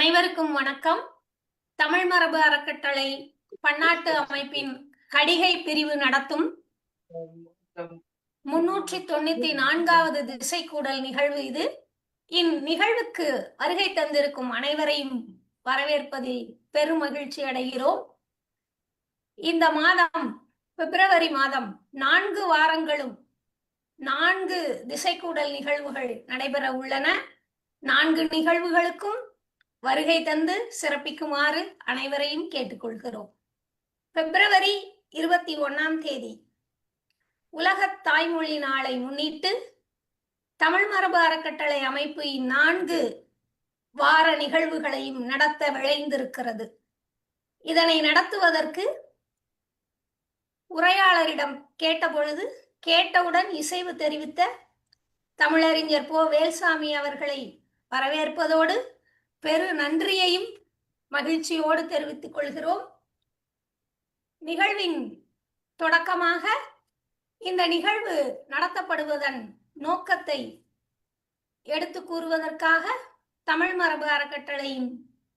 அனைவருக்கும் வணக்கம். தமிழ் மரபு அறக்கட்டளை பன்னாட்டு அமைப்பின் கடிகை பிரிவு நடத்தும் 394வது திசைக்கூடல் நிகழ்வு இது. இந்நிகழ்வுக்கு வருகை தந்திருக்கும் அனைவரையும் வரவேற்பதில் பெரும் மகிழ்ச்சி அடைகிறோம். இந்த மாதம் பிப்ரவரி மாதம் 4 வாரங்களும் 4 திசைக்கூடல் நிகழ்வுகள் நடைபெற உள்ளன. 4 நிகழ்வுகளுக்கும் வருகை தந்து சிறப்பிக்குமாறு அனைவரையும் கேட்டுக்கொள்கிறோம். பிப்ரவரி 21ஆம் தேதி உலக தாய்மொழி நாளை முன்னிட்டு தமிழ் மரபு அறக்கட்டளை அமைப்பு 4 வார நிகழ்வுகளையும் நடத்த விளைந்திருக்கிறது. இதனை நடத்துவதற்கு உரையாளரிடம் கேட்டபொழுது கேட்டவுடன் இசைவு தெரிவித்த தமிழறிஞர் போ. வேல்சாமி அவர்களை வரவேற்பதோடு பெரு நன்றியையும் மகிழ்ச்சியோடு தெரிவித்துக் கொள்கிறோம். நிகழ்வின் தொடக்கமாக இந்த நிகழ்வு நடத்தப்படுவதன் நோக்கத்தை எடுத்து கூறுவதற்காக தமிழ் மரபு அறக்கட்டளையின்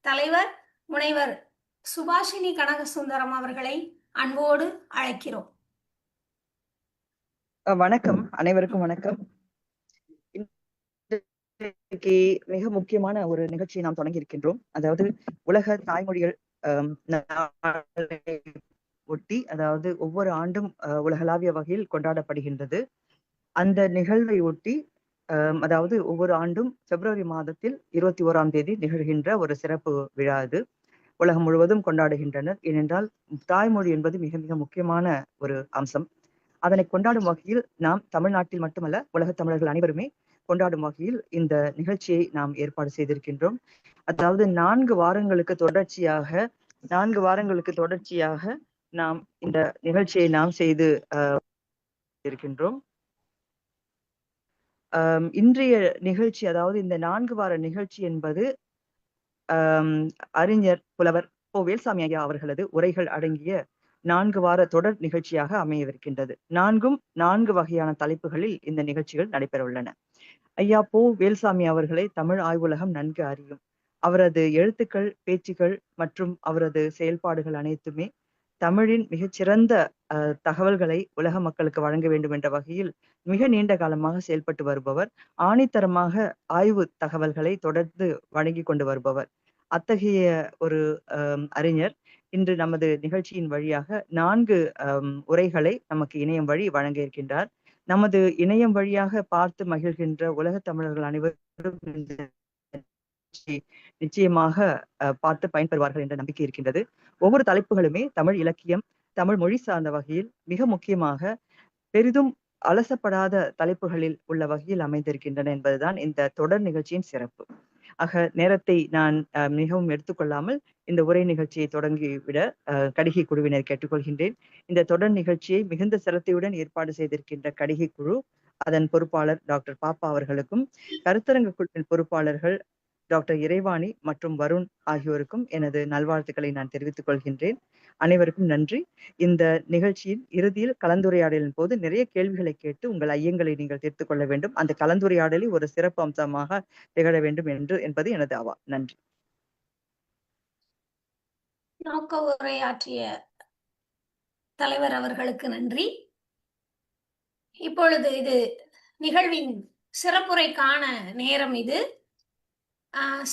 தலைவர் முனைவர் சுபாஷினி கனகசுந்தரம் அவர்களை அன்போடு அழைக்கிறோம். வணக்கம், அனைவருக்கும் வணக்கம். மிக முக்கியமான ஒரு நிகழ்ச்சியை நாம் தொடங்கி இருக்கின்றோம். அதாவது உலக தாய்மொழிகள் ஒட்டி, அதாவது ஒவ்வொரு ஆண்டும் உலகளாவிய வகையில் கொண்டாடப்படுகின்றது. அந்த நிகழ்வை ஒட்டி அதாவது ஒவ்வொரு ஆண்டும் பிப்ரவரி மாதத்தில் 21ஆம் தேதி நிகழ்கின்ற ஒரு சிறப்பு விழா இது. உலகம் முழுவதும் கொண்டாடுகின்றனர். ஏனென்றால் தாய்மொழி என்பது மிக மிக முக்கியமான ஒரு அம்சம். அதனை கொண்டாடும் வகையில் நாம் தமிழ்நாட்டில் மட்டுமல்ல, உலகத் தமிழர்கள் அனைவருமே கொண்டாடும் வகையில் இந்த நிகழ்ச்சியை நாம் ஏற்பாடு செய்திருக்கின்றோம். அதாவது 4 வாரங்களுக்கு தொடர்ச்சியாக நாம் இந்த நிகழ்ச்சியை நாம் செய்து இருக்கின்றோம். இன்றைய நிகழ்ச்சி, அதாவது இந்த 4 வார நிகழ்ச்சி என்பது அறிஞர் புலவர் போ. வேல்சாமி ஐயா அவர்களது உரைகள் அடங்கிய 4 வார தொடர் நிகழ்ச்சியாக அமையவிருக்கின்றது. 4 வகையான தலைப்புகளில் இந்த நிகழ்ச்சிகள் நடைபெற உள்ளன. ஐயா போ. வேல்சாமி அவர்களை தமிழ் ஆய்வுலகம் நன்கு அறியும். அவரது எழுத்துக்கள், பேச்சுக்கள் மற்றும் அவரது செயல்பாடுகள் அனைத்துமே தமிழின் மிகச்சிறந்த தகவல்களை உலக மக்களுக்கு வழங்க வேண்டும் என்ற வகையில் மிக நீண்ட காலமாக செயல்பட்டு வருபவர். ஆணித்தரமாக ஆய்வு தகவல்களை தொடர்ந்து வழங்கி கொண்டு வருபவர். அத்தகைய ஒரு அறிஞர் இன்று நமது நிகழ்ச்சியின் வழியாக 4 உரைகளை நமக்கு இணையம் வழி வழங்க இருக்கின்றார். நமது இணையம் வழியாக பார்த்து மகிழ்கின்ற உலக தமிழர்கள் அனைவரும் நிச்சயமாக பார்த்து பயன்பெறுவார்கள் என்ற நம்பிக்கை இருக்கின்றது. ஒவ்வொரு தலைப்புகளுமே தமிழ் இலக்கியம், தமிழ் மொழி சார்ந்த வகையில் மிக முக்கியமாக பெரிதும் அலசப்படாத தலைப்புகளில் உள்ள வகையில் அமைந்திருக்கின்றன என்பதுதான் இந்த தொடர் நிகழ்ச்சியின் சிறப்பு. ஆக நேரத்தை நான் மிகவும் எடுத்துக்கொள்ளாமல் இந்த உரை நிகழ்ச்சியை தொடங்கிவிட கடிகை குழுவினர் கேட்டுக்கொள்கின்றேன். இந்த தொடர் நிகழ்ச்சியை மிகுந்த சிரத்தையுடன் ஏற்பாடு செய்திருக்கின்ற கடிகை குழு, அதன் பொறுப்பாளர் டாக்டர் பாப்பா அவர்களுக்கும், கருத்தரங்கு குழுவின் பொறுப்பாளர்கள் டாக்டர் இறைவாணி மற்றும் வருண் ஆகியோருக்கும் எனது நல்வாழ்த்துக்களை நான் தெரிவித்துக் கொள்கின்றேன். அனைவருக்கும் நன்றி. இந்த நிகழ்ச்சியின் இறுதியில் கலந்துரையாடலின் போது நிறைய கேள்விகளை கேட்டு உங்கள் ஐயங்களை நீங்கள் தீர்த்துக் கொள்ள வேண்டும். அந்த கலந்துரையாடலை ஒரு சிறப்பு அம்சமாக திகழ வேண்டும் என்பது எனது ஆவா. நன்றி. நோக்க உரையாற்றிய தலைவர் அவர்களுக்கு நன்றி. இப்பொழுது இது நிகழ்வின் சிறப்புரைக்கான நேரம். இது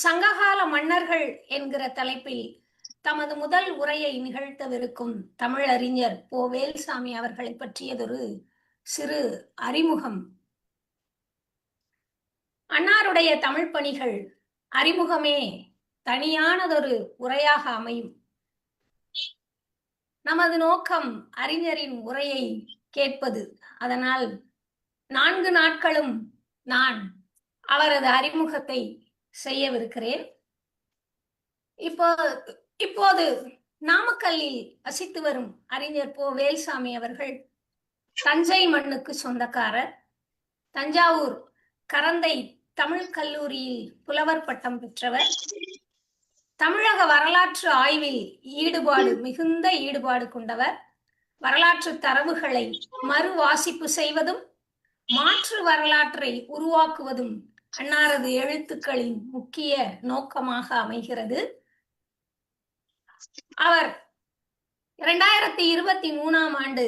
சங்ககால மன்னர்கள் என்கிற தலைப்பில் தமது முதல் உரையை நிகழ்த்தவிருக்கும் தமிழறிஞர் போ. வேல்சாமி அவர்களை பற்றியதொரு சிறு அறிமுகம். அன்னாருடைய தமிழ் பணிகள் அறிமுகமே தனியானதொரு உரையாக அமையும். நமது நோக்கம் அறிஞரின் உரையை கேட்பது. அதனால் 4 நாட்களும் நான் அவரது அறிமுகத்தை செய்யவிருக்கிறேன். இப்போது நாமக்கல்லில் வசித்து வரும் அறிஞர் போ. வேல்சாமி அவர்கள் தஞ்சை மண்ணுக்கு சொந்தக்காரர். தஞ்சாவூர் கரந்தை தமிழ் கல்லூரியில் புலவர் பட்டம் பெற்றவர். தமிழக வரலாற்று ஆய்வில் மிகுந்த ஈடுபாடு கொண்டவர். வரலாற்று தரவுகளை மறு வாசிப்பு செய்வதும் மாற்று வரலாற்றை உருவாக்குவதும் அன்னாரது எழுத்துக்களின் முக்கிய நோக்கமாக அமைகிறது. அவர் 2023ஆம் ஆண்டு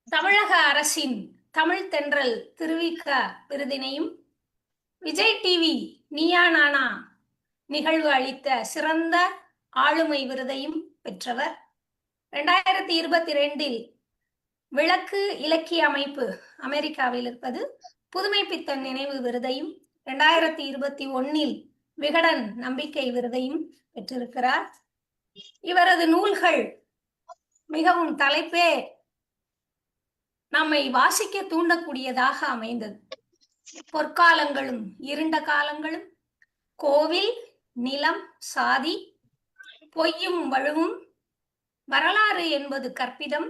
தமிழக அரசின் தமிழ் தென்றல் திருவிக விருதினையும், விஜய் டிவி நீயா நானா நிகழ்வு அளித்த சிறந்த ஆளுமை விருதையும் பெற்றவர். 2022இல் விளக்கு இலக்கிய அமைப்பு அமெரிக்காவில் இருப்பது புதுமை பித்தன் நினைவு விருதையும், 2021இல் விகடன் நம்பிக்கை விருதையும் பெற்றிருக்கிறார். இவரது நூல்கள் மிகவும் தலைப்பே நம்மை வாசிக்க தூண்டக்கூடியதாக அமைந்தது. பொற்காலங்களும் இருண்ட காலங்களும், கோவில், நிலம், சாதி, பொய்யும் வழுவும், வரலாறு என்பது கற்பிதம்,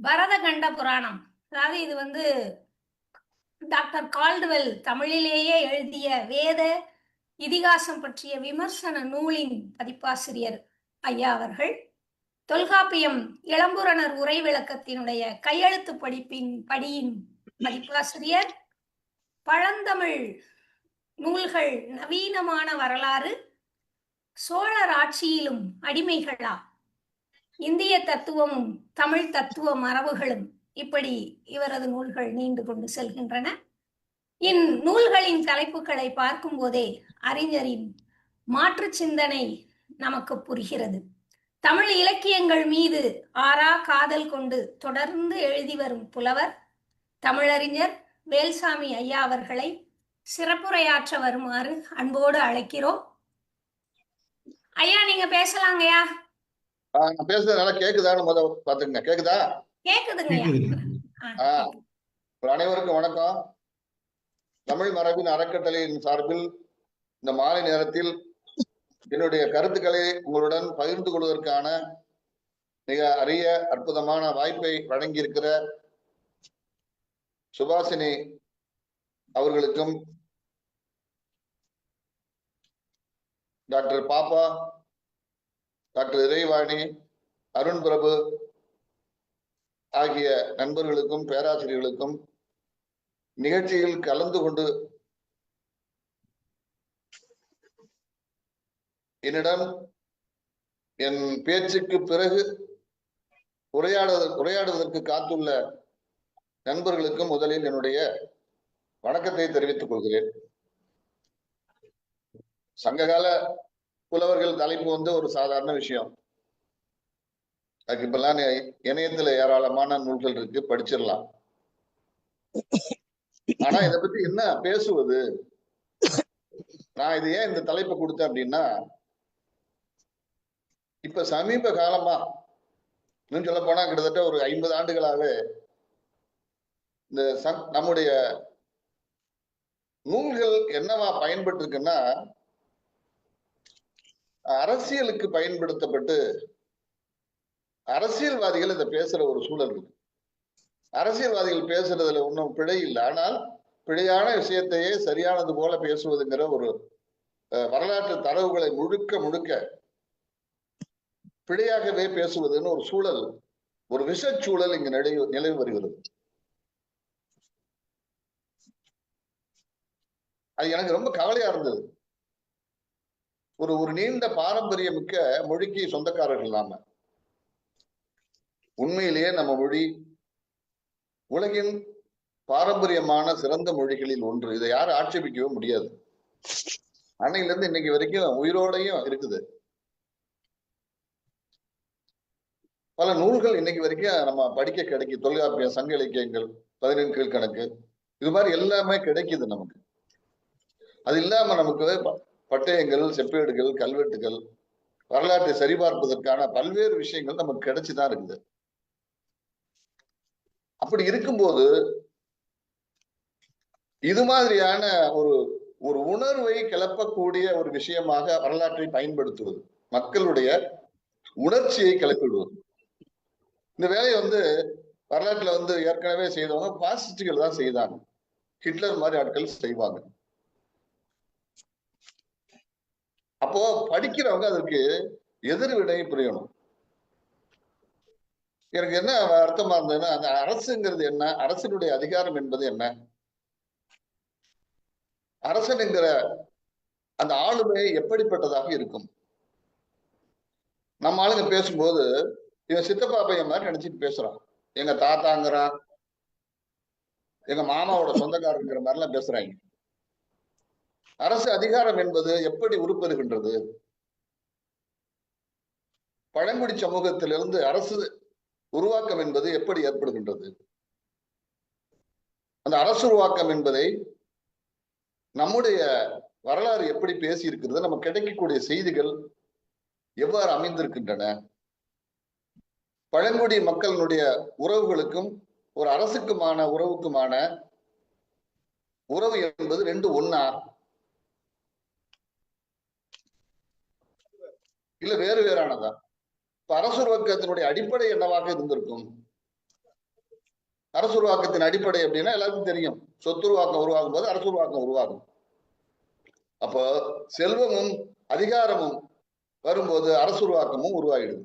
பரதகண்ட புராணம். அதாவது இது டாக்டர் கால்டுவெல் தமிழிலேயே எழுதிய வேத இதிகாசம் பற்றிய விமர்சன நூலின் பதிப்பாசிரியர் ஐயா அவர்கள். தொல்காப்பியம் இளம்புரணர் உரை விளக்கத்தினுடைய கையெழுத்து படியின் பதிப்பாசிரியர். பழந்தமிழ் நூல்கள் நவீனமான வரலாறு, சோழர் ஆட்சியிலும் அடிமைகளா, இந்திய தத்துவமும் தமிழ் தத்துவ மரபுகளும், இப்படி இவரது நூல்கள் நீண்டு கொண்டு செல்கின்றன. இந்நூல்களின் தலைப்புகளை பார்க்கும் போதே அறிஞரின் மாற்று சிந்தனை நமக்கு புரிகிறது. தமிழ் இலக்கியங்கள் மீது ஆறா காதல் கொண்டு தொடர்ந்து எழுதி வரும் புலவர் தமிழறிஞர் வேல்சாமி ஐயா அவர்களை சிறப்புரையாற்ற வருமாறு அன்போடு அழைக்கிறோம். ஐயா, நீங்க பேசலாங்கய்யா. நான் பேசுறது நல்லா கேக்குதான்னு முதல்ல பாத்துங்க. கேக்குதா? கேக்குதுங்கய்யா. அனைவருக்கும் வணக்கம். தமிழ் மரபின் அறக்கட்டளையின் சார்பில் இந்த மாலை நேரத்தில் என்னுடைய கருத்துக்களை உங்களுடன் பகிர்ந்து கொள்வதற்கான மிக அரிய அற்புதமான வாய்ப்பை வழங்கியிருக்கிற சுபாஷினி அவர்களுக்கும், டாக்டர் பாப்பா, டாக்டர் இறைவாணி, அருண் பிரபு ஆகிய நண்பர்களுக்கும் பேராசிரியர்களுக்கும் நிகழ்ச்சியில் கலந்து கொண்டு என்னிடம் என் பேச்சுக்கு பிறகு உரையாடுவதற்கு காத்துள்ள நண்பர்களுக்கும் முதலில் என்னுடைய வணக்கத்தை தெரிவித்துக் கொள்கிறேன். சங்ககால புலவர்கள் தலைப்பு ஒரு சாதாரண விஷயம். அதுக்கு இப்பெல்லாம் இணையத்துல ஏராளமான நூல்கள் இருக்கு, படிச்சிடலாம். ஆனா இதை பத்தி என்ன பேசுவது? நான் இது ஏன் இந்த தலைப்பை கொடுத்தேன் அப்படின்னா, இப்ப சமீப காலமா இன்னும் சொல்ல போனா கிட்டத்தட்ட ஒரு 50 ஆண்டுகளாவே இந்த நம்முடைய நூல்கள் என்னவா பயன்பட்டு இருக்குன்னா, அரசியலுக்கு பயன்படுத்தப்பட்டு அரசியல்வாதிகள் இதை பேசுற ஒரு சூழல் இருக்கு. அரசியல்வாதிகள் பேசுறதுல ஒன்றும் பிழை இல்லை, ஆனால் பிழையான விஷயத்தையே சரியானது போல பேசுவதுங்கிற ஒரு வரலாற்று தரவுகளை முழுக்க பிழையாகவே பேசுவதுன்னு ஒரு சூழல், ஒரு விஷச்சூழல் இங்கு நிலவி வருகிறது. அது எனக்கு ரொம்ப கவலையா இருந்தது. ஒரு நீண்ட பாரம்பரியமிக்க மொழிக்கு சொந்தக்காரர்கள் நாம. உண்மையிலேயே நம்ம மொழி உலகின் பாரம்பரியமான சிறந்த மொழிகளில் ஒன்று. இதை யாரும் ஆட்சேபிக்கவே முடியாது. அன்னையில இருந்து இன்னைக்கு வரைக்கும் உயிரோடையும் இருக்குது. பல நூல்கள் இன்னைக்கு வரைக்கும் நம்ம படிக்க கிடைக்கும். தொல்காப்பியம், சங்க இலக்கியங்கள், 17 கீழ்கணக்கு, இது மாதிரி எல்லாமே கிடைக்குது நமக்கு. அது இல்லாம நமக்கு பட்டயங்கள், செப்பேடுகள், கல்வெட்டுகள், வரலாற்றை சரிபார்ப்பதற்கான பல்வேறு விஷயங்கள் நமக்கு கிடைச்சுதான் இருக்குது. அப்படி இருக்கும்போது இது மாதிரியான ஒரு உணர்வை கிளப்பக்கூடிய ஒரு விஷயமாக வரலாற்றை பயன்படுத்துவது, மக்களுடைய உணர்ச்சியை கிளப்பிடுவது. இந்த வேலையை வரலாற்றுல ஏற்கனவே செய்தவங்க பாசிஸ்டுகள் தான் செய்தாங்க. ஹிட்லர் மாதிரி ஆட்கள் செய்வாங்க. அப்போ படிக்கிறவங்க அதற்கு எதிர்வினை புரியணும். எனக்கு என்ன அர்த்தமா இருந்ததுன்னா, அந்த அரசுங்கிறது என்ன, அரசினுடைய அதிகாரம் என்பது என்ன, அரசன் என்கிற அந்த ஆளுமை எப்படிப்பட்டதாக இருக்கும்? நம்ம ஆளுங்க பேசும்போது இவன் சித்தப்பா பையன் மாதிரி நினைச்சிட்டு பேசுறான். எங்க தாத்தாங்கிறான், எங்க மாமாவோட சொந்தக்காரங்கிற மாதிரி எல்லாம் பேசுறாங்க. அரசு அதிகாரம் என்பது எப்படி உருப்பெறுகின்றது? பழங்குடி சமூகத்திலிருந்து அரசு உருவாக்கம் என்பது எப்படி ஏற்படுகின்றது? அந்த அரசு உருவாக்கம் என்பதை நம்முடைய வரலாறு எப்படி பேசி இருக்கிறது? நமக்கு கிடைக்கக்கூடிய செய்திகள் எவ்வாறு அமைந்திருக்கின்றன? பழங்குடி மக்களினுடைய உறவுகளுக்கும் ஒரு அரசுக்குமான உறவுக்குமான உறவு என்பது ரெண்டு ஒண்ணா, இல்ல வேறு வேறானதா? இப்ப அரசுருவாக்கத்தினுடைய அடிப்படை என்னவாக இருந்திருக்கும்? அரசுருவாக்கத்தின் அடிப்படை அப்படின்னா எல்லாருக்கும் தெரியும். சொத்துருவாக்கம் உருவாகும் போது அரசுருவாக்கம் உருவாகும். அப்போ செல்வமும் அதிகாரமும் வரும்போது அரசுருவாக்கமும் உருவாகிடுது.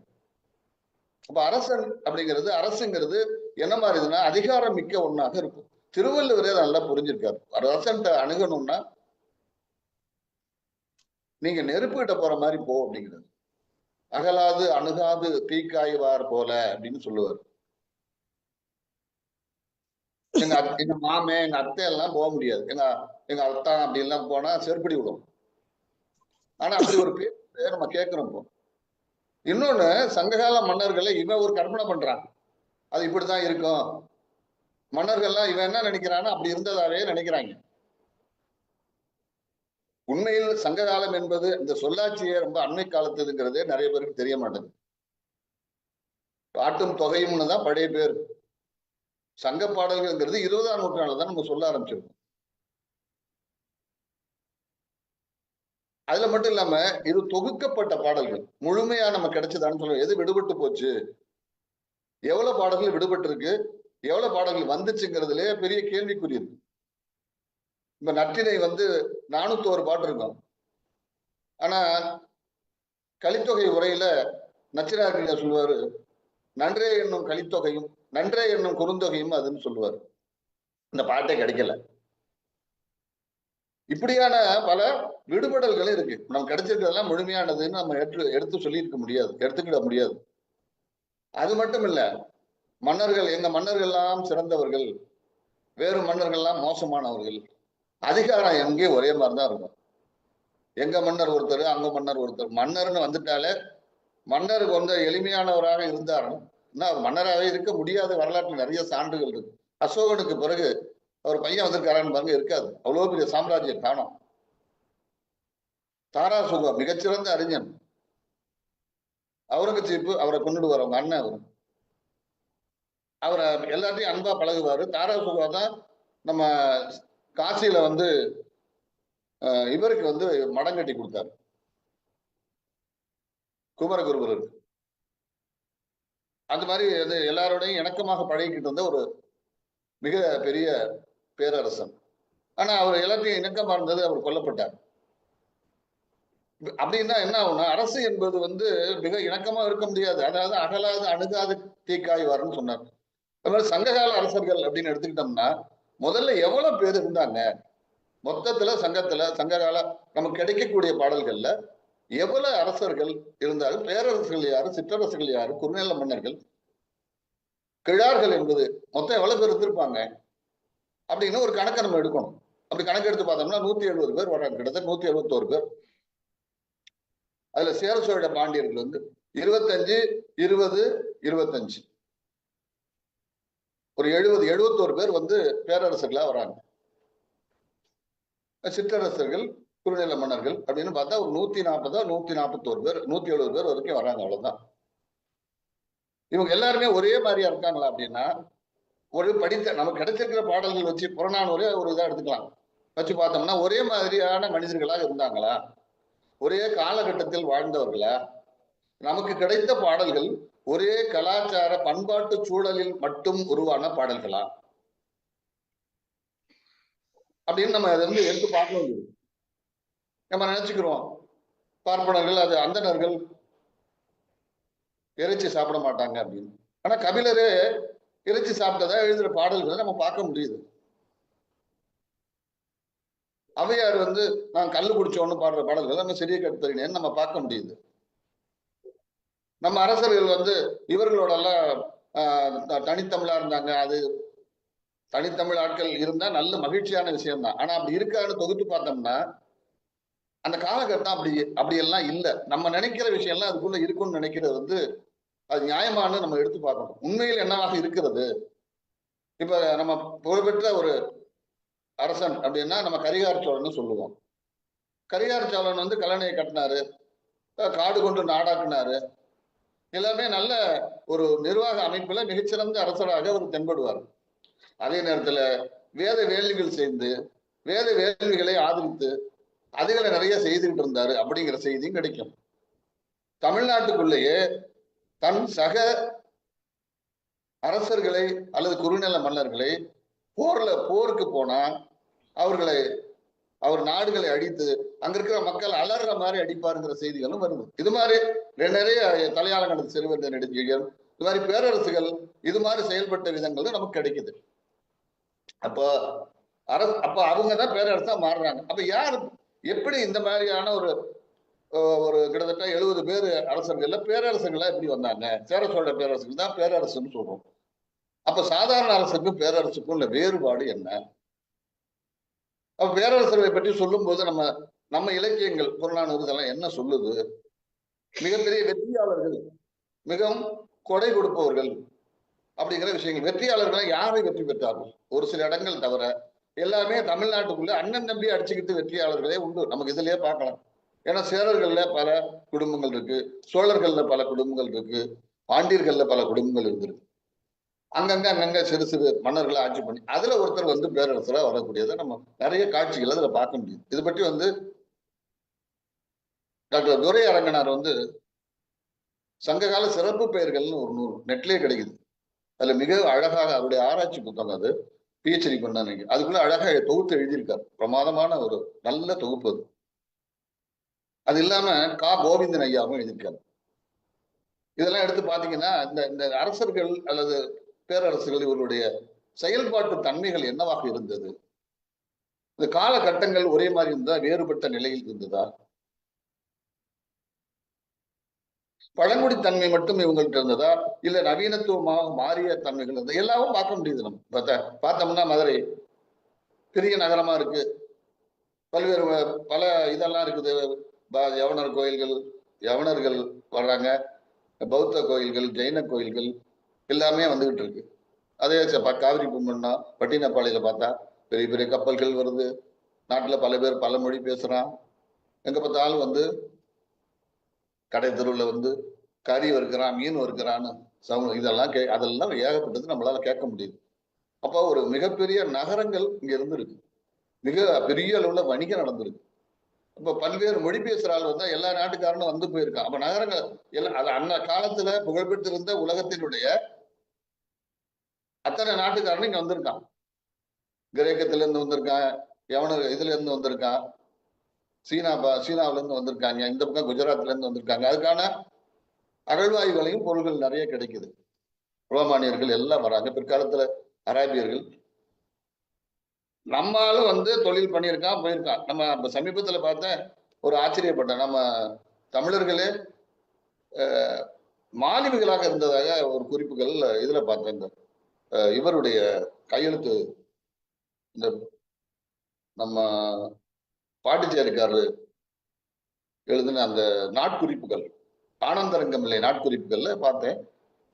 அப்ப அரசன் அப்படிங்கிறது, அரசுங்கிறது என்ன மாதிரிதுன்னா அதிகாரம் மிக்க ஒண்ணாக இருக்கும். திருவள்ளுவரே நல்லா புரிஞ்சிருக்காரு. அரசன்ட்ட அணுகணும்னா நீங்க நெருப்பு கிட்ட போற மாதிரி போ அப்படிங்கிறது. அகலாது அணுகாது தீக்காய்வார் போல அப்படின்னு சொல்லுவார். எங்க மாமே எங்க அத்தை எல்லாம் போக முடியாது. எங்க அத்தான் அப்படி எல்லாம் போனா செருப்படி விடும். ஆனா அப்படி ஒரு பேர் நம்ம கேட்கிறோம். இப்போ இன்னொன்னு, சங்ககால மன்னர்களை இவன் ஒரு கற்பனை பண்றான், அது இப்படித்தான் இருக்கும். மன்னர்கள்லாம் இவன் என்ன நினைக்கிறான்னு அப்படி இருந்ததாவே நினைக்கிறாங்க. உண்மையில் சங்ககாலம் என்பது இந்த சொல்லாட்சியே ரொம்ப அண்மை காலத்துங்கிறதே நிறைய பேருக்கு தெரிய மாட்டேங்குது. பாட்டும் தொகையும்னு தான் பழைய பேர். சங்க பாடல்கள்ங்கிறது 20ஆம் நூற்றாண்டுல தான் நம்ம சொல்ல ஆரம்பிச்சிருக்கோம். அதுல மட்டும் இல்லாம இது தொகுக்கப்பட்ட பாடல்கள். முழுமையா நம்ம கிடைச்சதான்னு சொல்லுவோம். எது விடுபட்டு போச்சு, எவ்வளவு பாடல்கள் விடுபட்டு இருக்கு, எவ்வளவு பாடல்கள் வந்துச்சுங்கிறதுலே பெரிய கேள்விக்குறி இருக்கு. இப்ப நற்றினை 401 பாட்டு இருக்கும். ஆனா கலித்தொகை உரையில நச்சினார்கிட்ட சொல்லுவாரு, நன்றே என்னும் கலித்தொகையும் நன்றே என்னும் குறுந்தொகையும் அதுன்னு சொல்லுவாரு. இந்த பாட்டே கிடைக்கல. இப்படியான பல விடுபடல்கள் இருக்கு. நம்ம கிடைச்சிருக்கிறதெல்லாம் முழுமையானதுன்னு நம்ம எடுத்து சொல்லியிருக்க முடியாது, எடுத்துக்கிட முடியாது. அது மட்டும் இல்ல, மன்னர்கள் எங்க மன்னர்கள்லாம் சிறந்தவர்கள், வேறு மன்னர்கள்லாம் மோசமானவர்கள். அதிகாரம் எங்கே ஒரே மாதிரிதான் இருக்கும். எங்க மன்னர் ஒருத்தர், அங்க மன்னர் ஒருத்தர். மன்னர்னு வந்துட்டாலே மன்னருக்கு எளிமையானவராக இருந்தாலும் அவர் மன்னராகவே இருக்க முடியாத வரலாற்று நிறைய சான்றுகள் இருக்கு. அசோகனுக்கு பிறகு அவர் பையன் வந்திருக்காரான்னு பாருங்க, இருக்காது. அவ்வளவு பெரிய சாம்ராஜ்யம் காணோம். தாராசுகா மிகச்சிறந்த அறிஞன். அவுரங்கசீப்பு அவரை கொண்டுடுவார், அவங்க அண்ணன். அவரை எல்லாத்தையும் அன்பா பழகுவாரு. தாராசுகா தான் நம்ம காசியில இவருக்கு மடம் கட்டி கொடுத்தாரு, குமரகுருபருக்கு. அந்த மாதிரி எல்லாரோடையும் இணக்கமாக பழகிக்கிட்டு இருந்த ஒரு மிக பெரிய பேரரசன். ஆனா அவர் எல்லாத்தையும் இணக்கமா இருந்தது, அவர் கொல்லப்பட்டார். அப்படின்னா என்ன ஆகும்னா, அரசு என்பது மிக இணக்கமா இருக்க முடியாது. அதாவது அகலாது அணுகாது தீக்காய்வார்னு சொன்னார். அது மாதிரி சங்ககால அரசர்கள் அப்படின்னு எடுத்துக்கிட்டோம்னா முதல்ல எவ்வளவு பேர் இருந்தாங்க? மொத்தத்துல சங்ககால நமக்கு கிடைக்கக்கூடிய பாடல்கள்ல எவ்வளவு அரசர்கள் இருந்தாலும், பேரரசர்கள் யாரு, சிற்றரசர்கள் யாரு, குறுநில மன்னர்கள், கிழார்கள் என்பது மொத்தம் எவ்வளவு பேர் இருந்திருப்பாங்க அப்படின்னு ஒரு கணக்கை நம்ம எடுக்கணும். அப்படி கணக்கு எடுத்து பார்த்தோம்னா 170 பேர் வர்றாங்க, கிட்டத்தட்ட 171 பேர். அதுல சேர சோழ பாண்டியர்கள் 25, 20, 25 ஒரு 71 பேர் பேரரசர்களா வராங்க. சிற்றரசர்கள், குறுநில மன்னர்கள் அப்படின்னு பார்த்தா ஒரு 140, 141 பேர், 170 பேர் வரைக்கும் வராங்க. அவ்வளவுதான். இவங்க எல்லாருமே ஒரே மாதிரியா இருக்காங்களா அப்படின்னா, ஒரு நமக்கு கிடைச்சிருக்கிற பாடல்கள் வச்சு புறநானூரே ஒரு இதா எடுத்துக்கலாம் வச்சு பார்த்தோம்னா ஒரே மாதிரியான மனிதர்களாக இருந்தாங்களா, ஒரே காலகட்டத்தில் வாழ்ந்தவர்களா, நமக்கு கிடைத்த பாடல்கள் ஒரே கலாச்சார பண்பாட்டு சூழலில் மட்டும் உருவான பாடல்களா அப்படின்னு நம்ம அதை எடுத்து பார்க்க வேண்டியது. நம்ம நினைச்சுக்கிறோம் பார்ப்பனர்கள், அது அந்தணர்கள் இறைச்சி சாப்பிட மாட்டாங்க அப்படின்னு. ஆனா கபிலரே இறைச்சி சாப்பிட்டதா எழுதுற பாடல்களை நம்ம பார்க்க முடியுது. அவையார் வந்து நான் கல்லு குடிச்சோன்னு பாடுற பாடல்கள் நம்ம சரியா கட்டுத்தறினேன்னு நம்ம பார்க்க முடியுது. நம்ம அரசர்கள் வந்து இவர்களோட எல்லாம் தனித்தமிழா இருந்தாங்க. அது தனித்தமிழ் ஆட்கள் இருந்தா நல்ல மகிழ்ச்சியான விஷயம் தான். ஆனா அப்படி இருக்கான்னு தொகுத்து பார்த்தோம்னா அந்த காலகட்டம் அப்படி எல்லாம் இல்லை. நம்ம நினைக்கிற விஷயம் எல்லாம் அதுக்குள்ள இருக்கும்னு நினைக்கிறது வந்து அது நியாயமானு நம்ம எடுத்து பார்க்கணும். உண்மையில் என்னவாக இருக்கிறது? இப்ப நம்ம புகழ்பெற்ற ஒரு அரசன் அப்படின்னா நம்ம கரிகார சோழன் சொல்லுவோம். கரிகார சோழன் வந்து கல்லணையை கட்டினாரு, காடு கொண்டு நாடாக்குனாரு. எல்லாமே நல்ல ஒரு நிர்வாக அமைப்புல மிகச்சிறந்த அரசராக அவர் தென்படுவார். அதே நேரத்துல வேத வேள்விகள் செய்து வேத வேள்விகளை ஆதரித்து அதுகளை நிறைய செய்துகிட்டு இருந்தாரு அப்படிங்கிற செய்தியும் கிடைக்கும். தமிழ்நாட்டுக்குள்ளேயே தன் சக அரசர்களை அல்லது குறுநில மன்னர்களை போருக்கு போனா அவர் நாடுகளை அடித்து அங்க இருக்கிற மக்கள் அலற மாதிரி அடிப்பாருங்கிற செய்திகளும் வருது. இது மாதிரி நிறைய தலையாளங்கடல் செல்வந்த நெடுஞ்செழியன் இது மாதிரி பேரரசுகள் இது மாதிரி செயல்பட்ட விதங்கள் நமக்கு கிடைக்குது. அப்போ அவங்கதான் பேரரசா மாறுறாங்க. அப்ப யார் எப்படி இந்த மாதிரியான ஒரு கிட்டத்தட்ட 70 பேர் அரசர்கள்ல பேரரசுகளா எப்படி வந்தாங்க? சேர சோழ பேரரசுகள் தான் பேரரசுன்னு சொல்றோம். அப்ப சாதாரண அரசுக்கும் பேரரசுக்கும் உள்ள வேறுபாடு என்ன? அப்ப பேரரசர்களை பற்றி சொல்லும் போது நம்ம இலக்கியங்கள் புறநானூறு இதெல்லாம் என்ன சொல்லுது? மிகப்பெரிய வெற்றியாளர்கள், மிகவும் கொடை கொடுப்பவர்கள் அப்படிங்கிற விஷயங்கள். வெற்றியாளர்கள் யாரை வெற்றி பெற்றார்கள்? ஒரு சில இடங்கள் தவிர எல்லாமே தமிழ்நாட்டுக்குள்ள அண்ணன் தம்பி அடிச்சுக்கிட்டு வெற்றியாளர்களே உண்டு. நமக்கு இதுலயே பார்க்கலாம். ஏன்னா சேரர்கள்ல பல குடும்பங்கள் இருக்கு, சோழர்கள்ல பல குடும்பங்கள் இருக்கு, பாண்டியர்கள்ல பல குடும்பங்கள் இருந்திருக்கு. அங்கங்க சிறு சிறு மன்னர்களை ஆட்சி பண்ணி அதுல ஒருத்தர் வந்து பேரரசரா வரக்கூடியதை நம்ம நிறைய காட்சிகள் அதுல பார்க்க முடியும். இது பற்றி வந்து டாக்டர் துரை அரங்கனார் வந்து சங்ககால சிறப்பு பெயர்கள்னு ஒரு நூல் நெட்லயே கிடைக்குது. அதுல மிக அழகாக அவருடைய ஆராய்ச்சி புத்தகம், அது பிஹெச்டி பண்ணாங்க, அதுக்குள்ள அழகா தொகுத்து எழுதியிருக்காரு. பிரமாதமான ஒரு நல்ல தொகுப்பு அது. அது இல்லாம கோவிந்தன் ஐயாவும் எழுதியிருக்காரு. இதெல்லாம் எடுத்து பாத்தீங்கன்னா இந்த அரசர்கள் அல்லது பேரரசுகள் இவருடைய செயல்பாட்டு தன்மைகள் என்னவாக இருந்தது? இந்த காலகட்டங்கள் ஒரே மாதிரி இருந்தா வேறுபட்ட நிலையில் இருந்ததா? பழங்குடி தன்மை மட்டும் இவங்கள்ட்ட இருந்ததா இல்ல நவீனத்துவமாக மாறிய தன்மைகள் இருந்தது? எல்லாவும் பார்க்க முடியுது. நம்ம பார்த்தோம்னா மதுரை பெரிய நகரமா இருக்கு, பல்வேறு பல இதெல்லாம் இருக்குது. யவனர் கோயில்கள், யவனர்கள் வர்றாங்க, பௌத்த கோயில்கள், ஜெயின கோயில்கள் எல்லாமே வந்துகிட்டு இருக்கு. அதே காவிரி பூம்பன்னா பட்டினப்பாளையில பார்த்தா பெரிய பெரிய கப்பல்கள் வருது. நாட்டுல பல பேர் பல மொழி பேசுறான். எங்க பார்த்தாலும் வந்து கடை தெருவில் வந்து கறி வறுக்கிறான், மீன் வறுக்கிறான்னு இதெல்லாம் அதெல்லாம் ஏகப்பட்டது நம்மளால கேட்க முடியுது. அப்போ ஒரு மிகப்பெரிய நகரங்கள் இங்க இருந்திருக்கு, மிக பெரிய அளவுல வணிகம் நடந்திருக்கு. இப்ப பல்வேறு மொழி பேசுற ஆள் வந்தா எல்லா நாட்டுக்காரனும் வந்து போயிருக்கான். அப்ப நகரங்கள் எல்லாம் அது அந்த காலத்துல புகழ்பெற்றிருந்த உலகத்தினுடைய அத்தனை நாட்டுக்காரனும் இங்க வந்திருக்கான். கிரேக்கத்துல இருந்து வந்திருக்கான், யவனர் இதுல இருந்து வந்திருக்கான், சீனாவில இருந்து வந்திருக்காங்க, இந்த பக்கம் குஜராத்ல இருந்து வந்திருக்காங்க. அதுக்கான அகழ்வாய்வுகளையும் பொருள்கள் நிறைய கிடைக்குது. ரோமானியர்கள் எல்லாம் வராங்க, பிற்காலத்துல அராபியர்கள். நம்மளும் வந்து தொழில் பண்ணியிருக்கான், போயிருக்கான். நம்ம சமீபத்துல பார்த்தேன், ஒரு ஆச்சரியப்பட்டேன். நம்ம தமிழர்களே மாலுமிகளாக இருந்ததாக ஒரு குறிப்புகள் இதுல பார்த்தேன். இந்த இவருடைய கையெழுத்து, இந்த நம்ம பாண்டிச்சேரிக்காரரு எழுதின அந்த நாட்குறிப்புகள், ஆனந்தரங்கம் இல்லை நாட்குறிப்புகள்ல பார்த்தேன்.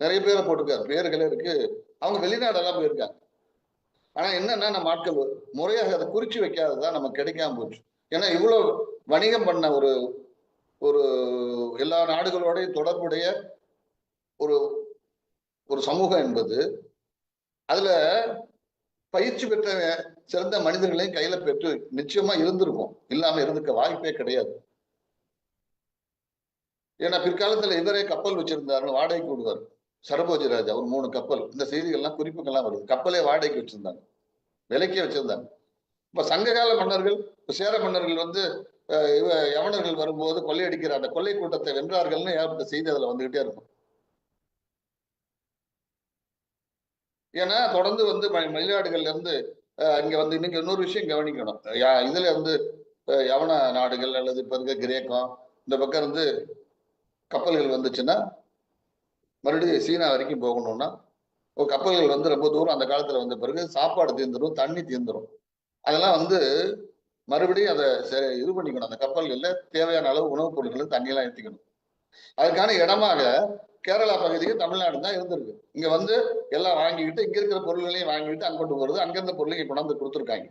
நிறைய பேரை போட்டிருக்காரு, பேர்களே இருக்கு. அவங்க வெளிநாடெல்லாம் போயிருக்காங்க. ஆனா என்னன்னா நம்ம ஆட்கள் முறையாக அதை குறிச்சு வைக்காததான் நமக்கு கிடைக்காம போச்சு. ஏன்னா இவ்வளவு வணிகம் பண்ண ஒரு எல்லா நாடுகளோடையும் தொடர்புடைய ஒரு ஒரு சமூகம் என்பது, அதுல பயிற்சி பெற்ற சிறந்த மனிதர்களையும் கையில பெற்று நிச்சயமா இருந்திருக்கும், இல்லாம இருந்துக்க வாய்ப்பே கிடையாது. ஏன்னா பிற்காலத்துல இவரே கப்பல் வச்சிருந்தாருன்னு வாடகைக்கு விடுவார். சரபோஜி ராஜா ஒரு 3 கப்பல், இந்த செய்திகள்லாம் குறிப்புகள்லாம் வருது. கப்பலே வாடகைக்கு வச்சிருந்தாங்க, விலைக்கே வச்சிருந்தாங்க. இப்ப சங்ககால மன்னர்கள், சேர மன்னர்கள் வந்து யவனர்கள் வரும்போது கொள்ளையடிக்கிற அந்த கொள்ளை கூட்டத்தை வென்றார்கள்னு ஏற்பட்ட செய்தி அதுல வந்துகிட்டே இருக்கும். ஏன்னா தொடர்ந்து வந்து வெளிநாடுகள்ல இருந்து இங்க வந்து இன்னைக்கு இன்னொரு விஷயம் கவனிக்கணும். இதுல வந்து யவன நாடுகள் அல்லது இப்ப இருக்க கிரேக்கம் இந்த பக்கம் இருந்து கப்பல்கள் வந்துச்சுன்னா மறுபடியும் சீனா வரைக்கும் போகணும்னா ஒரு கப்பல்கள் வந்து ரொம்ப தூரம் அந்த காலத்துல வந்த பிறகு சாப்பாடு தீர்ந்துடும், தண்ணி தீர்ந்துடும். அதெல்லாம் வந்து மறுபடியும் அதை இது பண்ணிக்கணும். அந்த கப்பல்கள்ல தேவையான அளவு உணவுப் பொருட்களும் தண்ணியெல்லாம் ஏற்றிக்கணும். அதுக்கான இடமாக கேரளா பகுதிக்கு தமிழ்நாடு தான் இருந்திருக்கு. இங்க வந்து எல்லாம் வாங்கிக்கிட்டு இங்க இருக்கிற பொருள்களையும் வாங்கிட்டு அங்க கொண்டு போறது, அங்கிருந்த பொருளையும் கொண்டாந்து கொடுத்துருக்காங்க.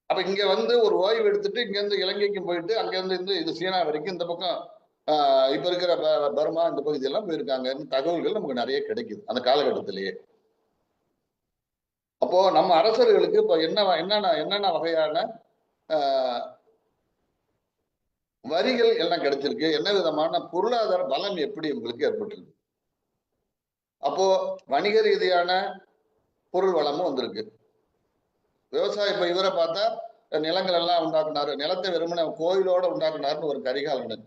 அப்ப இங்க வந்து ஒரு ஓய்வு எடுத்துட்டு இங்க இருந்து இலங்கைக்கும் போயிட்டு அங்க இருந்து இது சீனா வரைக்கும் இந்த பக்கம் இப்ப இருக்கிற பர்மா இந்த பகுதியெல்லாம் போயிருக்காங்க தகவல்கள் நமக்கு நிறைய கிடைக்குது அந்த காலகட்டத்திலேயே. அப்போ நம்ம அரசர்களுக்கு இப்ப என்னென்ன வகையான வரிகள் எல்லாம் கிடைச்சிருக்கு, என்ன விதமான பொருளாதார பலம் எப்படி உங்களுக்கு ஏற்பட்டிருக்கு. அப்போ வணிக ரீதியான பொருள் வளமும் வந்திருக்கு. விவசாயம் இப்ப இவரை பார்த்தா நிலங்கள் எல்லாம் உண்டாக்குனாரு, நிலத்தை வெறுமனே கோயிலோட உண்டாக்குனாருன்னு ஒரு கரிகாலன்.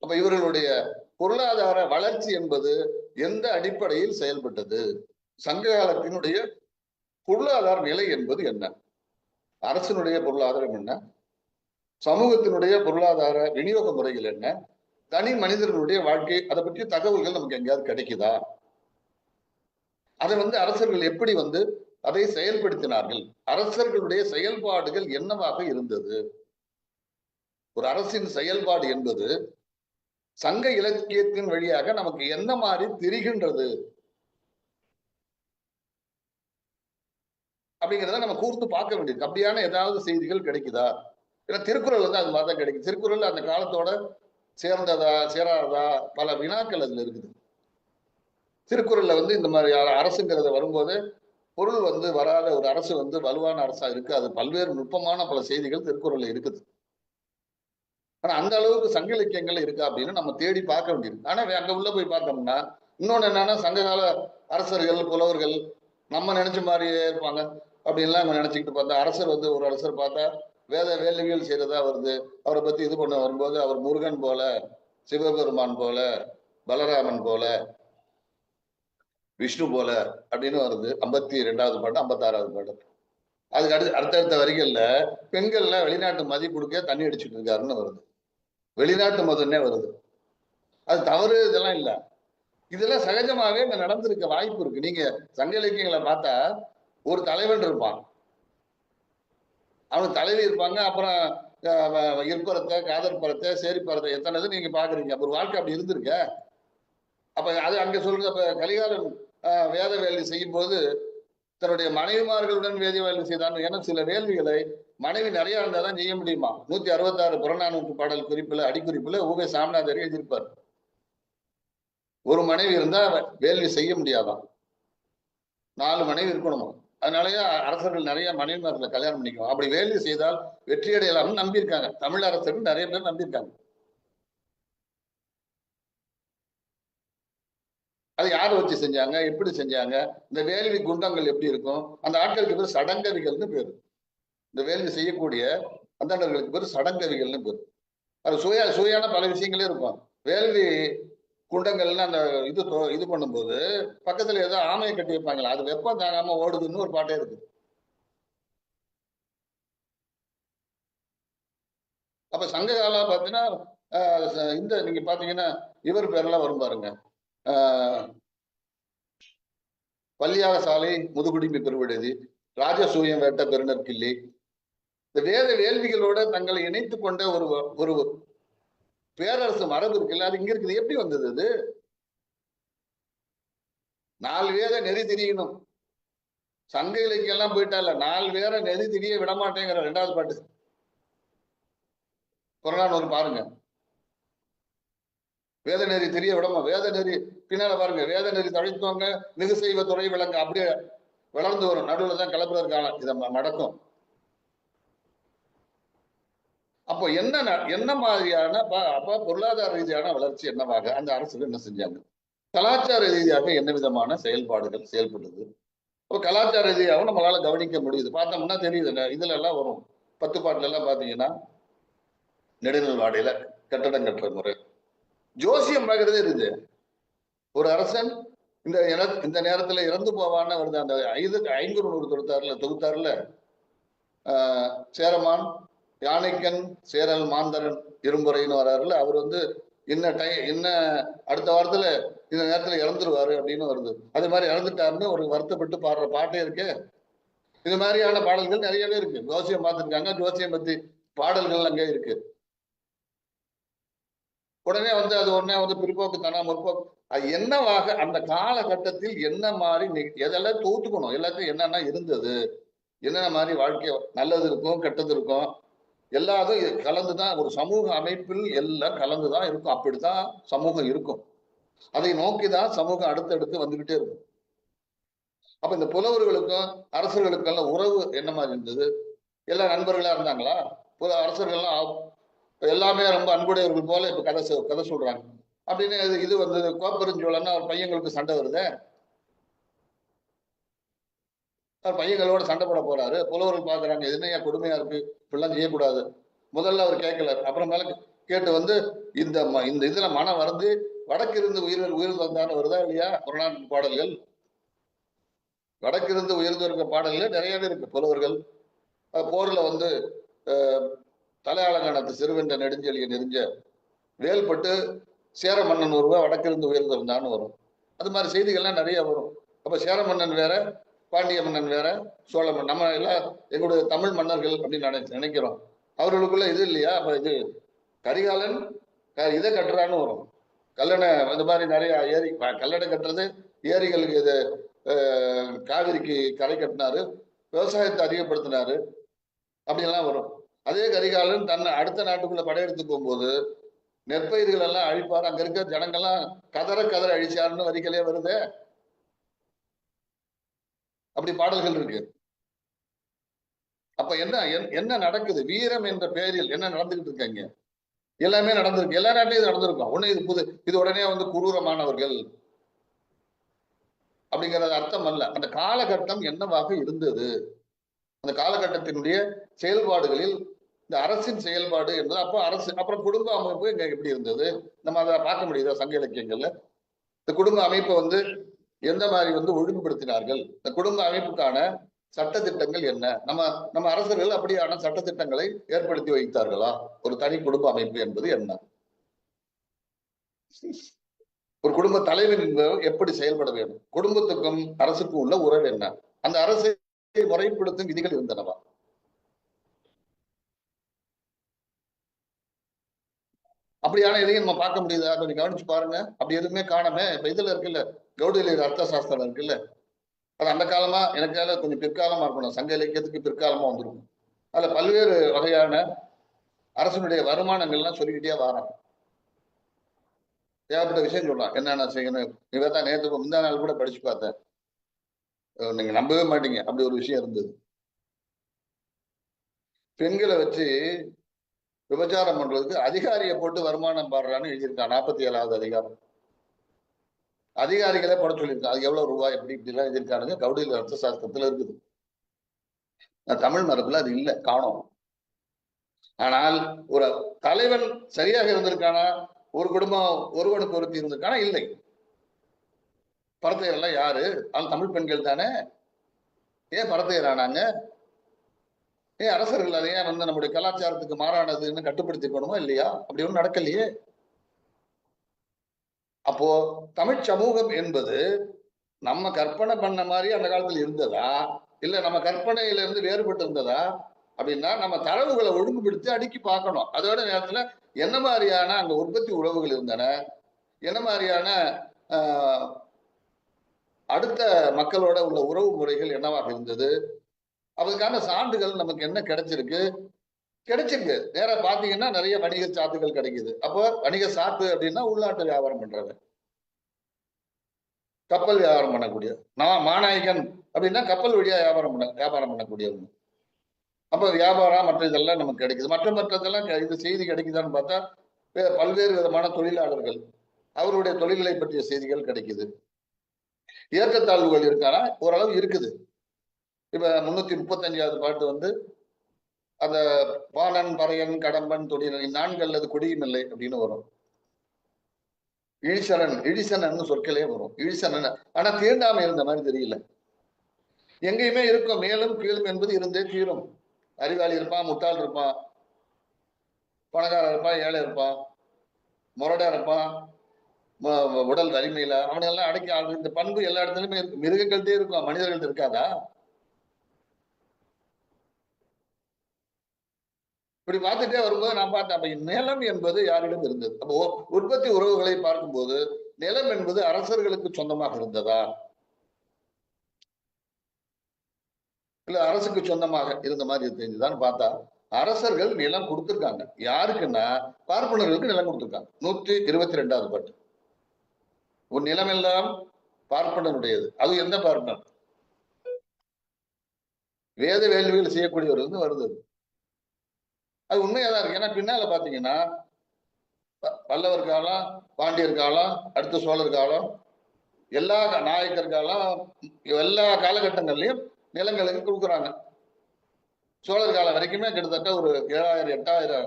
அப்ப இவர்களுடைய பொருளாதார வளர்ச்சி என்பது எந்த அடிப்படையில் செயல்பட்டது, சங்க காலத்தினுடைய பொருளாதார நிலை என்பது என்ன, அரசனுடைய பொருளாதாரம் என்ன, சமூகத்தினுடைய பொருளாதார விநியோக முறைகள் என்ன, தனி மனிதர்களுடைய வாழ்க்கை, அதை பற்றிய தகவல்கள் நமக்கு எங்கேயாவது கிடைக்குதா, அதை வந்து அரசர்கள் எப்படி வந்து அதை செயல்படுத்தினார்கள், அரசர்களுடைய செயல்பாடுகள் என்னவாக இருந்தது. ஒரு அரசின் செயல்பாடு என்பது சங்க இலக்கியத்தின் வழியாக நமக்கு என்ன மாதிரி தெரிகின்றது அப்படிங்கிறத நம்ம கூர்ந்து பார்க்க வேண்டியது. அப்படியான ஏதாவது செய்திகள் கிடைக்குதா? ஏன்னா திருக்குறள் வந்து அது மாதிரிதான் கிடைக்கும். திருக்குறள் அந்த காலத்தோட சேர்ந்ததா சேராததா பல வினாக்கள் அதுல இருக்குது. திருக்குறள்ல வந்து இந்த மாதிரி அரசுங்கிறத வரும்போது பொருள் வந்து வராத ஒரு அரசு வந்து வலுவான அரசா இருக்கு. அது பல்வேறு நுட்பமான பல செய்திகள் திருக்குறள்ல இருக்குது. ஆனா அந்த அளவுக்கு சங்க இலக்கியங்கள் இருக்கா அப்படின்னு நம்ம தேடி பார்க்க வேண்டியது. ஆனா அங்க உள்ள போய் பார்த்தோம்னா இன்னொன்னு என்னன்னா சங்ககால அரசர்கள் புலவர்கள் நம்ம நினைச்ச மாதிரியே இருப்பாங்க அப்படின்லாம் நம்ம நினைச்சுக்கிட்டு பார்த்தா அரசர் வந்து ஒரு அரசர் பார்த்தா வேத வேள்விகள் செய்யறதா வருது. அவரை பத்தி இது பண்ண வரும்போது அவர் முருகன் போல, சிவபெருமான் போல, பலராமன் போல, விஷ்ணு போல அப்படின்னு வருது. 52வது பாட்டு 56வது பாட்டு. அதுக்கு அடுத்தடுத்த வரிகள்ல பெண்கள்லாம் வெளிநாட்டு மதி கொடுக்க தண்ணி அடிச்சுட்டு இருக்காருன்னு வருது. வெளிநாட்டு மதம்னே வருது. அது தவறு, இதெல்லாம் இல்லை. இதெல்லாம் சகஜமாவே இங்க நடந்திருக்க வாய்ப்பு இருக்கு. நீங்க சங்க இலக்கியங்களை பார்த்தா ஒரு தலைவன் இருப்பான், அவனுக்கு தலைவி இருப்பாங்க, அப்புறம் இருப்பறத்தை, காதற்பறத்தை, சேரிப்பறத்தை, எத்தனை நீங்க பாக்குறீங்க. ஒரு வாழ்க்கை அப்படி இருந்திருக்க. அப்ப அது அங்க சொல்றது. அப்ப கலிகாலன் வேத வேள்வி செய்யும் போது தன்னுடைய மனைவிமார்களுடன் வேத வேள்வி செய்தான். ஏன்னா சில வேள்விகளை மனைவி நிறைய இருந்தாதான் செய்ய முடியுமா. 166 புறநானூற்று பாடல் குறிப்புல அடிக்குறிப்புல ஊவே சாமிநாதர் எழுதியிருப்பார். ஒரு மனைவி இருந்தா வேள்வி செய்ய முடியாதான், 4 மனைவி இருக்கணுமா. அதனாலயே அரசர்கள் நிறைய மனைவிமார்களை கல்யாணம் பண்ணிக்குவோம். அப்படி வேள்வி செய்தால் வெற்றியடையலாம்னு நம்பியிருக்காங்க. தமிழ் அரசர்கள் நிறைய பேர் நம்பியிருக்காங்க. அது யாரை வச்சு செஞ்சாங்க, எப்படி செஞ்சாங்க, இந்த வேள்வி குண்டங்கள் எப்படி இருக்கும், அந்த ஆட்களுக்கு பேர் சடங்கவிகள்னு பேரு. இந்த வேள்வி செய்யக்கூடிய அந்தணர்களுக்கு பேர் சடங்கவிகள்னு பேரு. அது சுவையான பல விஷயங்களே இருக்கும். வேள்வி குண்டங்கள்னு அந்த இது பண்ணும்போது பக்கத்துல ஏதோ ஆமையை கட்டி வைப்பாங்களா, அது வெப்பம் தாங்காம ஓடுதுன்னு ஒரு பாட்டே இருக்கு. அப்ப சங்க காலம் பாத்தீங்கன்னா இந்த நீங்க பாத்தீங்கன்னா இவர் பேரெல்லாம் வரும் பாருங்க. பள்ளியாக சாலை, முதுகுடிமை பெருவிடுதி, ராஜசூயம் வேட்ட பெருநற்கிள்ளி, இந்த வேத வேள்விகளோட தங்களை இணைத்துக் கொண்ட ஒரு பேரரசு மரபு இருக்குல்ல, அது இங்க இருக்குது. எப்படி வந்தது அது? 4 வேத நெறி திரியணும். சங்க இலக்கியம் எல்லாம் போயிட்டால 4 வேற நெறி திரிய விடமாட்டேங்கிற 2வது பாட்டு புறநானூறு பாருங்க. வேத நெறி தெரிய விடமா, வேத நெறி பின்னால பாருங்க, வேத நெறி தழைத்தவங்க மிகு செய்வ துறை விளங்க அப்படியே வளர்ந்து வரும். நடுவில் தான் கலப்புற காலம் இதை நடக்கும். அப்போ என்ன மாதிரியான அப்ப பொருளாதார ரீதியான வளர்ச்சி என்னவாக அந்த அரசுகள் என்ன செஞ்சாங்க, கலாச்சார ரீதியாக என்ன விதமான செயல்பாடுகள் செயல்படுது. இப்போ கலாச்சார ரீதியாகவும் நம்மளால கவனிக்க முடியுது. பார்த்தோம்னா தெரியுது. இதுல எல்லாம் வரும் 10 பாட்டுல எல்லாம் பாத்தீங்கன்னா நெடுநல் வாடையில கட்டடம் கட்டுற முறை, ஜோசியம் பார்க்கறதே இருக்குது. ஒரு அரசன் இந்த நேரத்துல இறந்து போவான்னு வருது. அந்த ஐங்குறுநூறு தொகுத்தாறுல சேரமான் யானைக்கன் சேரல் மாந்தரன் இரும்புறைன்னு வர்றாருல, அவர் இன்ன அடுத்த வாரத்துல இந்த நேரத்துல இறந்துருவாரு அப்படின்னு வருது. அதே மாதிரி இறந்துட்டாருன்னு ஒரு வருத்தப்பட்டு பாடுற பாட்டே இருக்கு. இது மாதிரியான பாடல்கள் நிறையவே இருக்கு. ஜோசியம் பார்த்துருக்காங்க, ஜோசியம் பத்தி பாடல்கள் அங்கே இருக்கு. உடனே அது உடனே பிற்போக்குத்தனம் முற்போக்கு அது என்னவாக அந்த காலகட்டத்தில் என்ன மாதிரி எதெல்லாம் தோத்துக்கணும், எல்லாத்தையும் என்னென்ன இருந்தது, என்னென்ன மாதிரி வாழ்க்கை நல்லது இருக்கும் கெட்டது இருக்கும், எல்லாத்தையும் கலந்துதான் ஒரு சமூக அமைப்பில் எல்லாம் கலந்துதான் இருக்கும். அப்படித்தான் சமூகம் இருக்கும். அதை நோக்கிதான் சமூகம் அடுத்தடுத்து வந்துகிட்டே இருக்கும். அப்ப இந்த புலவர்களுக்கும் அரசர்களுக்கெல்லாம் உறவு என்ன மாதிரி இருந்தது? எல்லா நண்பர்களா இருந்தாங்களா? அரசர்கள்லாம் எல்லாமே ரொம்ப அன்புடையவர்கள் போல இப்ப கதை சொல்றாங்க அப்படின்னு. இது கோப்பெருஞ்சோழன்னா அவர் பையங்களுக்கு சண்டை வருது, அவர் பையங்களோட சண்டை போட போறாரு. புலவர்கள் பாக்குறாங்க, இது என்னையா கொடுமையா இருக்கு, இப்படிலாம் செய்யக்கூடாது. முதல்ல அவர் கேட்கல, அப்புறமேல கேட்டு இந்த இதுல மனம் வந்து வடக்கிருந்து உயிர் தந்தான்னு வருதா இல்லையா? புறநானூற்று பாடல்கள், வடக்கிருந்து உயர்ந்து இருக்க பாடல்கள் நிறையவே இருக்கு. புலவர்கள் போர்ல தலையாளங்கானத்து சிறுவென்ற நெடுஞ்செழிய நெருஞ்ச வேல்பட்டு சேர மன்னன் ஒருவன் வடக்கிருந்து உயர்ந்திருந்தான்னு வரும். அது மாதிரி செய்திகள்லாம் நிறைய வரும். அப்ப சேர மன்னன் வேற, பாண்டிய மன்னன் வேற, சோழ மன்னன், நம்ம எல்லாம் எங்களுடைய தமிழ் மன்னர்கள் அப்படின்னு நினைக்கிறோம். அவர்களுக்குள்ள இது இல்லையா? அப்ப இது கரிகாலன் இதை கட்டுறான்னு வரும். கல்லணை இந்த மாதிரி நிறைய ஏரி, கல்லணை கட்டுறது, ஏரிகளுக்கு இது காவிரிக்கு கரை கட்டினாரு, விவசாயத்தை அதிகப்படுத்தினாரு, அப்படியெல்லாம் வரும். அதே கரிகாலன் தன்னை அடுத்த நாட்டுக்குள்ள படையெடுத்து போகும்போது நெற்பயிர்கள் எல்லாம் அழிப்பார், அங்க இருக்க ஜனங்கள்லாம் கதற அழிச்சாருன்னு வரிகளே வருது. அப்படி பாடல்கள் இருக்கு. அப்ப என்ன நடக்குது? வீரம் என்ற பெயரில் என்ன நடந்துகிட்டு இருக்காங்க? எல்லாமே நடந்திருக்கு, எல்லா நாட்டிலையும் நடந்திருக்கும். ஒண்ணு இது உடனே குரூரமானவர்கள் அப்படிங்கிறது அர்த்தம் அல்ல. அந்த காலகட்டம் என்னவாக இருந்தது, அந்த காலகட்டத்தினுடைய செயல்பாடுகளில் இந்த அரசின் செயல்பாடு என்பது, அப்போ அரசு அப்புறம் குடும்ப அமைப்பு இங்க எப்படி இருந்தது நம்ம அதை பார்க்க முடியுதா? சங்க இலக்கியங்கள்ல இந்த குடும்ப அமைப்பை எந்த மாதிரி ஒழுங்குபடுத்தினார்கள், இந்த குடும்ப அமைப்புக்கான சட்டத்திட்டங்கள் என்ன, நம்ம அரசர்கள் அப்படியான சட்டத்திட்டங்களை ஏற்படுத்தி வைத்தார்களா? ஒரு தனி குடும்ப அமைப்பு என்பது என்ன, ஒரு குடும்ப தலைவன் என்பவர் எப்படி செயல்பட வேண்டும், குடும்பத்துக்கும் அரசுக்கும் உள்ள உறவு என்ன, அந்த அரசை முறைப்படுத்தும் விதிகள் இருந்தனவா? அப்படியான எதையும் நம்ம பார்க்க முடியுதா? கொஞ்சம் கவனிச்சு பாருங்க. அப்படி எதுவுமே காணாம இப்ப இதுல இருக்குல்ல, கௌடில்யர் அர்த்த சாஸ்திரம் இருக்குல்ல, அது அந்த காலமா எனக்கால கொஞ்சம் பிற்காலமா இருக்கணும், சங்க இலக்கியத்துக்கு பிற்காலமா வந்துருக்கும். அதுல பல்வேறு வகையான அரசனுடைய வருமானங்கள்லாம் சொல்லிக்கிட்டே வரான். ஏகப்பட்ட விஷயம் சொல்லலாம், என்னென்ன செய்யணும். இவதான் நேற்று முந்தா நாள் கூட படிச்சு பார்த்தேன், நீங்க நம்பவே மாட்டீங்க, அப்படி ஒரு விஷயம் இருந்தது. பெண்களை வச்சு விபச்சாரம் பண்றதுக்கு அதிகாரியை போட்டு வருமானம் பாடுறான்னு எழுதியிருக்கான். 47வது அதிகாரம். அதிகாரிகளே போட சொல்லியிருக்கான். அது எவ்வளவு ரூபாய் எப்படி இப்படிலாம் எழுதியிருக்கானுங்க. கௌடில்ய அர்த்த சாஸ்திரத்துல இருக்குது. தமிழ் மரபுல அது இல்லை, காணோம். ஆனால் ஒரு தலைவன் சரியாக இருந்திருக்கானா, ஒரு குடும்பம் ஒருவனுக்கு ஒருத்தி இருந்திருக்கானா? இல்லை. பரத்தையர் எல்லாம் யாரு? அது தமிழ் பெண்கள் தானே. ஏன் பரத்தையர் ஆனாங்க? ஏன் அரசர்கள் அதை ஏன் நம்முடைய கலாச்சாரத்துக்கு மாறானதுன்னு கட்டுப்படுத்திக்கணுமா இல்லையா? அப்படி ஒன்றும் நடக்கலையே. அப்போ தமிழ் சமூகம் என்பது நம்ம கற்பனை பண்ண மாதிரி அந்த காலத்துல இருந்ததா, இல்ல நம்ம கற்பனையில இருந்து வேறுபட்டு இருந்ததா அப்படின்னா நம்ம தரவுகளை ஒழுங்குபடுத்தி அடுக்கி பார்க்கணும். அதோட நேரத்துல என்ன மாதிரியான அங்க உற்பத்தி உறவுகள் இருந்தன, என்ன மாதிரியான அடுத்த மக்களோட உள்ள உறவு முறைகள் என்னவாக இருந்தது, அதுக்கான சான்றுகள் நமக்கு என்ன கிடைச்சிருக்கு. நேரா பாத்தீங்கன்னா நிறைய வணிக சாத்துகள் கிடைக்குது. அப்போ வணிக சாத்து அப்படின்னா உள்நாட்டு வியாபாரம் பண்றது, கப்பல் வியாபாரம் பண்ணக்கூடிய மாநாயகன் அப்படின்னா கப்பல் வழியா வியாபாரம் பண்ணக்கூடியவங்க. அப்ப வியாபாரம் மற்ற இதெல்லாம் நமக்கு கிடைக்குது. மற்றதெல்லாம் இது செய்தி கிடைக்குதான்னு பார்த்தா பல்வேறு விதமான தொழிலாளர்கள் அவருடைய தொழில்களை பற்றிய செய்திகள் கிடைக்குது. ஏற்றத்தாழ்வுகள் இருக்கானா? ஓரளவு இருக்குது. இப்ப 335வது பாட்டு அந்த பாணன் பறையன் கடம்பன் தொழில் 4 அல்லது கொடியும் இல்லை அப்படின்னு வரும். இழிசனன்னு சொற்களே வரும். இழிசனன். ஆனா தீண்டாமை இருந்த மாதிரி தெரியல. எங்கேயுமே இருக்கும் மேலும் கீழும் என்பது இருந்தே தீரும். அறிவாளி இருப்பான், முட்டாள் இருப்பான், பணக்காரன் இருப்பான், ஏழை இருப்பான், முரடா இருப்பான், உடல் வலிமையில அவனெல்லாம் அடக்கி இந்த பண்பு எல்லா இடத்துலயுமே இருக்கு. மிருகங்கள்ட்டே இருக்கும், மனிதர்கள்ட்ட இருக்காதா? இப்படி பார்த்துட்டே வரும்போது நான் பார்த்தேன், அப்ப நிலம் என்பது யாரிடம் இருந்தது? அப்போ உற்பத்தி உறவுகளை பார்க்கும்போது நிலம் என்பது அரசர்களுக்கு சொந்தமாக இருந்ததா, இல்ல அரசுக்கு சொந்தமாக இருந்த மாதிரி தெரிஞ்சுதான் பார்த்தா அரசர்கள் நிலம் கொடுத்திருக்காங்க. யாருக்குன்னா பார்ப்பனர்களுக்கு நிலம் கொடுத்திருக்காங்க. 122வது பாட்டு. உன் நிலம் எல்லாம் பார்ப்பனனுடையது. அது எந்த பார்ப்பனர்? வேத வேள்விகள் செய்யக்கூடியவர்கள் வருது. அது உண்மையாதான் இருக்கு. ஏன்னா பின்னால பாத்தீங்கன்னா பல்லவர் காலம், பாண்டியர் காலம், அடுத்த சோழர் காலம், எல்லா நாயக்கர் காலம், எல்லா காலகட்டங்கள்லயும் நிலங்களுக்கு கொடுக்குறாங்க. சோழர் காலம் வரைக்குமே கிட்டத்தட்ட ஒரு 7000 8000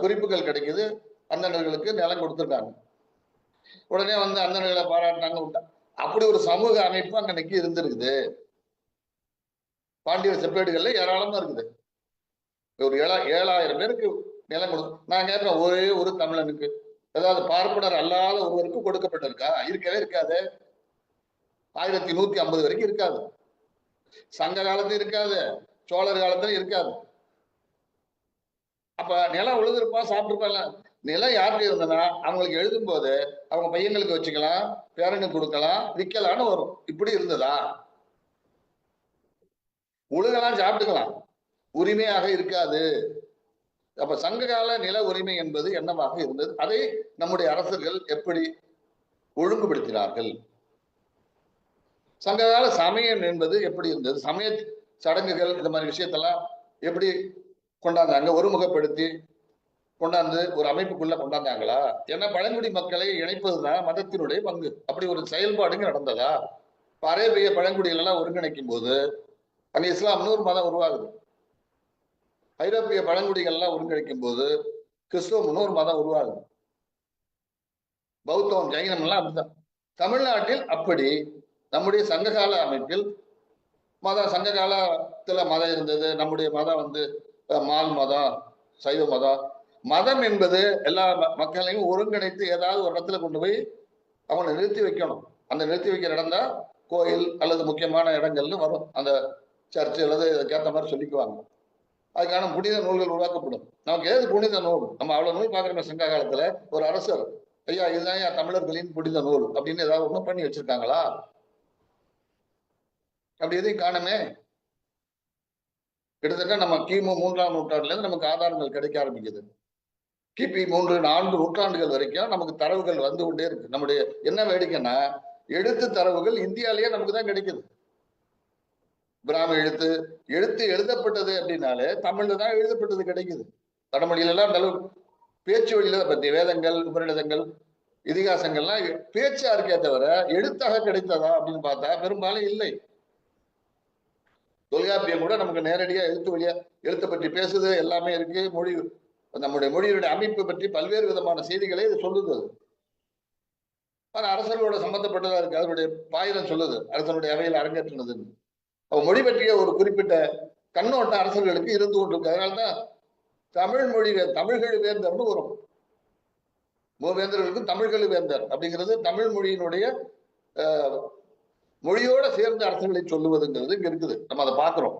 குறிப்புகள் கிடைக்குது. அந்தணர்களுக்கு நிலம் கொடுத்துருக்காங்க. உடனே வந்து அந்தணர்களை பாராட்டினாங்க. அப்படி ஒரு சமூக அமைப்பு அன்னைக்கு இருந்திருக்குது. பாண்டியர் செப்பேடுகள்ல ஏராளமா இருக்குது. ஒரு 7000 பேருக்கு நிலம் கொடுக்கும். நான் கேட்கிறேன், ஒரே ஒரு தமிழனுக்கு, ஏதாவது பார்ப்பனர் அல்லாத ஒருவருக்கு கொடுக்கப்பட்டிருக்கா? இருக்கவே இருக்காது. 1150 வரைக்கும் இருக்காது. சங்க காலத்துல இருக்காது, சோழர் காலத்துல இருக்காது. அப்ப நிலம் உழுதுருப்பா, சாப்பிட்டுருப்பாங்க. நிலம் யாருக்கு இருந்ததுன்னா அவங்களுக்கு எழுதும் போது அவங்க பையங்களுக்கு வச்சுக்கலாம், பேரனுக்கு கொடுக்கலாம், விற்கலான்னு வரும். இப்படி இருந்ததா? உழுகலாம், சாப்பிட்டுக்கலாம், உரிமையாக இருக்காது. அப்ப சங்ககால நில உரிமை என்பது என்னவாக இருந்தது? அதை நம்முடைய அரசர்கள் எப்படி ஒழுங்குபடுத்தினார்கள்? சங்ககால சமயம் என்பது எப்படி இருந்தது? சமய சடங்குகள் இந்த மாதிரி விஷயத்தெல்லாம் எப்படி கொண்டாந்தாங்க? ஒருமுகப்படுத்தி கொண்டாந்து ஒரு அமைப்புக்குள்ள கொண்டாந்தாங்களா? ஏன்னா பழங்குடி மக்களை இணைப்பதுதான் மதத்தினுடைய பங்கு. அப்படி ஒரு செயல்பாடுங்க நடந்ததா? அரேபிய பழங்குடிகள் எல்லாம் ஒருங்கிணைக்கும் போது அங்க இஸ்லாம்னு ஒரு மதம் உருவாகுது. ஐரோப்பிய பழங்குடிகள்லாம் ஒருங்கிணைக்கும் போது கிறிஸ்துவம்னு ஒரு மதம் உருவாகுது. பௌத்தம், ஜைனம் எல்லாம் அப்படித்தான். தமிழ்நாட்டில் அப்படி நம்முடைய சங்ககால அமைப்பில் மதம், சங்க காலத்துல மதம் இருந்தது. நம்முடைய மதம் வந்து மால் மதம், சைவ மதம். மதம் என்பது எல்லா மக்களையும் ஒருங்கிணைத்து ஏதாவது ஒரு இடத்துல கொண்டு போய் அவங்களை நிறுத்தி வைக்கணும். அந்த நிறுத்தி வைக்கிற இடம் தான் கோயில் அல்லது முக்கியமான இடங்கள்னு வரும். அந்த சர்ச்சு அல்லது இதுக்கேற்ற மாதிரி சொல்லிக்குவாங்க. அதுக்கான புனித நூல்கள் உருவாக்கப்படும். நமக்கு ஏது புனித நூல்? நம்ம அவ்வளவு நூல் பாக்குறோம். சங்க காலத்துல ஒரு அரசர், ஐயா இதுதான் தமிழர்களின் புனித நூல் அப்படின்னு ஏதாவது ஒண்ணும் பண்ணி வச்சிருக்காங்களா? அப்படி எதையும் காணுமே. கிட்டத்தட்ட நம்ம கிமு 3ஆம் நூற்றாண்டுல இருந்து நமக்கு ஆதாரங்கள் கிடைக்க ஆரம்பிக்குது. கிபி 3-4 நூற்றாண்டுகள் வரைக்கும் நமக்கு தரவுகள் வந்து கொண்டே இருக்கு. நம்முடைய என்ன வேடிக்கைன்னா, எழுத்து தரவுகள் இந்தியாலேயே நமக்கு தான் கிடைக்குது. பிராமி எழுத்து எழுதப்பட்டது அப்படின்னாலே தமிழ்ல தான் எழுதப்பட்டது கிடைக்குது. வடமொழியில எல்லாம் பேச்சு வழியில பத்தி வேதங்கள், உபநிடதங்கள், இதிகாசங்கள்லாம் பேச்சா இருக்கே தவிர எழுத்தாக கிடைத்ததா அப்படின்னு பார்த்தா பெரும்பாலும் இல்லை. தொல்காப்பியம் கூட நமக்கு நேரடியா எழுத்தை பற்றி பேசுது, எல்லாமே இருக்கு. மொழி, நம்முடைய மொழியினுடைய அமைப்பு பற்றி பல்வேறு விதமான செய்திகளை இது சொல்லுது. ஆனா அரசர்களோட சம்பந்தப்பட்டதா இருக்கு. அதனுடைய பாயிரம் சொல்லுது அரசனுடைய அவையில் அரங்கேற்றினதுன்னு. மொழி பற்றிய ஒரு குறிப்பிட்ட கண்ணோட்டம் அரசர்களுக்கு இருந்து கொண்டிருக்கு. அதனால்தான் தமிழ் மொழி தமிழ்கள் வேந்தர்னு வரும். மூவேந்தர்களுக்கு தமிழ்கள் வேந்தர் அப்படிங்கிறது தமிழ் மொழியினுடைய மொழியோட சேர்ந்த அரசர்களை சொல்லுவதுங்கிறது இங்க இருக்குது. நம்ம அதை பார்க்கிறோம்.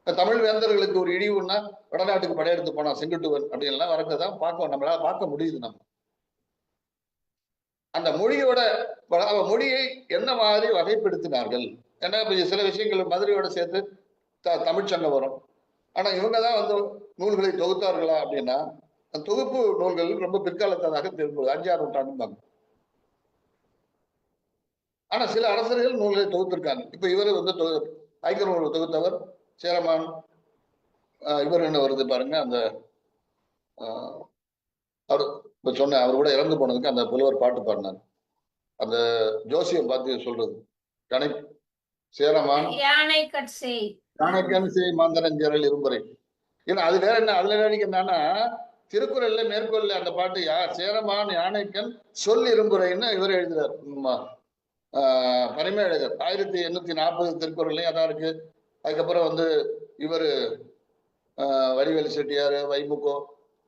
தமிழ் வேந்தர்களுக்கு ஒரு இழிவுன்னா வடநாட்டுக்கு படையெடுத்து போனா செங்குட்டுவன் அப்படின்லாம் வரதான் பார்க்க நம்மளால பார்க்க முடியுது. நம்ம அந்த மொழியோட மொழியை என்ன மாதிரி வகைப்படுத்தினார்கள்? ஏன்னா சில விஷயங்கள் மதுரையோட சேர்த்து தமிழ்ச்சங்கம் வரும். ஆனா இவங்கதான் வந்து நூல்களை தொகுத்தார்களா அப்படின்னா தொகுப்பு நூல்கள் ரொம்ப பிற்காலத்ததாக தெரிந்து 5ஆம் நூற்றாண்டு. ஆனா சில அரசர்கள் நூல்களை தொகுத்திருக்காங்க. இப்ப இவர் வந்து ஐங்கரநூல் தொகுத்தவர் சேரமான். இவர் என்ன வருது பாருங்க, அந்த அவர் இப்ப சொன்ன அவர் கூட இறந்து போனதுக்கு அந்த புலவர் பாட்டு பாடினார். அந்த ஜோசியம் பார்த்து சொல்றது கணை சேரமான் யானைக்கண் செய் மாந்தரஞ்சேரல் இரும்புரை. ஏன்னா அது வேற என்ன, அதுல வேடிக்கை என்னன்னா திருக்குறள்ல மேற்கொள்ள அந்த பாட்டு சேரமான் யானைக்கன் சொல் இரும்புரைன்னு இவர் எழுதுறார். பரிமேழகர் 1840 திருக்குறள்லையும் அதான் இருக்கு. அதுக்கப்புறம் வந்து இவர் வடிவேலு செட்டியார், வைமுகோ,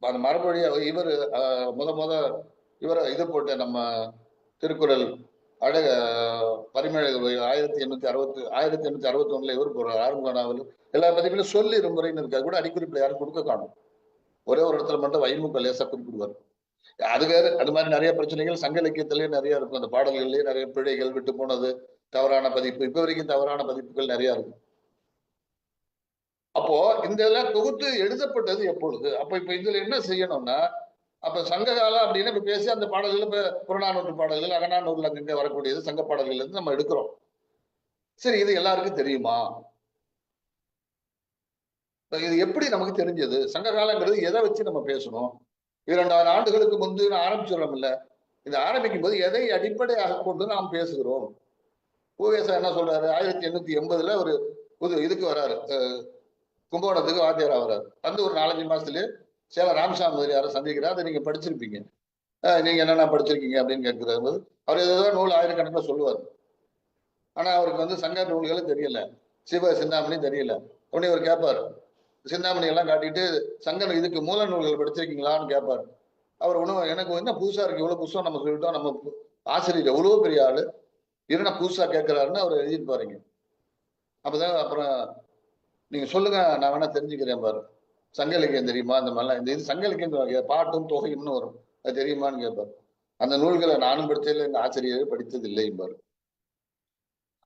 அந்த மரபொழியா இவர் முத இவரை இது போட்ட நம்ம திருக்குறள் அழக பரிமேழகர் 1861 இவர் போடுறார் ஆரம்ப நாவல். எல்லா பதிப்பிலும் சொல்லி இருமுறைன்னு இருக்கு. அது கூட அடிக்குறிப்பில் யாரும் கொடுக்க காணும். ஒரே ஒரு இடத்துல மட்டும் வைமுக லேசா குறிப்பிடுவார். அது வேறு. அது மாதிரி நிறைய பிரச்சனைகள் சங்க இலக்கியத்திலேயே நிறைய இருக்கும். அந்த பாடல்கள்லயே நிறைய பிழைகள், விட்டு போனது, தவறான பதிப்பு, இப்ப வரைக்கும் தவறான பதிப்புகள் நிறைய இருக்கும். அப்போ இந்த இதெல்லாம் தொகுத்து எழுதப்பட்டது எப்பொழுது? அப்ப இப்ப இதுல என்ன செய்யணும்னா, அப்ப சங்க காலம் அப்படின்னு இப்ப பேசி அந்த பாடல்கள், இப்ப புறநானூற்று பாடல்கள், அகநானூறுல அங்கங்க வரக்கூடியது சங்க பாடல்கள் இருந்து நம்ம எடுக்கிறோம். சரி, இது எல்லாருக்கும் தெரியுமா? இது எப்படி நமக்கு தெரிஞ்சது? சங்க காலங்கிறது எதை வச்சு நம்ம பேசணும்? 2000 ஆண்டுகளுக்கு முன்பு ஆரம்பிச்சிடறோம் இல்ல? இது ஆரம்பிக்கும் போது எதை அடிப்படையாக கொண்டு நாம் பேசுகிறோம்? பூவேசா என்ன சொல்றாரு? 1880 ஒரு புது இதுக்கு வராரு, கும்பகோணத்துக்கு வாத்தியாரா வராரு. வந்து ஒரு 4-5 மாசத்துலயே சேலம் ராமசாமி முதலியாரை சந்திக்கிறார். அதை நீங்க படிச்சிருப்பீங்க. நீங்க என்னென்ன படிச்சிருக்கீங்க அப்படின்னு கேட்கிறாரு போது அவர் ஏதோ நூல் ஆயிரக்கணக்கில் சொல்லுவார். ஆனா அவருக்கு வந்து சங்க நூல்களும் தெரியல, சிவ சிந்தாமணி தெரியல. உடனே அவர் கேட்பாரு, சிந்தாமணி எல்லாம் காட்டிட்டு சங்க இதுக்கு மூல நூல்கள் படிச்சிருக்கீங்களான்னு கேட்பாரு. அவர் ஒன்றும் எனக்கு என்ன புதுசா இருக்கு, இவ்வளவு புதுசா நம்ம சொல்லிட்டோம், நம்ம ஆசிரியர் எவ்வளவு பெரிய ஆளு என்ன புதுசா கேட்கிறாருன்னு அவர் எழுதியிருப்பாருங்க. அப்பதான் அப்புறம் நீங்க சொல்லுங்க, நான் வேணா தெரிஞ்சுக்கிறேன் பாரு, சங்க இலக்கியம் தெரியுமா, இந்த மாதிரிலாம் இந்த இது சங்க இலக்கியம் பாட்டும் தொகையும்னு வரும், அது தெரியுமான்னு கேட்பாரு. அந்த நூல்களை நானும் படிச்சதில்லை, இந்த ஆசிரியர் படித்தது இல்லை பாரு.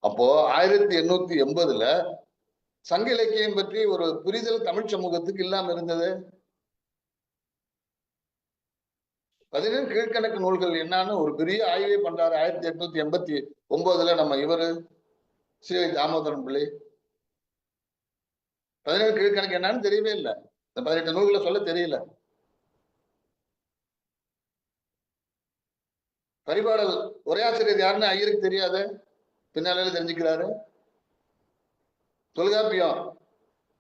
அப்போ 1880 சங்க இலக்கியம் பற்றி ஒரு புரிதல் தமிழ் சமூகத்துக்கு இல்லாம இருந்தது. 17 கீழ்கணக்கு நூல்கள் என்னன்னு ஒரு பெரிய ஆய்வே பண்றாரு 1889 நம்ம இவரு ஸ்ரீ தாமோதரன் பிள்ளை. 17 கீழ்கணக்கு என்னன்னு தெரியவே இல்லை. இந்த 18 நூல்களை சொல்ல தெரியல. பரிபாடல் உரையாசிரியர் யாருன்னு ஐயருக்கு தெரியாது, பின்னாலே தெரிஞ்சுக்கிறாரு. தொல்காப்பியம்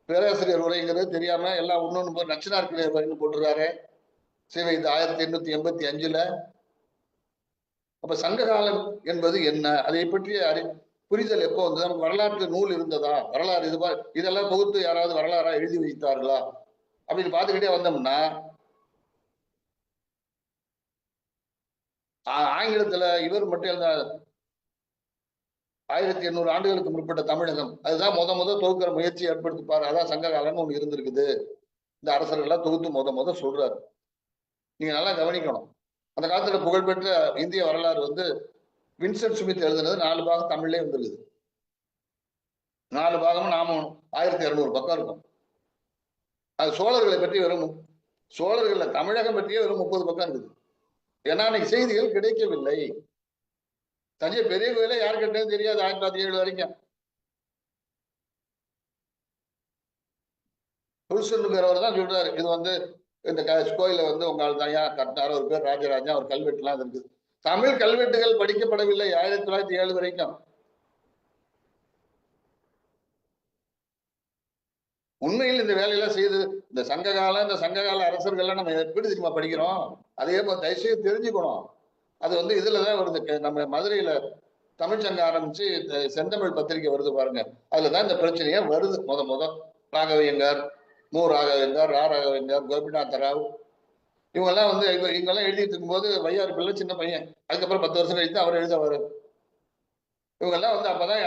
பேராசிரியர் உரைங்கிறது தெரியாம எல்லாம் ஒன்னொன்னு நச்சினார் உரைன்னு போட்டுருக்காரு. சிவை இது 1885. அப்ப சங்க காலம் என்பது என்ன, அதை பற்றிய புரிதல் எப்போ வந்து நமக்கு வரலாற்று நூல் இருந்ததா, வரலாறு இதெல்லாம் தொகுத்து யாராவது வரலாறா எழுதி வைத்தார்களா அப்படின்னு பார்த்துக்கிட்டே வந்தோம்னா, ஆங்கிலத்துல இவர் மட்டும் 1800 ஆண்டுகளுக்கு முற்பட்ட தமிழகம் அதுதான் முத தொகுக்கிற முயற்சி ஏற்படுத்திப்பாரு. அதான் சங்க காலம்னு ஒண்ணு இருந்திருக்குது. இந்த அரசர்கள்லாம் தொகுத்து முத சொல்றாரு. நீங்க நல்லா கவனிக்கணும். அந்த காலத்துல புகழ்பெற்ற இந்திய வரலாறு வந்து வின்சென்ட் ஸ்மித் எழுதுனது 4 பாகம் தமிழ்லயே வந்துருக்குது. 4 பாகமும் நாமும் 1200 பக்கம் இருக்கும். அது சோழர்களை பற்றி சோழர்கள தமிழகம் பற்றியே வெறும் 30 பக்கம் இருக்குது. ஏன்னா அன்னைக்கு செய்திகள் கிடைக்கவில்லை. தஞ்சை பெரிய கோயில யாரு கட்டது தெரியாது 1907 வரைக்கும். புல்சன்னுங்கிறவர் தான் சொல்றாரு, இது வந்து இந்த கோயில வந்து உங்களால் தான் கட்டினார், ஒரு பேர் ராஜராஜா, ஒரு கல்வெட்டு எல்லாம் இருக்குது. தமிழ் கல்வெட்டுகள் படிக்கப்படவில்லை 1907 வரைக்கும். உண்மையில் இந்த வேலையெல்லாம் செய்து இந்த சங்ககால அரசர்கள்லாம் நம்ம எப்படி தெரியுமா படிக்கிறோம்? அதே போல தயவுசெய்து தெரிஞ்சுக்கணும். அது வந்து இதுலதான் வருது. நம்ம மதுரையில தமிழ்ச்சங்கம் ஆரம்பிச்சு செந்தமிழ் பத்திரிகை வருது பாருங்க, அதுலதான் இந்த பிரச்சனையே வருது. முத ராகவையங்கார், மு ராகவேந்தர், ரா ராகவேந்தர், கோபிநாத ராவ், இவங்கெல்லாம் வந்து இவங்கெல்லாம் எழுதிட்டு இருக்கும்போது வையாறு பிள்ளை சின்ன பையன், அதுக்கப்புறம் 10 வருஷம் கழித்து அவர் எழுதவாரு. இவங்கெல்லாம் வந்து அப்பதான்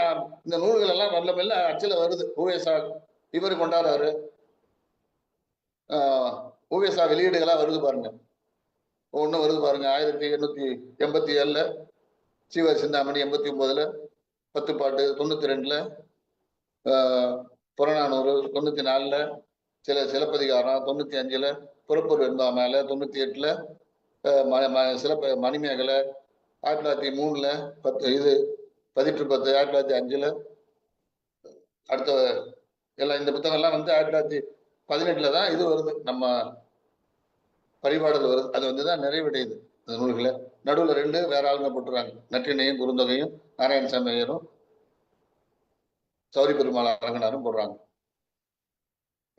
இந்த நூல்கள் எல்லாம் மெல்ல அச்சில வருது. ஊவேசா இவர் கொண்டாடுறாரு, ஊவேசா வெளியீடுகளா வருது பாருங்க. ஒண்ணு வருது பாருங்க 1887 சிவ சிந்தாமணி, 89 பத்துப்பாட்டு, 92 புறநானூறு, 94 சிலப்பதிகாரம், 95 புறப்பொரு வெண்பாமேல, 98 மணிமேகலை, 1903 இது பதிற்று 10, 1905 அடுத்த எல்லாம் இந்த புத்தகம் எல்லாம் வந்து 1918 தான் இது வருது, நம்ம பரிபாடல் வருது. அது வந்துதான் நிறைவடையுது இந்த நூல்களை. நடுவில் 2 வேற ஆளுங்க போட்டுறாங்க, நற்றினையும் குறுந்தொகையும் நாராயணசாமி ஐயரும் சௌரி பெருமாள் அரங்கனாரும் போடுறாங்க.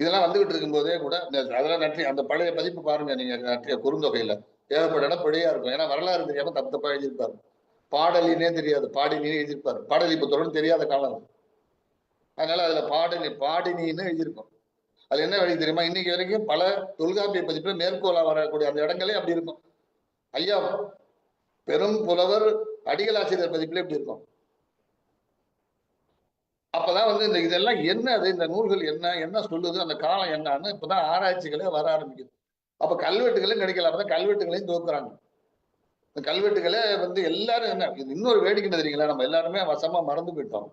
இதெல்லாம் வந்துகிட்டு இருக்கும் போதே கூட அதெல்லாம் நற்றி அந்த பழைய பதிப்பு பாருங்க நீங்க நற்றிய குறுந்தொகையில ஏகப்பட்ட இடம் பிழையா இருக்கும். ஏன்னா வரலாறு தெரியாம தப்பு தப்பா எழுதியிருப்பாரு. பாடலினே தெரியாது, பாடினே எழுதியிருப்பாரு. பாடலி இப்ப தொடர்ந்து தெரியாத காலம். அதனால அதுல பாடினின்னு எழுதியிருக்கும். அது என்ன வழி தெரியுமா? இன்னைக்கு வரைக்கும் பல தொல்காப்பிய பதிப்புல மேற்கோளா வரக்கூடிய அந்த இடங்களே அப்படி இருக்கும். ஐயா பெரும் புலவர் அடிகளாசிரியர் பதிப்புல எப்படி இருக்கும். அப்பதான் வந்து இந்த இதெல்லாம் என்னது, இந்த நூல்கள் என்ன சொல்லுது, அந்த காலம் என்னன்னு இப்பதான் ஆராய்ச்சிகளே வர ஆரம்பிக்குது. அப்ப கல்வெட்டுகளும் கிடைக்கல. அப்பதான் கல்வெட்டுகளையும் தோக்குறாங்க. இந்த கல்வெட்டுகளே வந்து எல்லாரும் என்ன இன்னொரு வேடிக்கை தெரியுங்களா, நம்ம எல்லாருமே வசமா மறந்து போயிட்டோம்.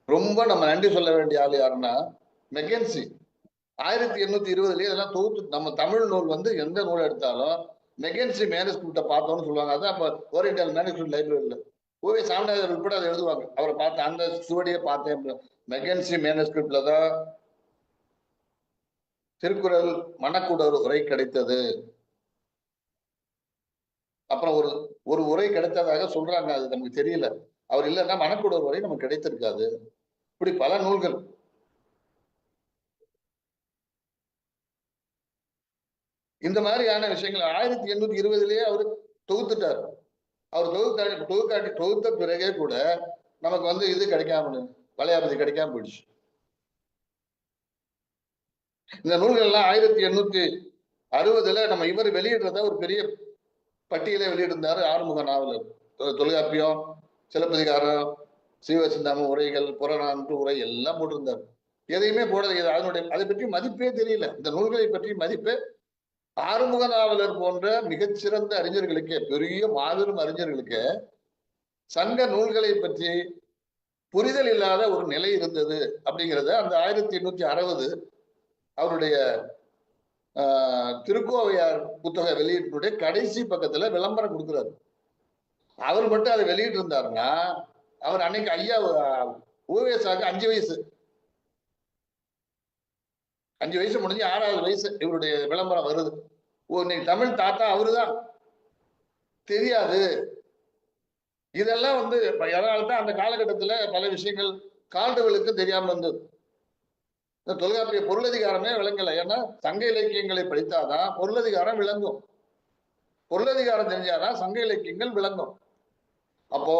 ரொம்ப நம்ம நன்றி சொல்ல வேண்டிய ஆள் யாருன்னா மெக்கன்சி. 1820 இதெல்லாம் தொகுத்து நம்ம தமிழ் நூல் வந்து எந்த நூல் எடுத்தாலும் மெக்கன்சி மேனஸ்கிரிப்ட பார்த்தோம்னு சொல்லுவாங்க. அதான் அப்ப ஓரியண்டல் மேனஸ்கிரிப்ட் லைப்ரரியில ஓவே சாமிநாதர் உட்பட அதை எழுதுவாங்க. அவரை பார்த்து அந்த சுவடியை பார்த்தேன். மெக்கன்சி மேனஸ்கிரிப்ட்ல தான் திருக்குறள் மணக்குடர் உரை கிடைத்தது. அப்புறம் ஒரு உரை கிடைத்ததாக சொல்றாங்க, அது நமக்கு தெரியல. அவர் இல்லைன்னா மணக்குடர் உரை நமக்கு கிடைத்திருக்காது. இப்படி பல நூல்கள். இந்த மாதிரியான விஷயங்கள் 1820 அவரு தொகுத்துட்டார். அவர் தொகுத்த பிறகே கூட நமக்கு வந்து இது கிடைக்காம வளையாபதி கிடைக்காம போயிடுச்சு. இந்த நூல்கள் எல்லாம் 1860 நம்ம இவர் வெளியிடுறத ஒரு பெரிய பட்டியலை வெளியிட்டிருந்தாரு. ஆறுமுக நாவலர். தொல்காப்பியம், சிலப்பதிகாரம், சீவசிந்தாம உரைகள், புறநானூற்று உரை எல்லாம் போட்டிருந்தார். எதையுமே போடல. அதனுடைய அதை பற்றி மதிப்பே தெரியல. இந்த நூல்களை பற்றி மதிப்பே ஆறுமுக நாவலர் போன்ற மிகச்சிறந்த அறிஞர்களுக்கு, பெரிய மாபெரும் அறிஞர்களுக்கு சங்க நூல்களை பற்றி புரிதல் இல்லாத ஒரு நிலை இருந்தது. அப்படிங்கிறத அந்த 1860 அவருடைய திருக்கோவையார் புத்தக வெளியீட்டுடைய கடைசி பக்கத்துல விளம்பரம் கொடுக்குறாரு. அவர் மட்டும் அதை வெளியிட்டு இருந்தாருன்னா, அவர் அன்னைக்கு ஐயா ஓவேசாக்கு 5 வயசு. 5 வயசு முடிஞ்சு 6வது வயசு இவருடைய விளம்பரம் வருது. இன்னைக்கு தமிழ் தாத்தா அவருதான். தெரியாது. இதெல்லாம் வந்து அதனால்தான் அந்த காலகட்டத்துல பல விஷயங்கள் கால்டுவெலுக்கு தெரியாம இருந்தது. இந்த தொல்காப்பிய பொருளதிகாரமே விளங்கல. ஏன்னா சங்க இலக்கியங்களை படித்தாதான் பொருளதிகாரம் விளங்கும். பொருளதிகாரம் தெரிஞ்சாதான் சங்க இலக்கியங்கள் விளங்கும். அப்போ